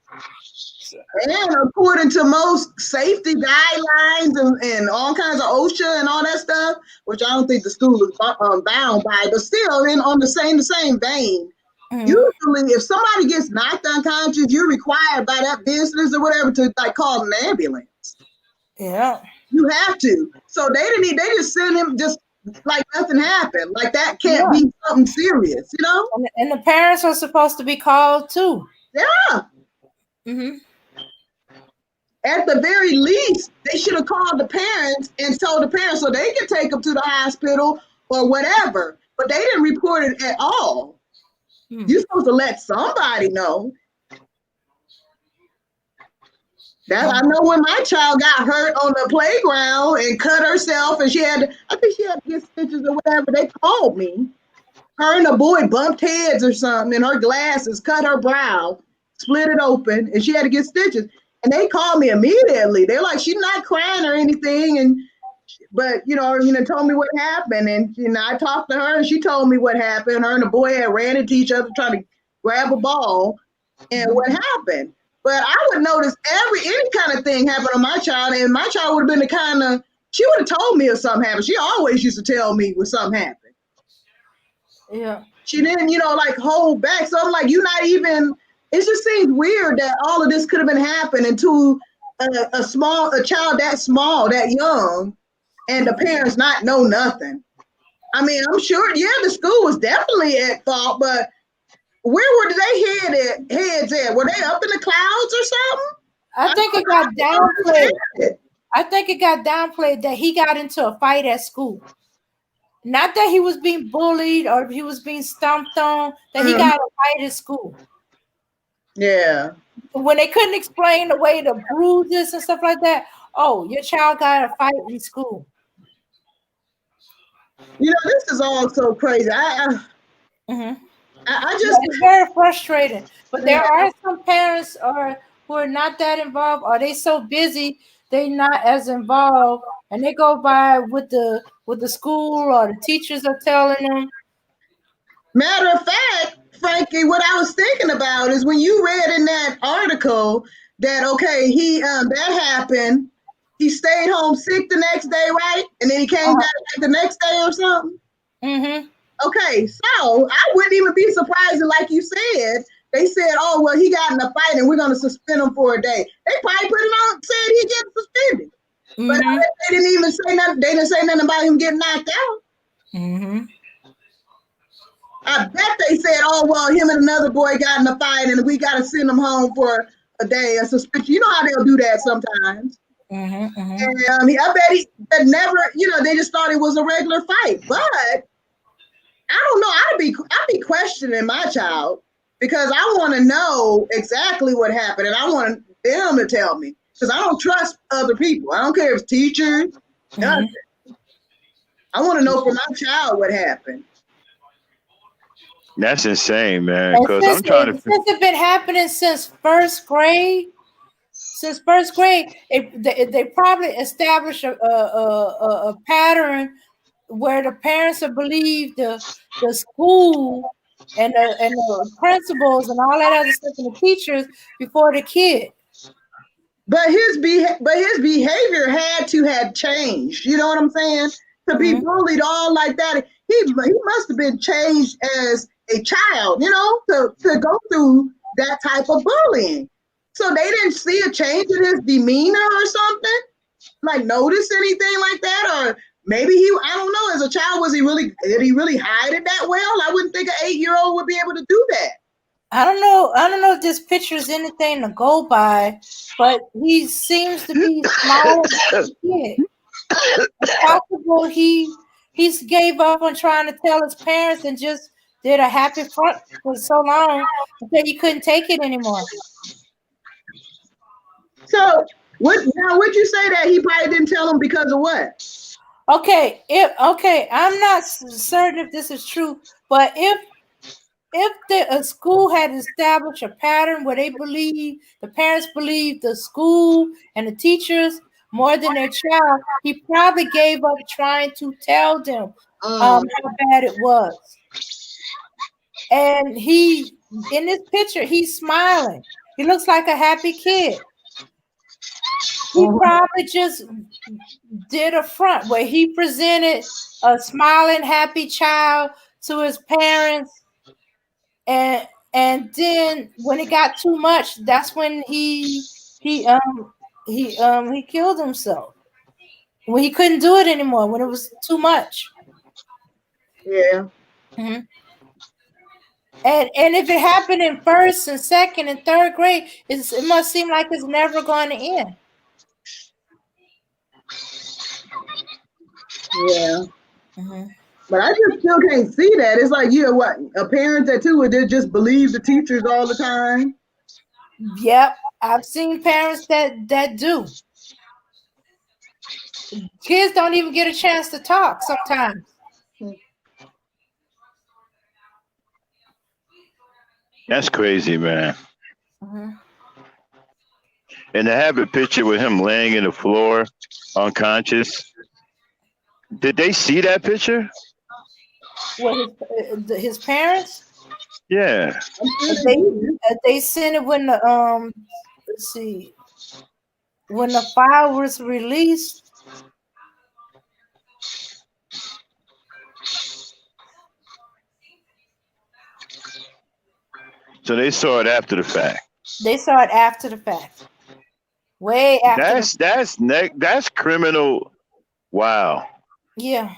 And according to most safety guidelines and all kinds of OSHA and all that stuff, which I don't think the school is bound by, but still on the same vein, usually if somebody gets knocked unconscious, you're required by that business or whatever to call an ambulance. Yeah. You have to. So they just sent him just like nothing happened. Like that can't be something serious, And the parents are supposed to be called too. Yeah. At the very least, they should have called the parents and told the parents so they could take them to the hospital or whatever. But they didn't report it at all. You're supposed to let somebody know. I know when my child got hurt on the playground and cut herself and I think she had to get stitches or whatever, they called me. Her and a boy bumped heads or something and her glasses cut her brow, split it open, and she had to get stitches. And they called me immediately. They're like, she's not crying or anything. But told me what happened. And, I talked to her and she told me what happened. Her and the boy had ran into each other trying to grab a ball and what happened. But I would notice any kind of thing happened to my child. And my child would have been she would have told me if something happened. She always used to tell me when something happened. Yeah. She didn't, hold back. So I'm like, you're not even... It just seems weird that all of this could have been happening to a child that small, that young, and the parents not know nothing. I mean, I'm sure, the school was definitely at fault, but where were they heads at? Were they up in the clouds or something? I think it got downplayed. I think it got downplayed that he got into a fight at school. Not that he was being bullied or he was being stomped on, that he got a fight at school. Yeah. When they couldn't explain away the bruises and stuff like that, oh, your child got a fight in school. This is all so crazy. Mm-hmm. I just it's very frustrating. But there are some parents who are not that involved, or they so busy they not as involved, and they go by what the school or the teachers are telling them. matter of fact, Frankie, what I was thinking about is when you read in that article that he that happened. He stayed home sick the next day, right? And then he came back the next day or something. Mm-hmm. Okay, so I wouldn't even be surprised, like you said, they said, "Oh well, he got in a fight, and we're going to suspend him for a day." They probably put it on, said he get suspended, but they didn't even say nothing. They didn't say nothing about him getting knocked out. Mm-hmm. I bet they said, "Oh well, him and another boy got in a fight, and we got to send him home for a day of suspension." You know how they'll do that sometimes. Mm-hmm. And I bet that never, they just thought it was a regular fight, but. I don't know. I'd be questioning my child because I want to know exactly what happened, and I want them to tell me because I don't trust other people. I don't care if it's teachers. Nothing. I want to know for my child what happened. That's insane, man. Because I'm trying to. Since it's been happening since first grade. They probably established a pattern where the parents have believed the school and the principals and all that other stuff and the teachers before the kid. But his behavior had to have changed. You know what I'm saying? To be bullied all like that, he must have been changed as a child. To go through that type of bullying. So they didn't see a change in his demeanor or something, like notice anything like that, or maybe I don't know. As a child, did he really hide it that well? I wouldn't think an 8-year-old would be able to do that. I don't know if this picture is anything to go by, but he seems to be smaller than a kid. It's possible he gave up on trying to tell his parents and just did a happy front for so long until he couldn't take it anymore. So would you say that he probably didn't tell them because of what? Okay, I'm not certain if this is true, but if a school had established a pattern where the parents believe the school and the teachers more than their child, he probably gave up trying to tell them how bad it was. And in this picture, he's smiling. He looks like a happy kid. He probably just did a front where he presented a smiling, happy child to his parents, and then when it got too much, that's when he killed himself. When he couldn't do it anymore, when it was too much. Yeah. Mm-hmm. And if it happened in first and second and third grade, it must seem like it's never going to end. Yeah. Mm-hmm. But I just still can't see that. It's like, what? A parent that too would just believe the teachers all the time. Yep. I've seen parents that do. Kids don't even get a chance to talk sometimes. That's crazy, man. Mm-hmm. And to have a picture with him laying in the floor, unconscious. Did they see that picture? What, his parents? Yeah. They sent it when the let's see, when the file was released. So they saw it after the fact. They saw it after the fact. Way after. That's criminal. Wow. Yeah.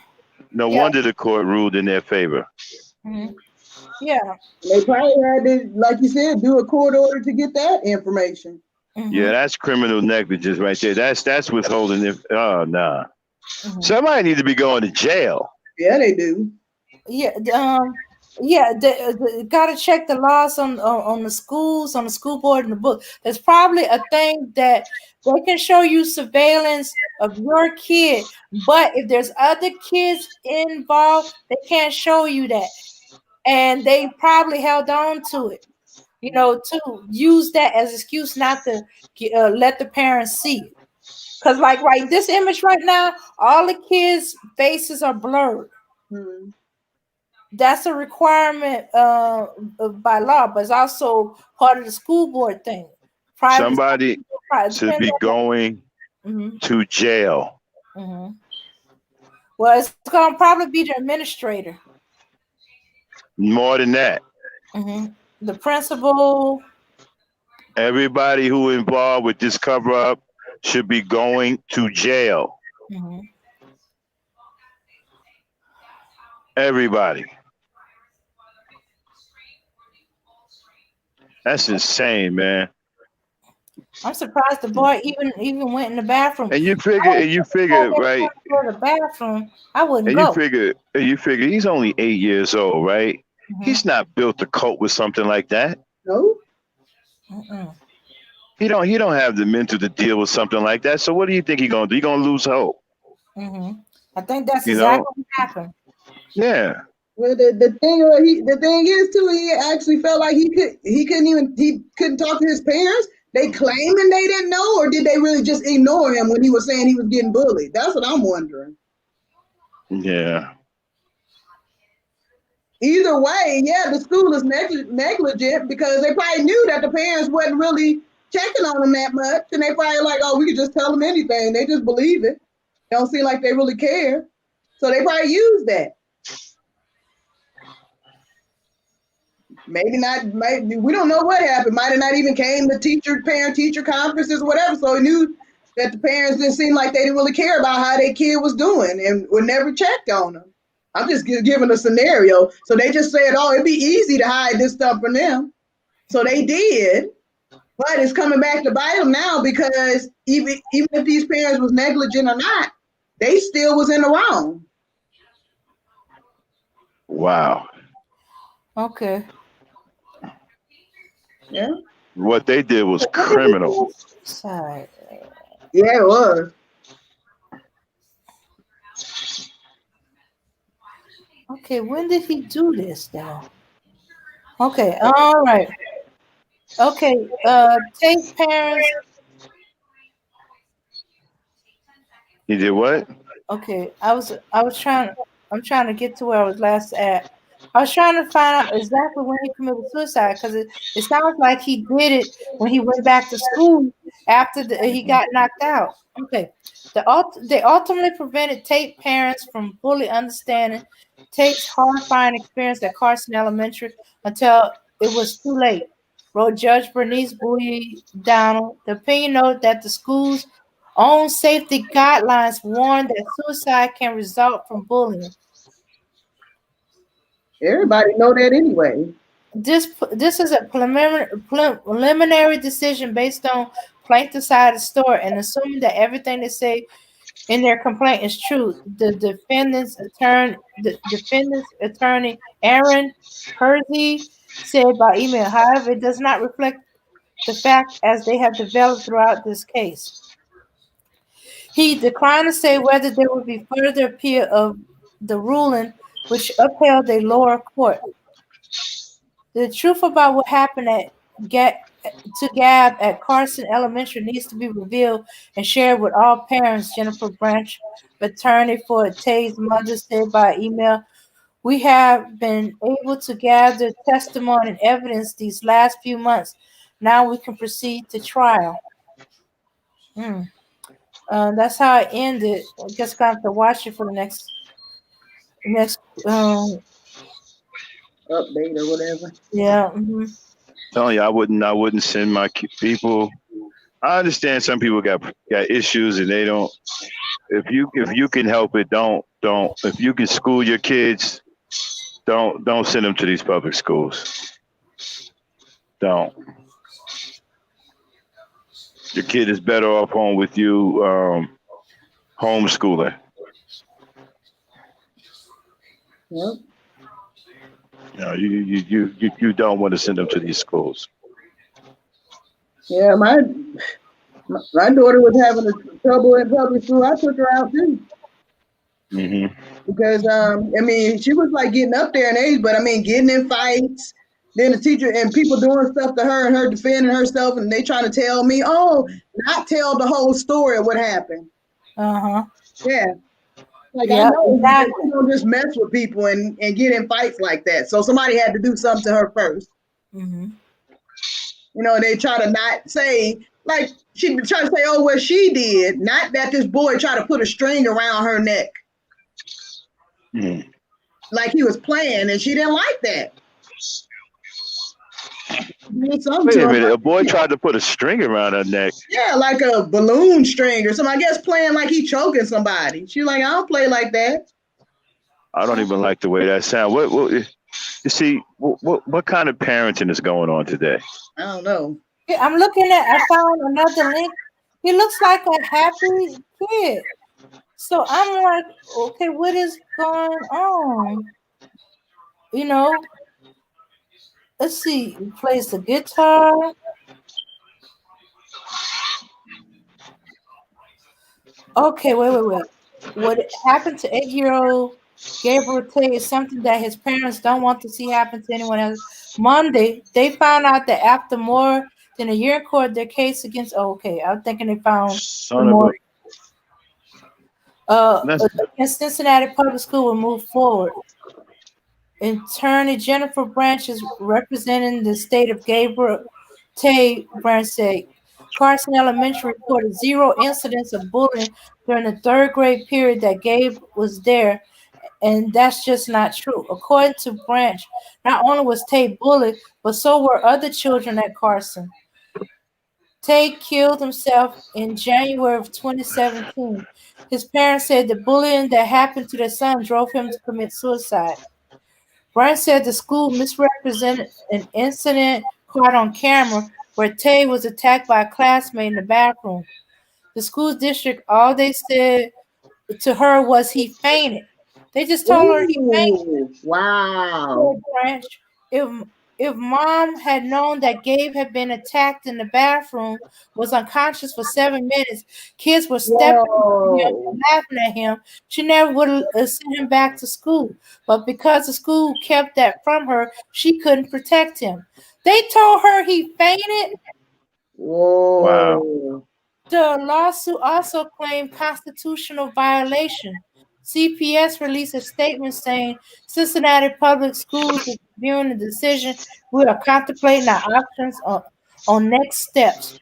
No wonder the court ruled in their favor. Mm-hmm. Yeah. They probably had to, like you said, do a court order to get that information. Mm-hmm. Yeah, that's criminal negligence right there. That's withholding it. Oh, nah. Mm-hmm. Somebody need to be going to jail. Yeah, they do. Yeah. Yeah, they got to check the laws on the schools, on the school board, and the book. There's probably a thing that they can show you surveillance of your kid, but if there's other kids involved, they can't show you that, and they probably held on to it, to use that as excuse not to let the parents see it. Cause like right, this image right now, all the kids' faces are blurred. Hmm. That's a requirement by law, but it's also part of the school board thing. Privacy. Somebody should Depends be going on. to jail. Well, it's gonna probably be the administrator, More than that, the principal. everybody who involved with this cover up should be going to jail. Everybody. That's insane, man. I'm surprised the boy even went in the bathroom. And you figure, right? Go to the bathroom, I wouldn't And go. you figure he's only 8 years old, right? He's not built to cope with something like that. No. He don't have the mental to deal with something like that. So what do you think he's gonna do? He's gonna lose hope. I think that's exactly what happened. Yeah. Well, the thing is too, he actually felt like he couldn't talk to his parents. They claiming they didn't know, or did they really just ignore him when he was saying he was getting bullied? That's what I'm wondering. Yeah. Either way, yeah, the school is negligent because they probably knew that the parents wasn't really checking on them that much, and they probably like, oh, we could just tell them anything. They just believe it. They don't seem like they really care, so they probably use that. Maybe not. Maybe we don't know what happened. Might have not even came to parent-teacher conferences or whatever. So he knew that the parents didn't seem like they didn't really care about how their kid was doing and were never checked on them. I'm just giving a scenario. So they just said, "Oh, it'd be easy to hide this stuff from them." So they did, but it's coming back to bite them now because even if these parents was negligent or not, they still was in the wrong. Wow. Okay. Yeah. What they did was criminal. Sorry. Yeah, it was. Okay, when did he do this though? Okay, all right. Okay, take parents. He did what? Okay, I'm trying to get to where I was last at. I was trying to find out exactly when he committed suicide because it sounds like he did it when he went back to school after he got knocked out. Okay, they ultimately prevented Tate parents from fully understanding Tate's horrifying experience at Carson Elementary until it was too late, wrote Judge Bernice Bowie Donald. The opinion noted that the school's own safety guidelines warn that suicide can result from bullying. Everybody know that anyway. This is a preliminary decision based on plaintiff's side of the story and assuming that everything they say in their complaint is true. The defendant's attorney Aaron Hersey said by email, however, it does not reflect the fact as they have developed throughout this case. He declined to say whether there would be further appeal of the ruling, which upheld a lower court. The truth about what happened to Gab at Carson Elementary needs to be revealed and shared with all parents, Jennifer Branch, attorney for Tay's mother, said by email. We have been able to gather testimony and evidence these last few months. Now we can proceed to trial. That's how it ended. I guess I have to watch it for the next Update or whatever. yeah. Telling you, I wouldn't send my people. I understand some people got issues and they don't. If you can help it, don't. If you can school your kids, don't send them to these public schools. Don't. Your kid is better off home with you, homeschooling. Yep. You don't want to send them to these schools. Yeah, my daughter was having trouble in public school. I took her out too. Mm-hmm. Because I mean, she was like getting up there in age, but I mean, getting in fights. Then the teacher and people doing stuff to her and her defending herself, and they trying to tell me, oh, not tell the whole story of what happened. Uh-huh. Yeah. Like I Yeah, know that exactly. you don't just mess with people and get in fights like that. So somebody had to do something to her first. Mm-hmm. You know, they try to not say, like, she try to say, oh, what she did, not that this boy tried to put a string around her neck. Mm. Like he was playing, and she didn't like that. Wait a minute, a boy tried to put a string around her neck. Yeah, like a balloon string or something. I guess playing like he choking somebody. She's like, I don't play like that. I don't even like the way that sounds. What you see, what kind of parenting is going on today? I don't know. Yeah, I found another link. He looks like a happy kid. So I'm like, okay, what is going on? You know, let's see. He plays the guitar. Okay, wait. What happened to 8-year-old Gabriel Tate is something that his parents don't want to see happen to anyone else. Monday, they found out that after more than a year in court, their case against. Oh, okay, I'm thinking they found Son of a. more. Against Cincinnati Public School will move forward. Attorney Jennifer Branch is representing the state of Gabriel Tate. Branch said Carson Elementary reported 0 incidents of bullying during the third grade period that Gabe was there, and that's just not true. According to Branch, not only was Tate bullied, but so were other children at Carson. Tate killed himself in January of 2017. His parents said the bullying that happened to their son drove him to commit suicide. Branch said the school misrepresented an incident caught on camera where Tay was attacked by a classmate in the bathroom. The school district, all they said to her was he fainted. They just told her he fainted. Ooh, wow. Branch, if mom had known that Gabe had been attacked in the bathroom, was unconscious for 7 minutes, kids were stepping on him Whoa. and laughing at him, she never would have sent him back to school. But because the school kept that from her, she couldn't protect him. They told her he fainted. Whoa. Wow. The lawsuit also claimed constitutional violation. CPS released a statement saying Cincinnati Public Schools is reviewing the decision. We are contemplating our options on next steps.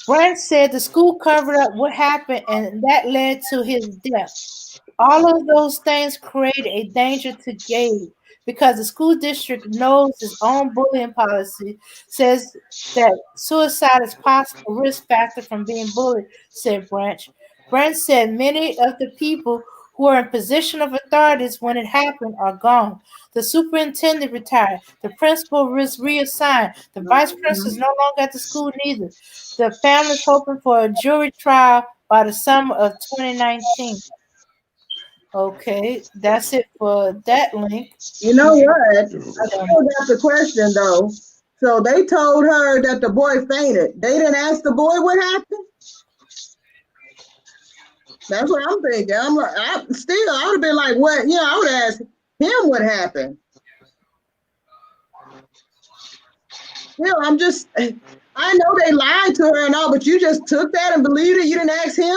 Brent said the school covered up what happened and that led to his death. All of those things create a danger to Gabe because the school district knows its own bullying policy says that suicide is possible risk factor from being bullied, said Branch. Branch said many of the people who are in position of authorities when it happened are gone. The superintendent retired. The principal was reassigned. The vice principal is no longer at the school neither. The family is hoping for a jury trial by the summer of 2019. Okay, that's it for that link. You know what? I still got the question though. So they told her that the boy fainted. They didn't ask the boy what happened. That's what I'm thinking. I would have been like, what? You know, I would ask him what happened. You know, I know they lied to her and all, but you just took that and believed it. You didn't ask him.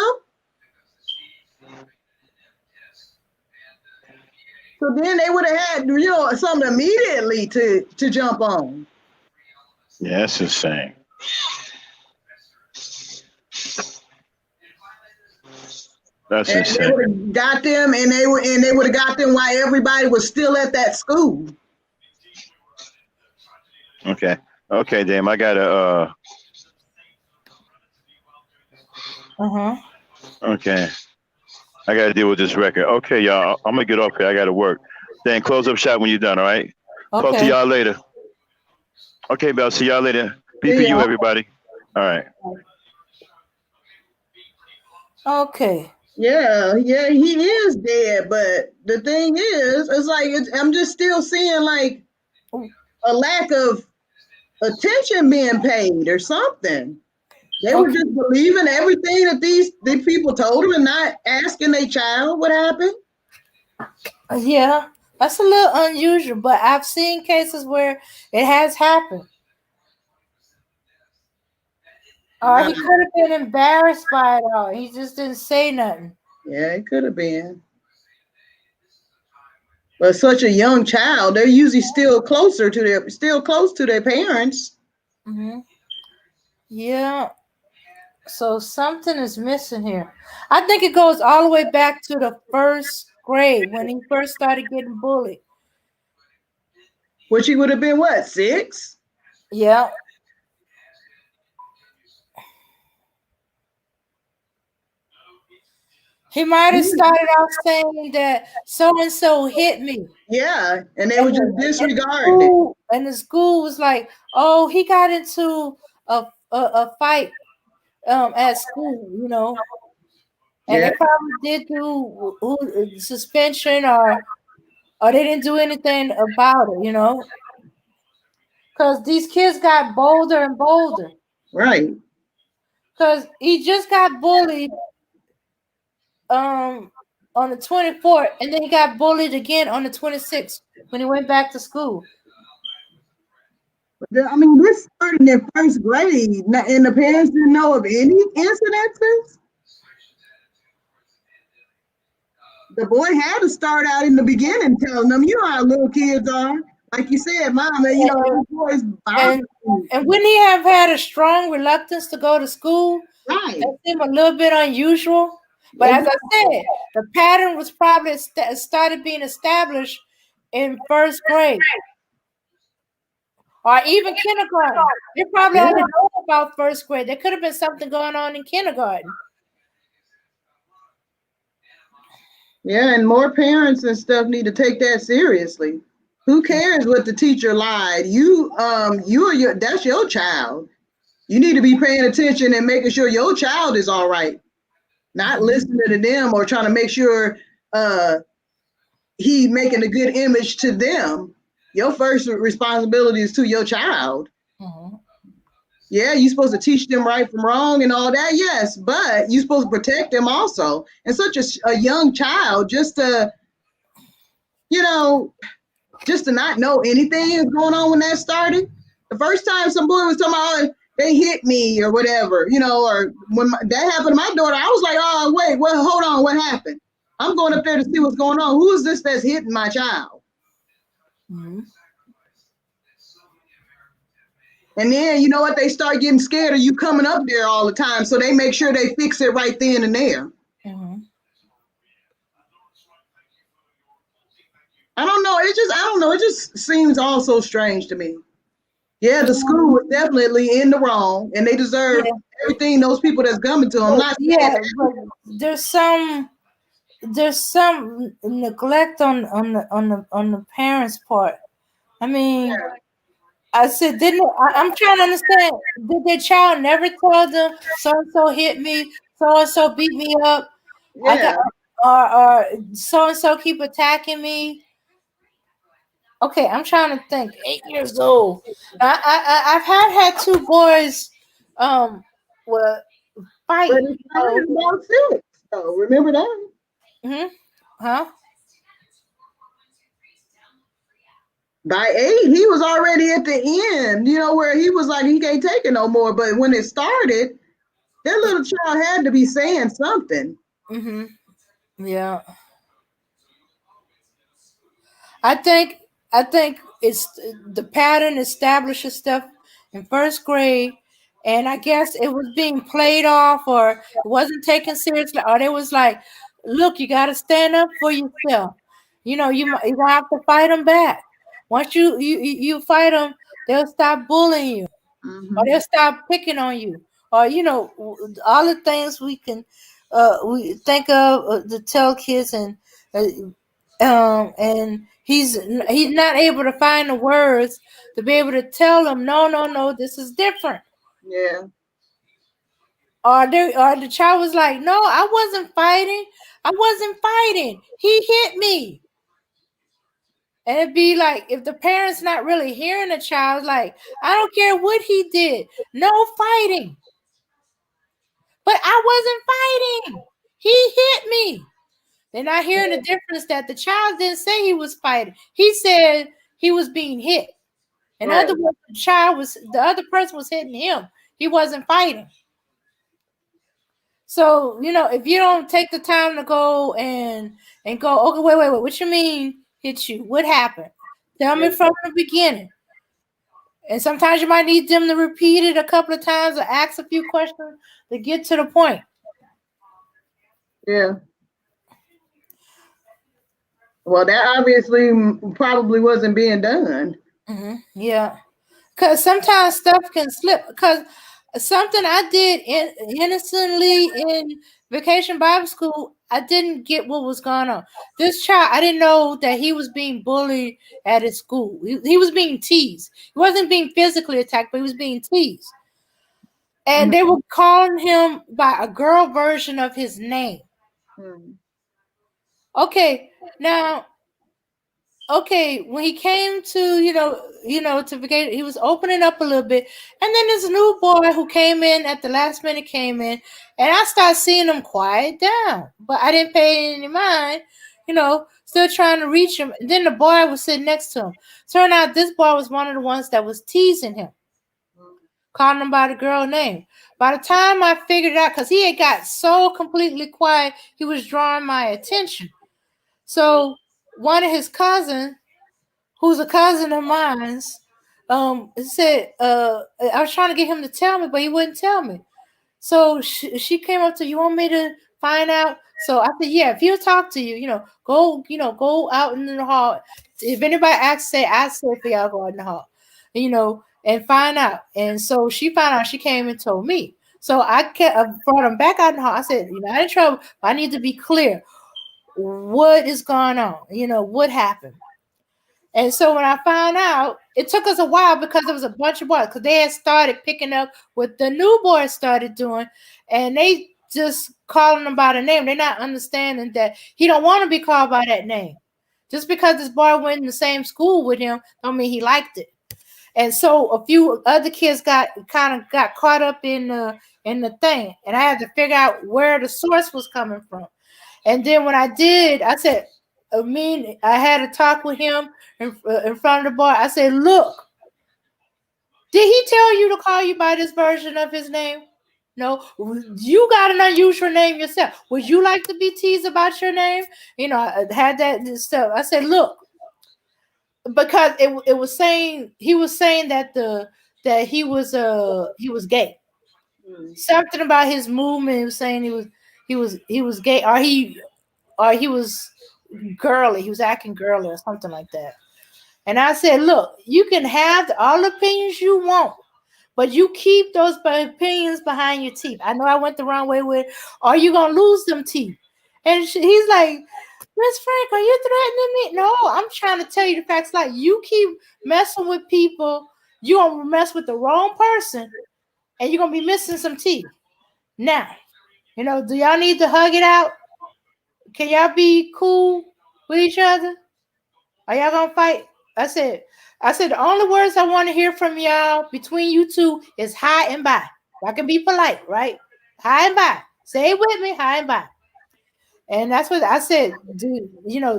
So then they would have had, you know, something immediately to jump on. Yeah, that's insane. That's and insane. They would have got them, and they would have got them while everybody was still at that school. Okay, damn. I gotta. Okay. I got to deal with this record. Okay, y'all. I'm going to get off here. I got to work. Then close up shop when you're done, all right? Okay. Talk to y'all later. Okay, Belle. See y'all later. PPU, everybody. All right. Okay. Yeah, he is dead. But the thing is, it's like I'm just still seeing like a lack of attention being paid or something. They were just believing everything that these people told them and not asking their child what happened. Yeah, that's a little unusual, but I've seen cases where it has happened. Or he could have been embarrassed by it all. He just didn't say nothing. Yeah, it could have been. But such a young child, they're usually still close to their parents. Mm-hmm. Yeah. So something is missing here. I think it goes all the way back to the first grade when he first started getting bullied. Which he would have been what, 6? Yeah. He might have started off saying that so and so hit me. Yeah, and they would just disregard it. And the school was like, "Oh, he got into a fight at school, you know." And Yeah, they probably did do suspension or they didn't do anything about it, you know, because these kids got bolder and bolder. right. Because he just got bullied um on the 24th, and then he got bullied again on the 26th when he went back to school. I mean, this started in first grade, and the parents didn't know of any incidences. The boy had to start out in the beginning telling them, you know how little kids are. Like you said, Mom, you know, the boys and wouldn't he have had a strong reluctance to go to school? Right. That seemed a little bit unusual. But as I said, the pattern was probably started being established in first grade or even kindergarten. They probably already know about first grade. There could have been something going on in kindergarten. Yeah, and more parents and stuff need to take that seriously. Who cares what the teacher lied? That's your child. You need to be paying attention and making sure your child is all right. Not listening to them or trying to make sure he making a good image to them. Your first responsibility is to your child. Mm-hmm. Yeah, you're supposed to teach them right from wrong and all that, yes, but you're supposed to protect them also. And such a young child, just to, you know, just to not know anything is going on when that started. The first time some boy was talking about, oh, they hit me or whatever, you know, or when that happened to my daughter, I was like, oh, wait, well, hold on, what happened? I'm going up there to see what's going on. Who is this that's hitting my child? Mm-hmm. And then, you know what? They start getting scared of you coming up there all the time. So they make sure they fix it right then and there. Mm-hmm. I don't know. It just seems all so strange to me. Yeah, the school was definitely in the wrong, and they deserve everything those people that's coming to them. Not but there's some neglect on the parents' part. I mean, I said, I'm trying to understand. Did their child never tell them so and so hit me, so and so beat me up? I got or so and so keep attacking me. Okay, I'm trying to think. 8 years old. I've had 2 boys, well, fight. But it started about 6. So remember that. Mm-hmm. Huh? By 8, he was already at the end. You know where he was like he can't take it no more. But when it started, that little child had to be saying something. Mm-hmm. Yeah. I think it's the pattern establishes stuff in first grade, and I guess it was being played off, or it wasn't taken seriously, or they was like, "Look, you got to stand up for yourself. You know, you gonna have to fight them back. Once you fight them, they'll stop bullying you, or they'll stop picking on you, or all the things we think of to tell kids and he's not able to find the words to be able to tell them no, this is different. Yeah. Or the child was like, no, I wasn't fighting, he hit me. And it'd be like, if the parents not really hearing the child, like, I don't care what he did, no fighting. But I wasn't fighting. He hit me. They're not hearing the difference that the child didn't say he was fighting. He said he was being hit. In Right. other words, the other person was hitting him. He wasn't fighting. So, if you don't take the time to go and go, okay, wait, what you mean hit you? What happened? Tell me from the beginning. And sometimes you might need them to repeat it a couple of times or ask a few questions to get to the point. Yeah. Well, that obviously probably wasn't being done. Mm-hmm. Yeah. Because sometimes stuff can slip. Because something I did innocently in Vacation Bible School, I didn't get what was going on. This child, I didn't know that he was being bullied at his school. He was being teased. He wasn't being physically attacked, but he was being teased. And they were calling him by a girl version of his name. Okay, now, when he came to to vacation, he was opening up a little bit, and then this new boy who came in at the last minute came in, and I started seeing him quiet down, but I didn't pay any mind, still trying to reach him. And then the boy was sitting next to him. Turned out this boy was one of the ones that was teasing him, calling him by the girl name. By the time I figured it out, because he had got so completely quiet, he was drawing my attention. So one of his cousins, who's a cousin of mine's, said, I was trying to get him to tell me, but he wouldn't tell me. So she came up to, you want me to find out? So I said, yeah, if he'll talk to you, go out in the hall. If anybody asks, I said for y'all go out in the hall, and find out. And so she found out, she came and told me. So I brought him back out in the hall. I said, I'm in trouble. I need to be clear. What is going on? What happened? And so when I found out, it took us a while because there was a bunch of boys, because they had started picking up what the new boys started doing, and they just calling him by the name. They're not understanding that he don't want to be called by that name. Just because this boy went in the same school with him, don't mean he liked it. And so a few other kids got caught up in the thing, and I had to figure out where the source was coming from. And then when I did, I said, I had a talk with him in front of the boy. I said, look, did he tell you to call you by this version of his name? No, you got an unusual name yourself. Would you like to be teased about your name? I had that stuff. I said, look, because it was saying, he was saying that he was gay. Something about his movement, he was saying he was gay, or he was girly. He was acting girly or something like that. And I said, look, you can have all the opinions you want, but you keep those opinions behind your teeth. I know I went the wrong way with it. Or you going to lose them teeth. And he's like, Miss Frank, are you threatening me? No, I'm trying to tell you the facts. Like, you keep messing with people, you're going to mess with the wrong person, and you're going to be missing some teeth. Now, do y'all need to hug it out? Can y'all be cool with each other? Are y'all gonna fight? I said, the only words I want to hear from y'all between you two is hi and bye. I can be polite, right? Hi and bye. Say it with me, hi and bye. And that's what I said. Do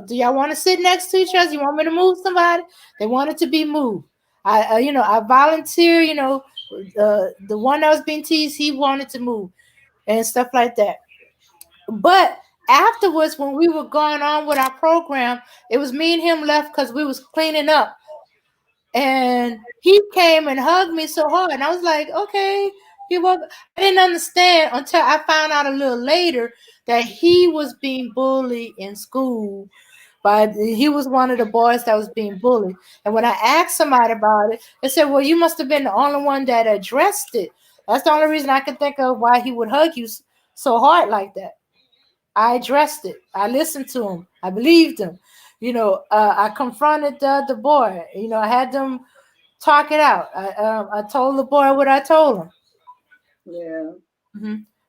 y'all want to sit next to each other? You want me to move somebody? They wanted to be moved. I volunteer. The one that was being teased, he wanted to move and stuff like that. But afterwards, when we were going on with our program, it was me and him left because we was cleaning up. And he came and hugged me so hard. And I was like, okay. I didn't understand until I found out a little later that he was being bullied in school. But he was one of the boys that was being bullied. And when I asked somebody about it, they said, well, you must have been the only one that addressed it. That's the only reason I could think of why he would hug you so hard like that. I addressed it. I listened to him. I believed him. I confronted the boy. I had them talk it out. I told the boy what I told him. Yeah.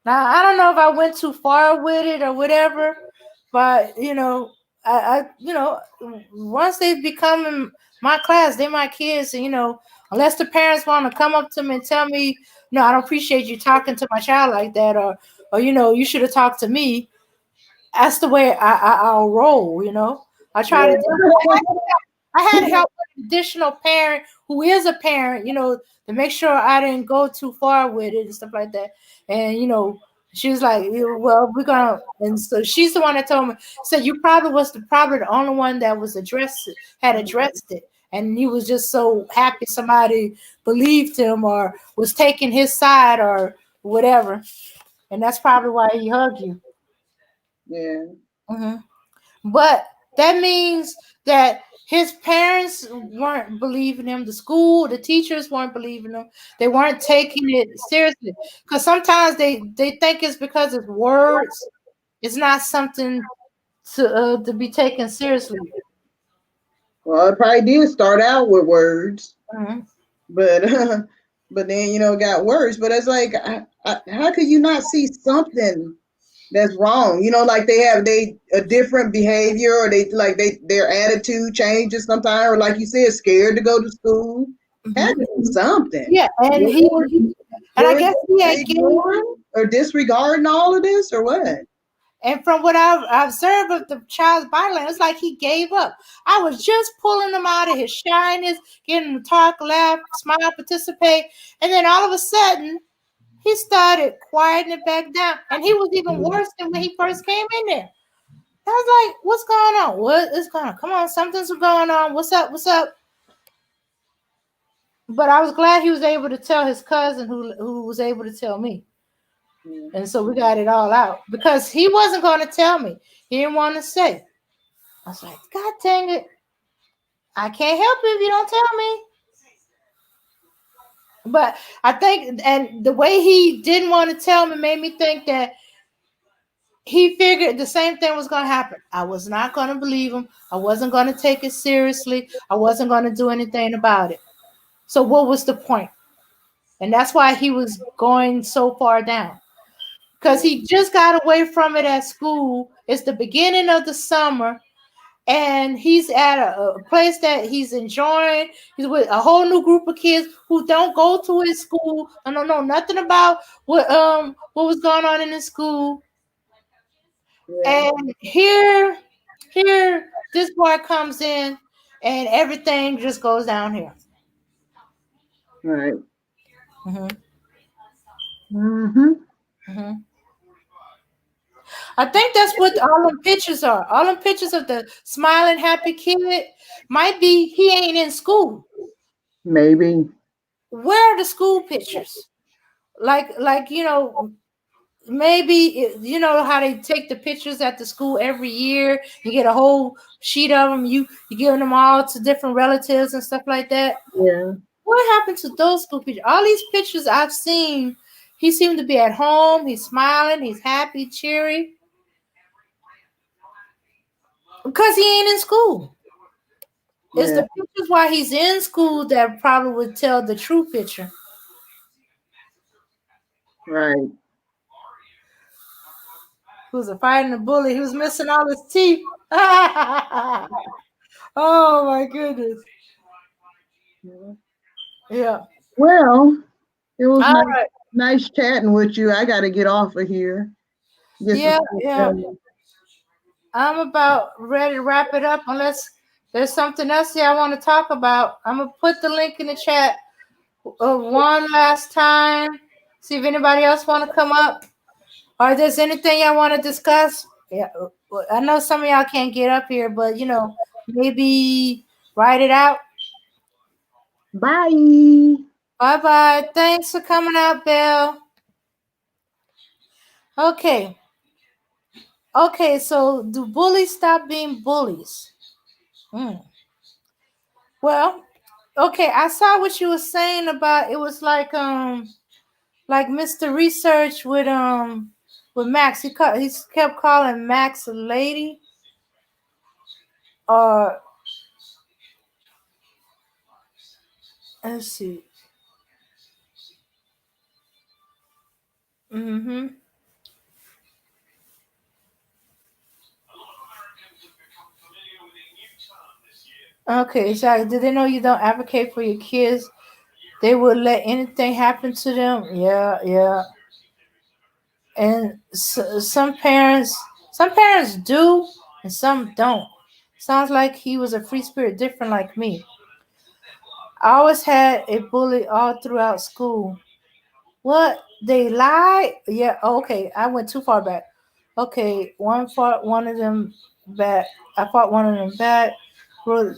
Now, I don't know if I went too far with it or whatever, but, once they become in my class, they're my kids, and unless the parents want to come up to me and tell me, no, I don't appreciate you talking to my child like that, or you should have talked to me. That's the way I'll roll. I try to Yeah. do. I had to help an additional parent who is a parent, to make sure I didn't go too far with it and stuff like that. And she was like, "Well, we're gonna," and so she's the one that told me. Said you probably the only one that had addressed it, and he was just so happy somebody believed him or was taking his side or whatever, and that's probably why he hugged you. Yeah. Hmm. But that means that his parents weren't believing him. The school, the teachers weren't believing him. They weren't taking it seriously. Because sometimes they think it's because it's words. It's not something to be taken seriously. Well, it probably did start out with words, Mhm. but but then it got worse. But it's like, how could you not see something that's wrong? Like they have a different behavior, or their attitude changes sometimes, or like you said, scared to go to school. Had Mhm. to be something. Yeah, and and I Were guess he they had gave. ignoring or disregarding all of this, or what? And from what I've observed of the child's body language, it's like he gave up. I was just pulling him out of his shyness, getting him to talk, laugh, smile, participate, and then all of a sudden he started quieting it back down. And he was even worse than when he first came in there. I was like, "What's going on? What is going on? Come on, something's going on. What's up? What's up?" But I was glad he was able to tell his cousin, who was able to tell me. Yeah. And so we got it all out because he wasn't going to tell me. He didn't want to say. I was like, "God dang it. I can't help you if you don't tell me." But I think, and the way he didn't want to tell me made me think that he figured the same thing was going to happen. I was not going to believe him. I wasn't going to take it seriously. I wasn't going to do anything about it. So what was the point? And that's why he was going so far down. Because he just got away from it at school. It's the beginning of the summer. And he's at a place that he's enjoying. He's with a whole new group of kids who don't go to his school and don't know nothing about what was going on in his school. Yeah. And here this boy comes in and everything just goes down here. Right. Hmm. Mm-hmm. Hmm. I think that's what all them pictures are. All them pictures of the smiling, happy kid might be he ain't in school. Maybe. Where are the school pictures? Like maybe you know how they take the pictures at the school every year. You get a whole sheet of them. You give them all to different relatives and stuff like that. Yeah. What happened to those school pictures? All these pictures I've seen, he seemed to be at home. He's smiling. He's happy, cheery, because he ain't in school. It's Yeah. the pictures while he's in school that probably would tell the true picture. Right. He was a fighting a bully. He was missing all his teeth. Oh my goodness. Yeah. Yeah. Well, it was All nice, right. nice chatting with you. I got to get off of here. Get some Yeah, stuff yeah. done. I'm about ready to wrap it up unless there's something else here I want to talk about. I'm gonna put the link in the chat one last time. See if anybody else want to come up. Or if there's anything y'all want to discuss. Yeah. I know some of y'all can't get up here, but maybe write it out. Bye. Bye bye. Thanks for coming out, Bill. Okay. Okay, so do bullies stop being bullies? Hmm. Well, okay, I saw what you were saying about it was like Mr. Research with Max. He kept calling Max a lady or let's see. Mm-hmm. Okay, so did they know you don't advocate for your kids? They would let anything happen to them. Yeah, yeah. And some parents do, and some don't. Sounds like he was a free spirit, different like me. I always had a bully all throughout school. What? They lied? Yeah. Okay, I went too far back. Okay, one fought one of them back. I fought one of them back. Wrote,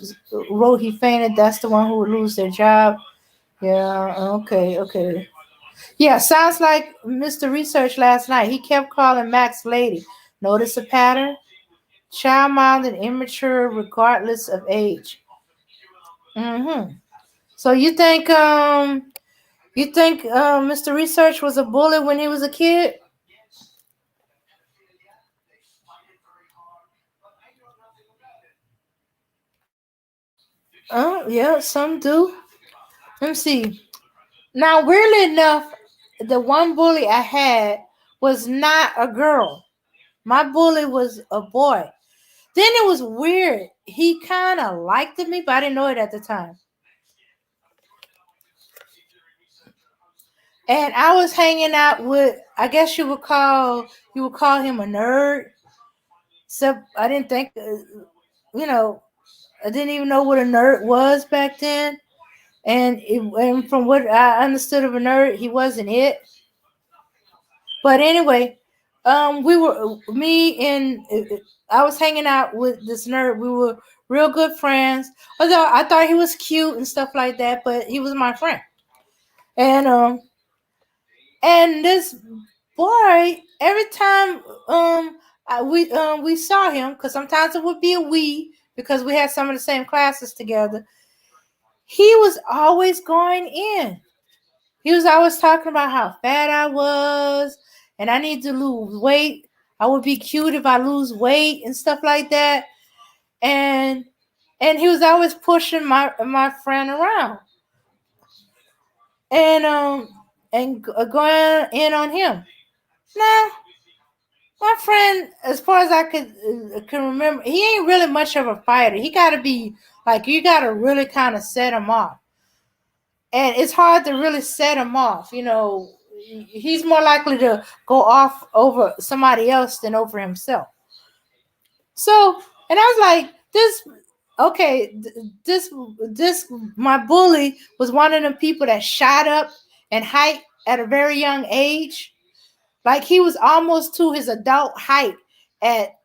wrote he fainted. That's the one who would lose their job. Yeah. Okay. Okay. Yeah. Sounds like Mr. Research last night. He kept calling Max lady. Notice a pattern? Child mild and immature, regardless of age. Mm-hmm. So you think Mr. Research was a bully when he was a kid? Oh, yeah, some do. Let me see. Now, weirdly enough, the one bully I had was not a girl. My bully was a boy. Then it was weird. He kind of liked me, but I didn't know it at the time. And I was hanging out with, I guess you would call him a nerd. So I didn't think, you know, I didn't even know what a nerd was back then. And from what I understood of a nerd, he wasn't it. But anyway, we were me and I was hanging out with this nerd. We were real good friends. Although I thought he was cute and stuff like that, but he was my friend. And this boy, every time we saw him, because sometimes it would be a we because we had some of the same classes together. He was always going in. He was always talking about how fat I was and I need to lose weight. I would be cute if I lose weight and stuff like that. And he was always pushing my friend around and going in on him. Now, my friend, as far as I can remember, he ain't really much of a fighter. He got to be like you got to really kind of set him off. And it's hard to really set him off. He's more likely to go off over somebody else than over himself. So, and I was like, okay, this, my bully was one of them people that shot up in height at a very young age. Like he was almost to his adult height at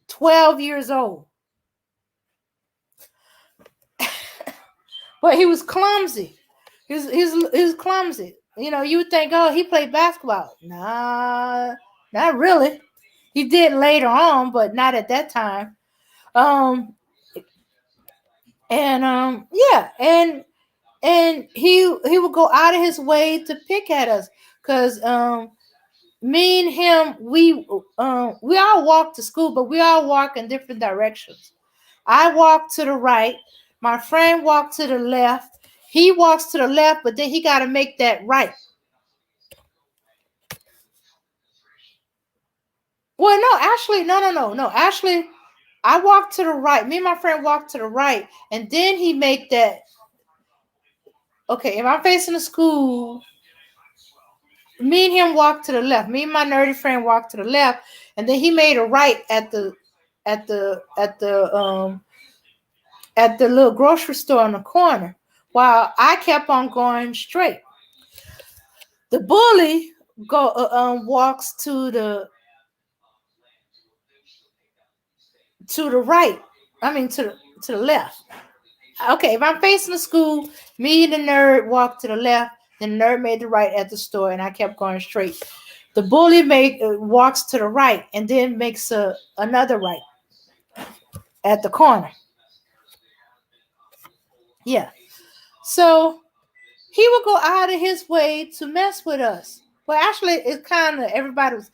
12 years old. But he was clumsy. He was clumsy. You would think, oh, he played basketball. Nah, not really. He did later on, but not at that time. Um, yeah, and he would go out of his way to pick at us, cause me and him we all walk to school, but we all walk in different directions. I walk to the right. My friend walked to the left. He walks to the left, but then he got to make that right. Well, no, actually, no. Actually, I walked to the right. Me and my friend walked to the right, and then he make that. Okay, if I'm facing the school, me and him walked to the left. Me and my nerdy friend walked to the left, and then he made a right at the at the at the little grocery store on the corner, while I kept on going straight. The bully walks to the right. I mean to the left. Okay, if I'm facing the school, me and the nerd walked to the left. The nerd made the right at the store, and I kept going straight. The bully walks to the right and then makes another right at the corner. Yeah. So he would go out of his way to mess with us. Well, actually, it's kind of everybody was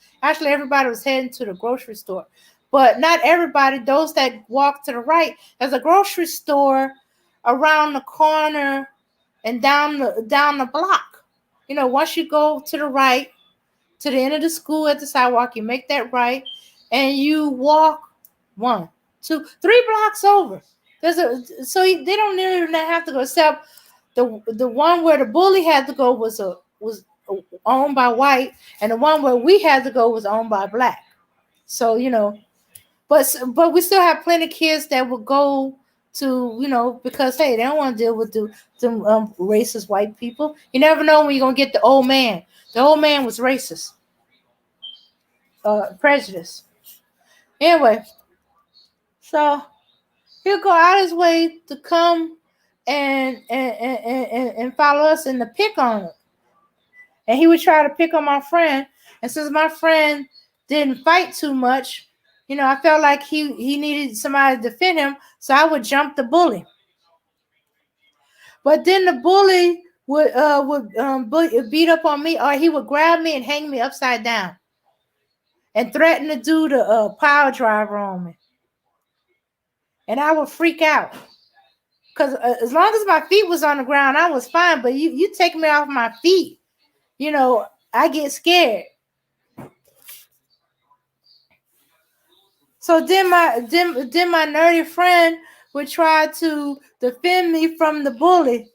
heading to the grocery store, but not everybody. Those that walk to the right, there's a grocery store around the corner and down the block. Once you go to the right to the end of the school at the sidewalk, you make that right, and you walk 1, 2, 3 blocks over. They don't even have to go, except the one where the bully had to go was owned by white, and the one where we had to go was owned by black. So but we still have plenty of kids that will go to because hey, they don't want to deal with the racist white people. You never know when you're gonna get the old man. The old man was racist, prejudice. Anyway, so he'll go out his way to come and follow us and to pick on him. And he would try to pick on my friend. And since my friend didn't fight too much, I felt like he needed somebody to defend him, so I would jump the bully. But then the bully would beat up on me, or he would grab me and hang me upside down and threaten to do the power driver on me. And I would freak out. Because as long as my feet was on the ground, I was fine. But you take me off my feet, I get scared. So then my nerdy friend would try to defend me from the bully,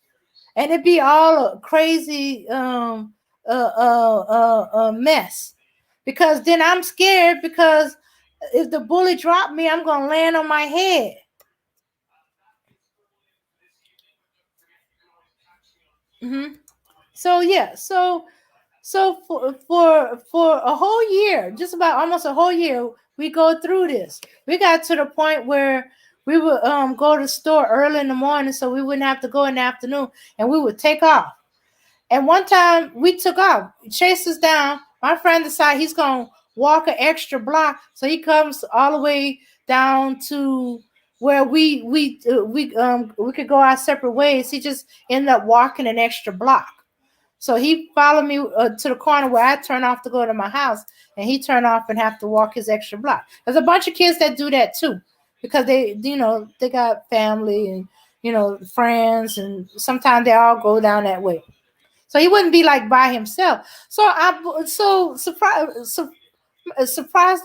and it'd be all a crazy mess. Because then I'm scared, because if the bully dropped me, I'm gonna land on my head. So yeah, so for a whole year, just about almost a whole year, we go through this. We got to the point where we would go to the store early in the morning, so we wouldn't have to go in the afternoon, and we would take off. And one time we took off, chased us down. My friend decided he's gonna walk an extra block, so he comes all the way down to where we could go our separate ways. He just ended up walking an extra block. So he followed me to the corner where I turn off to go to my house, and he turned off and have to walk his extra block. There's a bunch of kids that do that too, because they got family and friends, and sometimes they all go down that way. So he wouldn't be like by himself. So surprised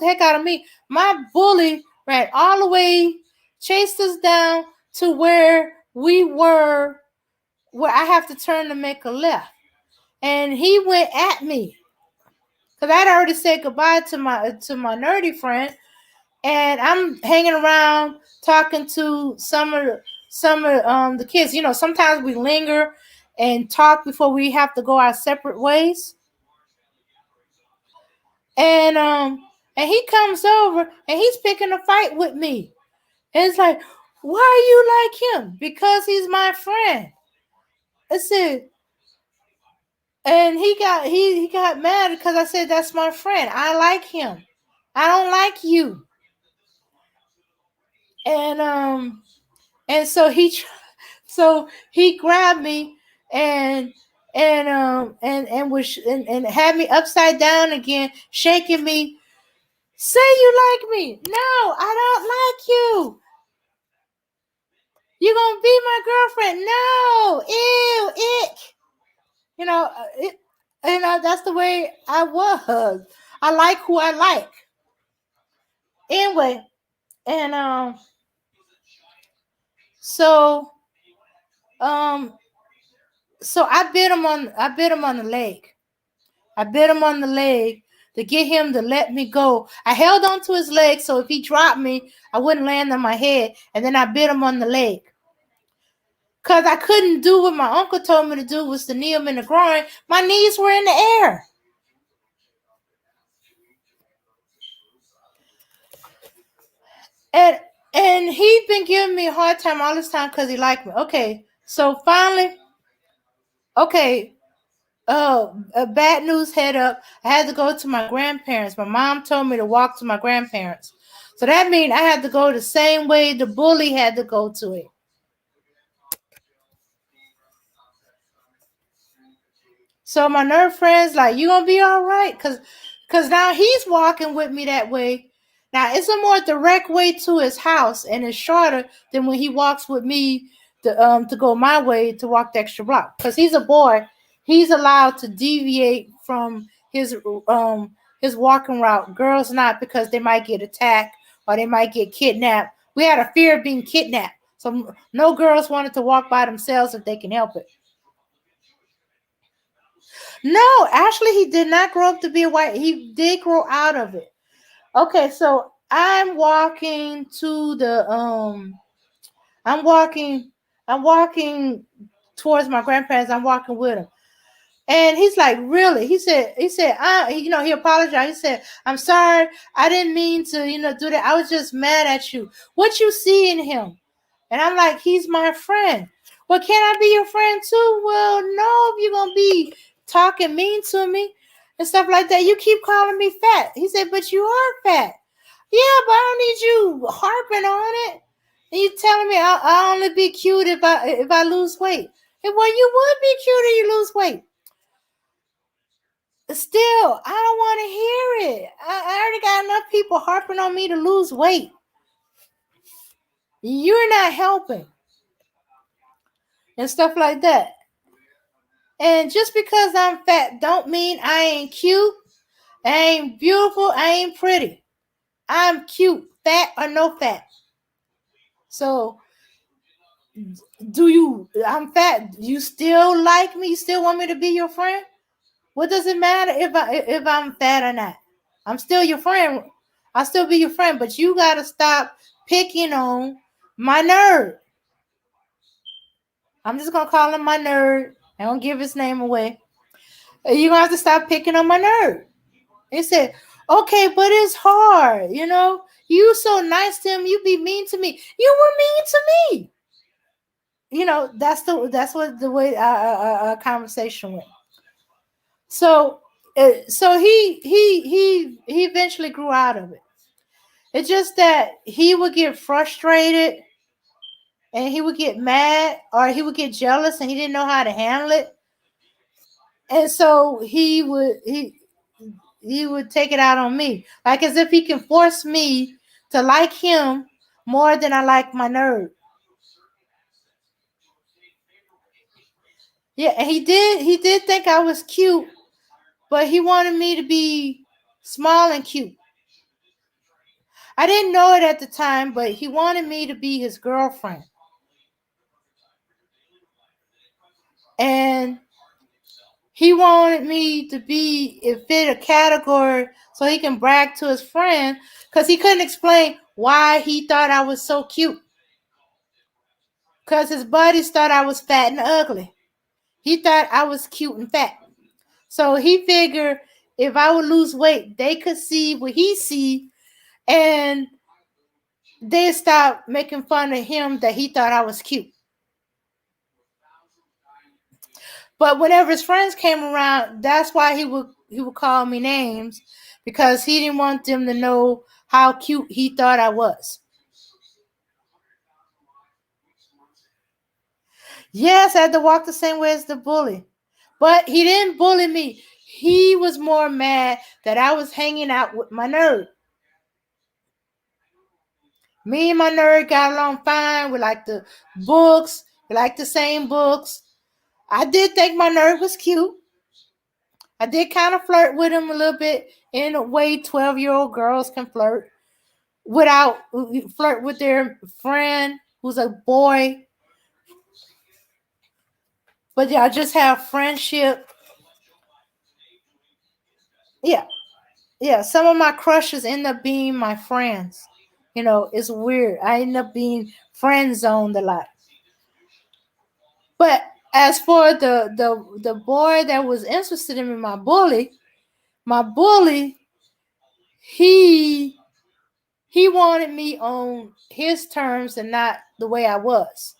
the heck out of me. My bully ran all the way, chased us down to where we were, where I have to turn to make a left. And he went at me, because I'd already said goodbye to my nerdy friend, and I'm hanging around talking to some of the kids. Sometimes we linger and talk before we have to go our separate ways. And he comes over and he's picking a fight with me. And it's like, why are you like him? Because he's my friend. I said. And he got mad because I said, that's my friend. I like him. I don't like you. And so he grabbed me and had me upside down again, shaking me. Say you like me. No, I don't like you. You gonna be my girlfriend? No. Ew, ick. That's the way I was. I like who I like. Anyway, and so I bit him on the leg. I bit him on the leg to get him to let me go. I held on to his leg, so if he dropped me, I wouldn't land on my head. And then I bit him on the leg. Because I couldn't do what my uncle told me to do, was to knee him in the groin. My knees were in the air. And he'd been giving me a hard time all this time because he liked me. Okay, so finally, bad news head up. I had to go to my grandparents. My mom told me to walk to my grandparents. So that means I had to go the same way the bully had to go to it. So my nerd friend's like, you gonna be all right? Cause now he's walking with me that way. Now it's a more direct way to his house, and it's shorter than when he walks with me to go my way to walk the extra block. Because he's a boy, he's allowed to deviate from his walking route. Girls not, because they might get attacked or they might get kidnapped. We had a fear of being kidnapped, So no girls wanted to walk by themselves if they can help it. No, actually, he did not grow up to be a white. He did grow out of it. Okay, so I'm walking to the I'm walking towards my grandparents. I'm walking with him. And he's like, really? He said, he apologized. He said, I'm sorry. I didn't mean to, do that. I was just mad at you. What you see in him? And I'm like, he's my friend. Well, can I be your friend too? Well, no, if you're going to be talking mean to me and stuff like that. You keep calling me fat. He said, but you are fat. Yeah, but I don't need you harping on it. And you telling me I'll only be cute if I lose weight. And well, you would be cute if you lose weight. Still, I don't want to hear it. I already got enough people harping on me to lose weight. You're not helping. And stuff like that. And just because I'm fat don't mean I ain't cute, I ain't beautiful, I ain't pretty. I'm cute, fat or no fat. So, I'm fat. You still like me? You still want me to be your friend? What does it matter if I'm fat or not? I'm still your friend. I'll still be your friend, but you gotta stop picking on my nerd. I'm just gonna call him my nerd. I don't give his name away. You're gonna have to stop picking on my nerd. He said, okay, but it's hard, You so nice to him, you be mean to me. You were mean to me. That's what the way our conversation went. So he eventually grew out of it. It's just that he would get frustrated and he would get mad or he would get jealous and he didn't know how to handle it. And so he would take it out on me, like as if he can force me to like him more than I like my nerd. Yeah, and he did think I was cute, but he wanted me to be small and cute. I didn't know it at the time, but he wanted me to be his girlfriend. And he wanted me to fit a category so he can brag to his friend because he couldn't explain why he thought I was so cute. Because his buddies thought I was fat and ugly. He thought I was cute and fat. So he figured if I would lose weight, they could see what he see and they'd stop making fun of him that he thought I was cute. But whenever his friends came around, that's why he would call me names because he didn't want them to know how cute he thought I was. Yes, I had to walk the same way as the bully. But he didn't bully me. He was more mad that I was hanging out with my nerd. Me and my nerd got along fine. We liked the books. We liked the same books. I did think my nerd was cute. I did kind of flirt with him a little bit in a way 12-year-old girls can flirt with their friend who's a boy. But yeah, I just have friendship. Yeah. Yeah, some of my crushes end up being my friends. It's weird. I end up being friend zoned a lot. But as for the boy that was interested in me, my bully, he wanted me on his terms and not the way I was.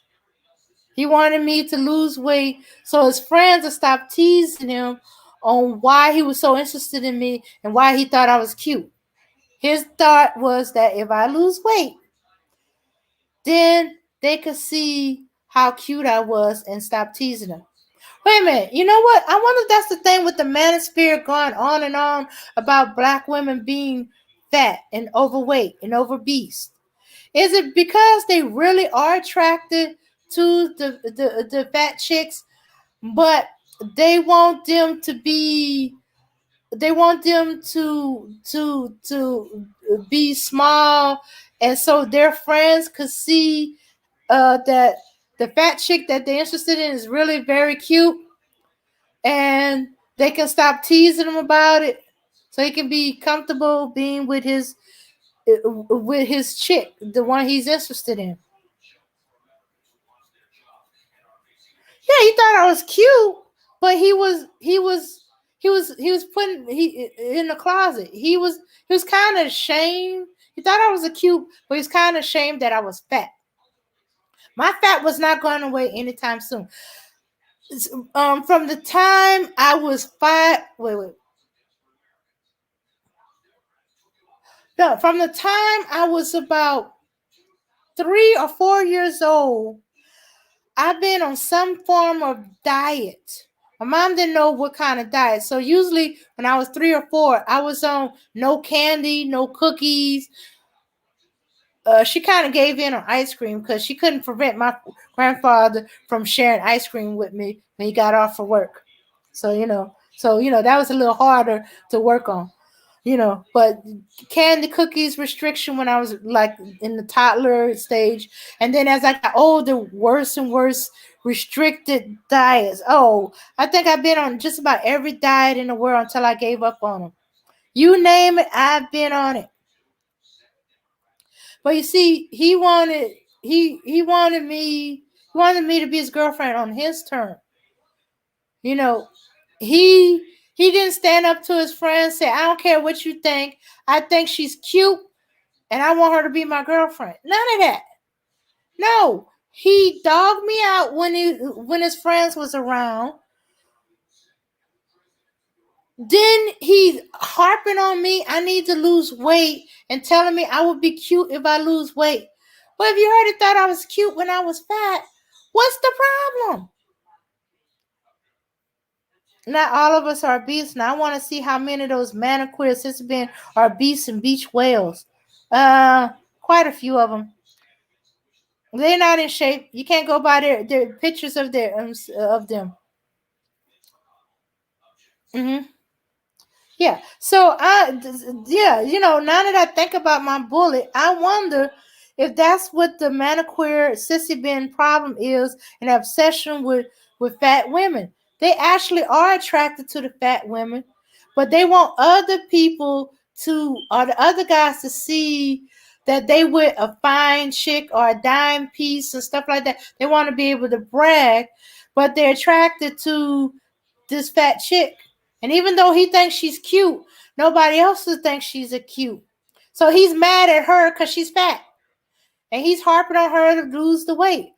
He wanted me to lose weight so his friends would stop teasing him on why he was so interested in me and why he thought I was cute. His thought was that if I lose weight, then they could see how cute I was and stop teasing him. Wait a minute. You know what? I wonder if that's the thing with the manosphere going on and on about black women being fat and overweight and obese. Is it because they really are attracted to the fat chicks, but they want them to be be small, and so their friends could see that the fat chick that they're interested in is really very cute, and they can stop teasing him about it, so he can be comfortable being with his chick, the one he's interested in. Yeah, he thought I was cute, but he was putting he in the closet. He was kind of ashamed. He thought I was a cute, but he was kind of ashamed that I was fat. My fat was not going away anytime soon. From the time I was wait. No, from the time I was about 3 or 4 years old, I've been on some form of diet. My mom didn't know what kind of diet. So usually when I was 3 or 4, I was on no candy, no cookies. She kind of gave in on ice cream because she couldn't prevent my grandfather from sharing ice cream with me when he got off for work. So that was a little harder to work on. But candy cookies restriction when I was like in the toddler stage, and then as I got older, worse and worse restricted diets. Oh, I think I've been on just about every diet in the world until I gave up on them. You name it, I've been on it. But you see, he wanted me to be his girlfriend on his terms. He didn't stand up to his friends, say, I don't care what you think. I think she's cute and I want her to be my girlfriend. None of that. No. He dogged me out when his friends was around. Then he's harping on me, I need to lose weight, and telling me I would be cute if I lose weight. But if you already thought I was cute when I was fat, what's the problem? Not all of us are beasts. Now I want to see how many of those manicured sisters are beasts and beach whales. Quite a few of them. They're not in shape. You can't go by their pictures of them. Mm-hmm. Yeah. So now that I think about my bullet, I wonder if that's what the manicured sissy bin problem is, an obsession with fat women. They actually are attracted to the fat women, but they want other people or the other guys to see that they with a fine chick or a dime piece and stuff like that. They want to be able to brag, but they're attracted to this fat chick. And even though he thinks she's cute, nobody else thinks she's a cute. So he's mad at her because she's fat. And he's harping on her to lose the weight.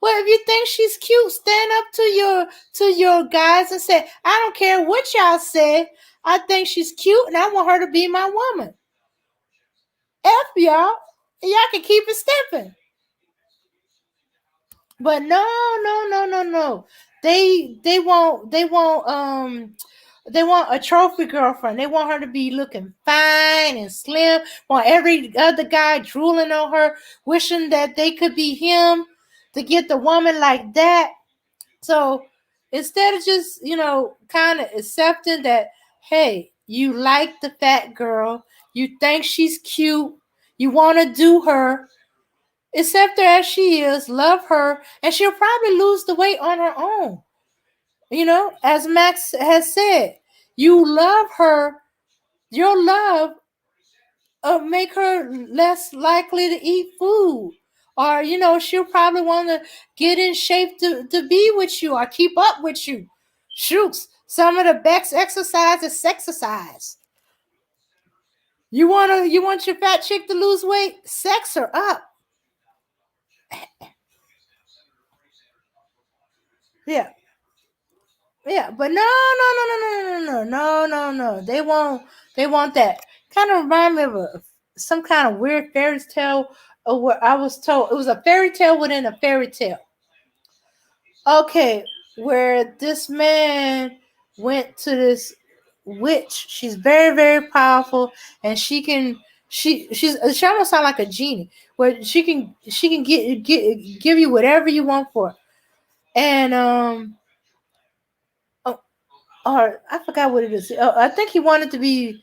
Well, if you think she's cute, stand up to your guys and say, I don't care what y'all say. I think she's cute and I want her to be my woman. F y'all. Y'all can keep it stepping. But no. They want a trophy girlfriend. They want her to be looking fine and slim. Want every other guy drooling on her, wishing that they could be him to get the woman like that. So instead of just, kind of accepting that, hey, you like the fat girl, you think she's cute, you want to do her, accept her as she is, love her, and she'll probably lose the weight on her own. As Max has said, you love her, your love make her less likely to eat food. Or, she'll probably want to get in shape to be with you or keep up with you. Shoots, some of the best exercise is sexercise. You want your fat chick to lose weight? Sex her up. Yeah. Yeah, but no. They want that. Kind of remind me of some kind of weird fairy tale. Or what I was told, it was a fairy tale within a fairy tale. Okay, where this man went to this witch. She's very, very powerful, and she almost sound like a genie, where she can give you whatever you want for it. And or I forgot what it is. I think he wanted to be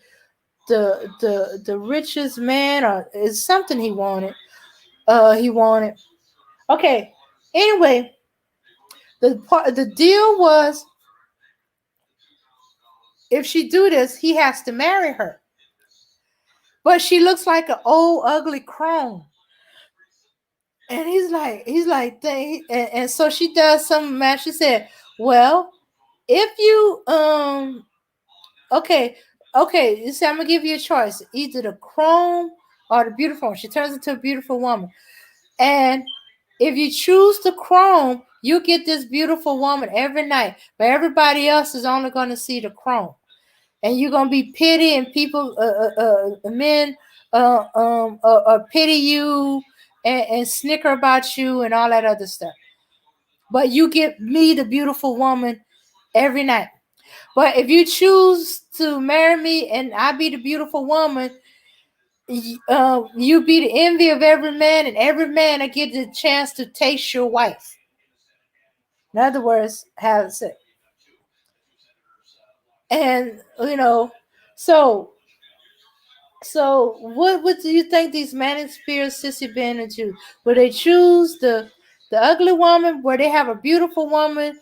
the richest man, or it's something he wanted. He wanted. Okay. Anyway, the deal was if she do this, he has to marry her. But she looks like an old ugly crone. And and so she does some math. She said, well, if you okay, okay, you see, I'm gonna give you a choice, either the chrome or the beautiful one. She turns into a beautiful woman. And if you choose the chrome, you get this beautiful woman every night, but everybody else is only gonna see the chrome. And you're gonna be pity, and people men pity you and snicker about you and all that other stuff. But you get me, the beautiful woman, every night. But if you choose to marry me and I be the beautiful woman, you be the envy of every man, and every man I get the chance to taste your wife. In other words, have sex. And so what do you think these manic spirits sissy band and choose? Will they choose the ugly woman, where they have a beautiful woman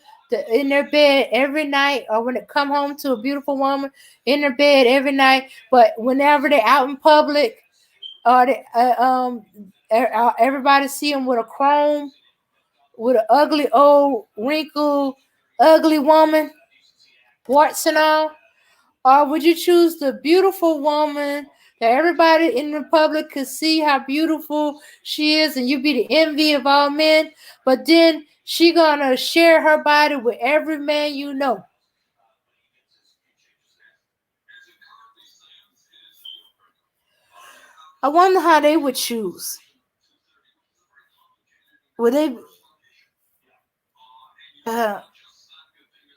in their bed every night, or when they come home to a beautiful woman in their bed every night, but whenever they're out in public, or everybody see them with a chrome, with an ugly old wrinkled ugly woman, warts and all? Or would you choose the beautiful woman that everybody in the public could see how beautiful she is, and you be the envy of all men, but then she gonna share her body with every man you know? I wonder how they would choose. Would they? Uh,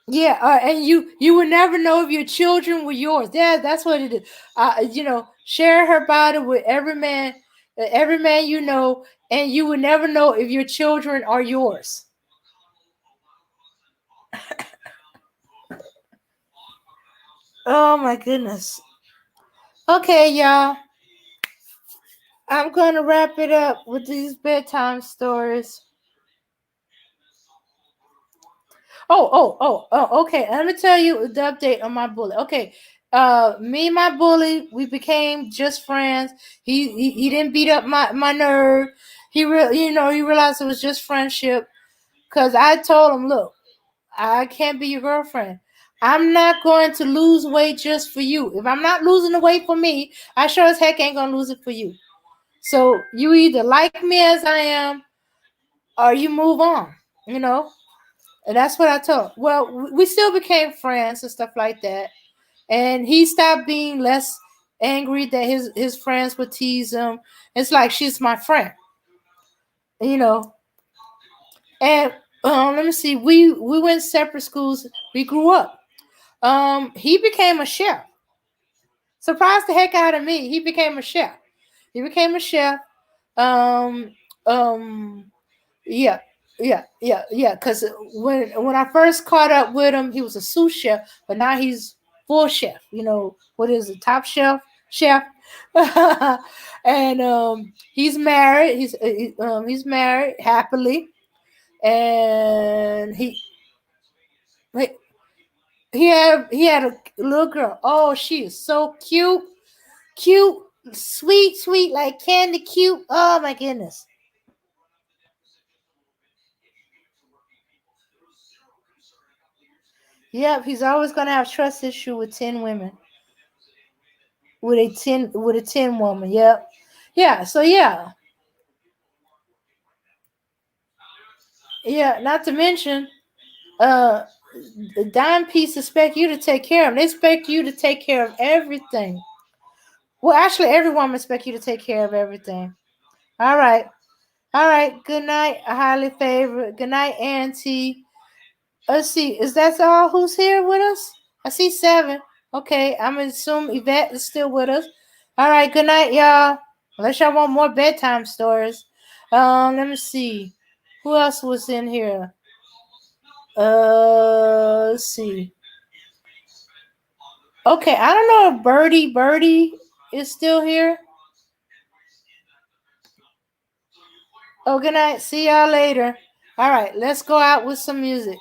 yeah, and you would never know if your children were yours. Yeah, that's what it is. Share her body with every man you know, and you would never know if your children are yours. Oh my goodness. Okay, y'all. I'm gonna wrap it up with these bedtime stories. Okay. Let me tell you the update on my bully. Okay. Me and my bully, we became just friends. He didn't beat up my nerve. He realized it was just friendship. Cause I told him, look, I can't be your girlfriend. I'm not going to lose weight just for you. If I'm not losing the weight for me, I sure as heck ain't gonna lose it for you. So you either like me as I am, or you move on. You know, and that's what I told. Well, we still became friends and stuff like that. And he stopped being less angry that his friends would tease him. It's like she's my friend, you know. And let me see. We went separate schools. We grew up. He became a chef. Surprised the heck out of me. He became a chef. He became a chef. Um, um, yeah, yeah. Because when I first caught up with him, he was a sous chef, but now he's full chef. What is it? Top chef. And he's married. He's married happily, and he had a little girl. Oh, she is so cute, sweet, like candy cute. Oh my goodness. Yep, he's always gonna have trust issue with 10 women. With a ten woman. Yep. Yeah, so yeah. Yeah, not to mention, uh the dime piece expect you to take care of them. They expect you to take care of everything. Well, actually every woman expect you to take care of everything. All right. All right. Good night, highly favored. Good night, Auntie. Let's see. Is that all who's here with us? I see 7. Okay, I'm gonna assume Yvette is still with us. All right, good night, y'all. Unless y'all want more bedtime stories. Let me see. Who else was in here? Let's see. Okay, I don't know if Birdie is still here. Oh, good night. See y'all later. All right, let's go out with some music.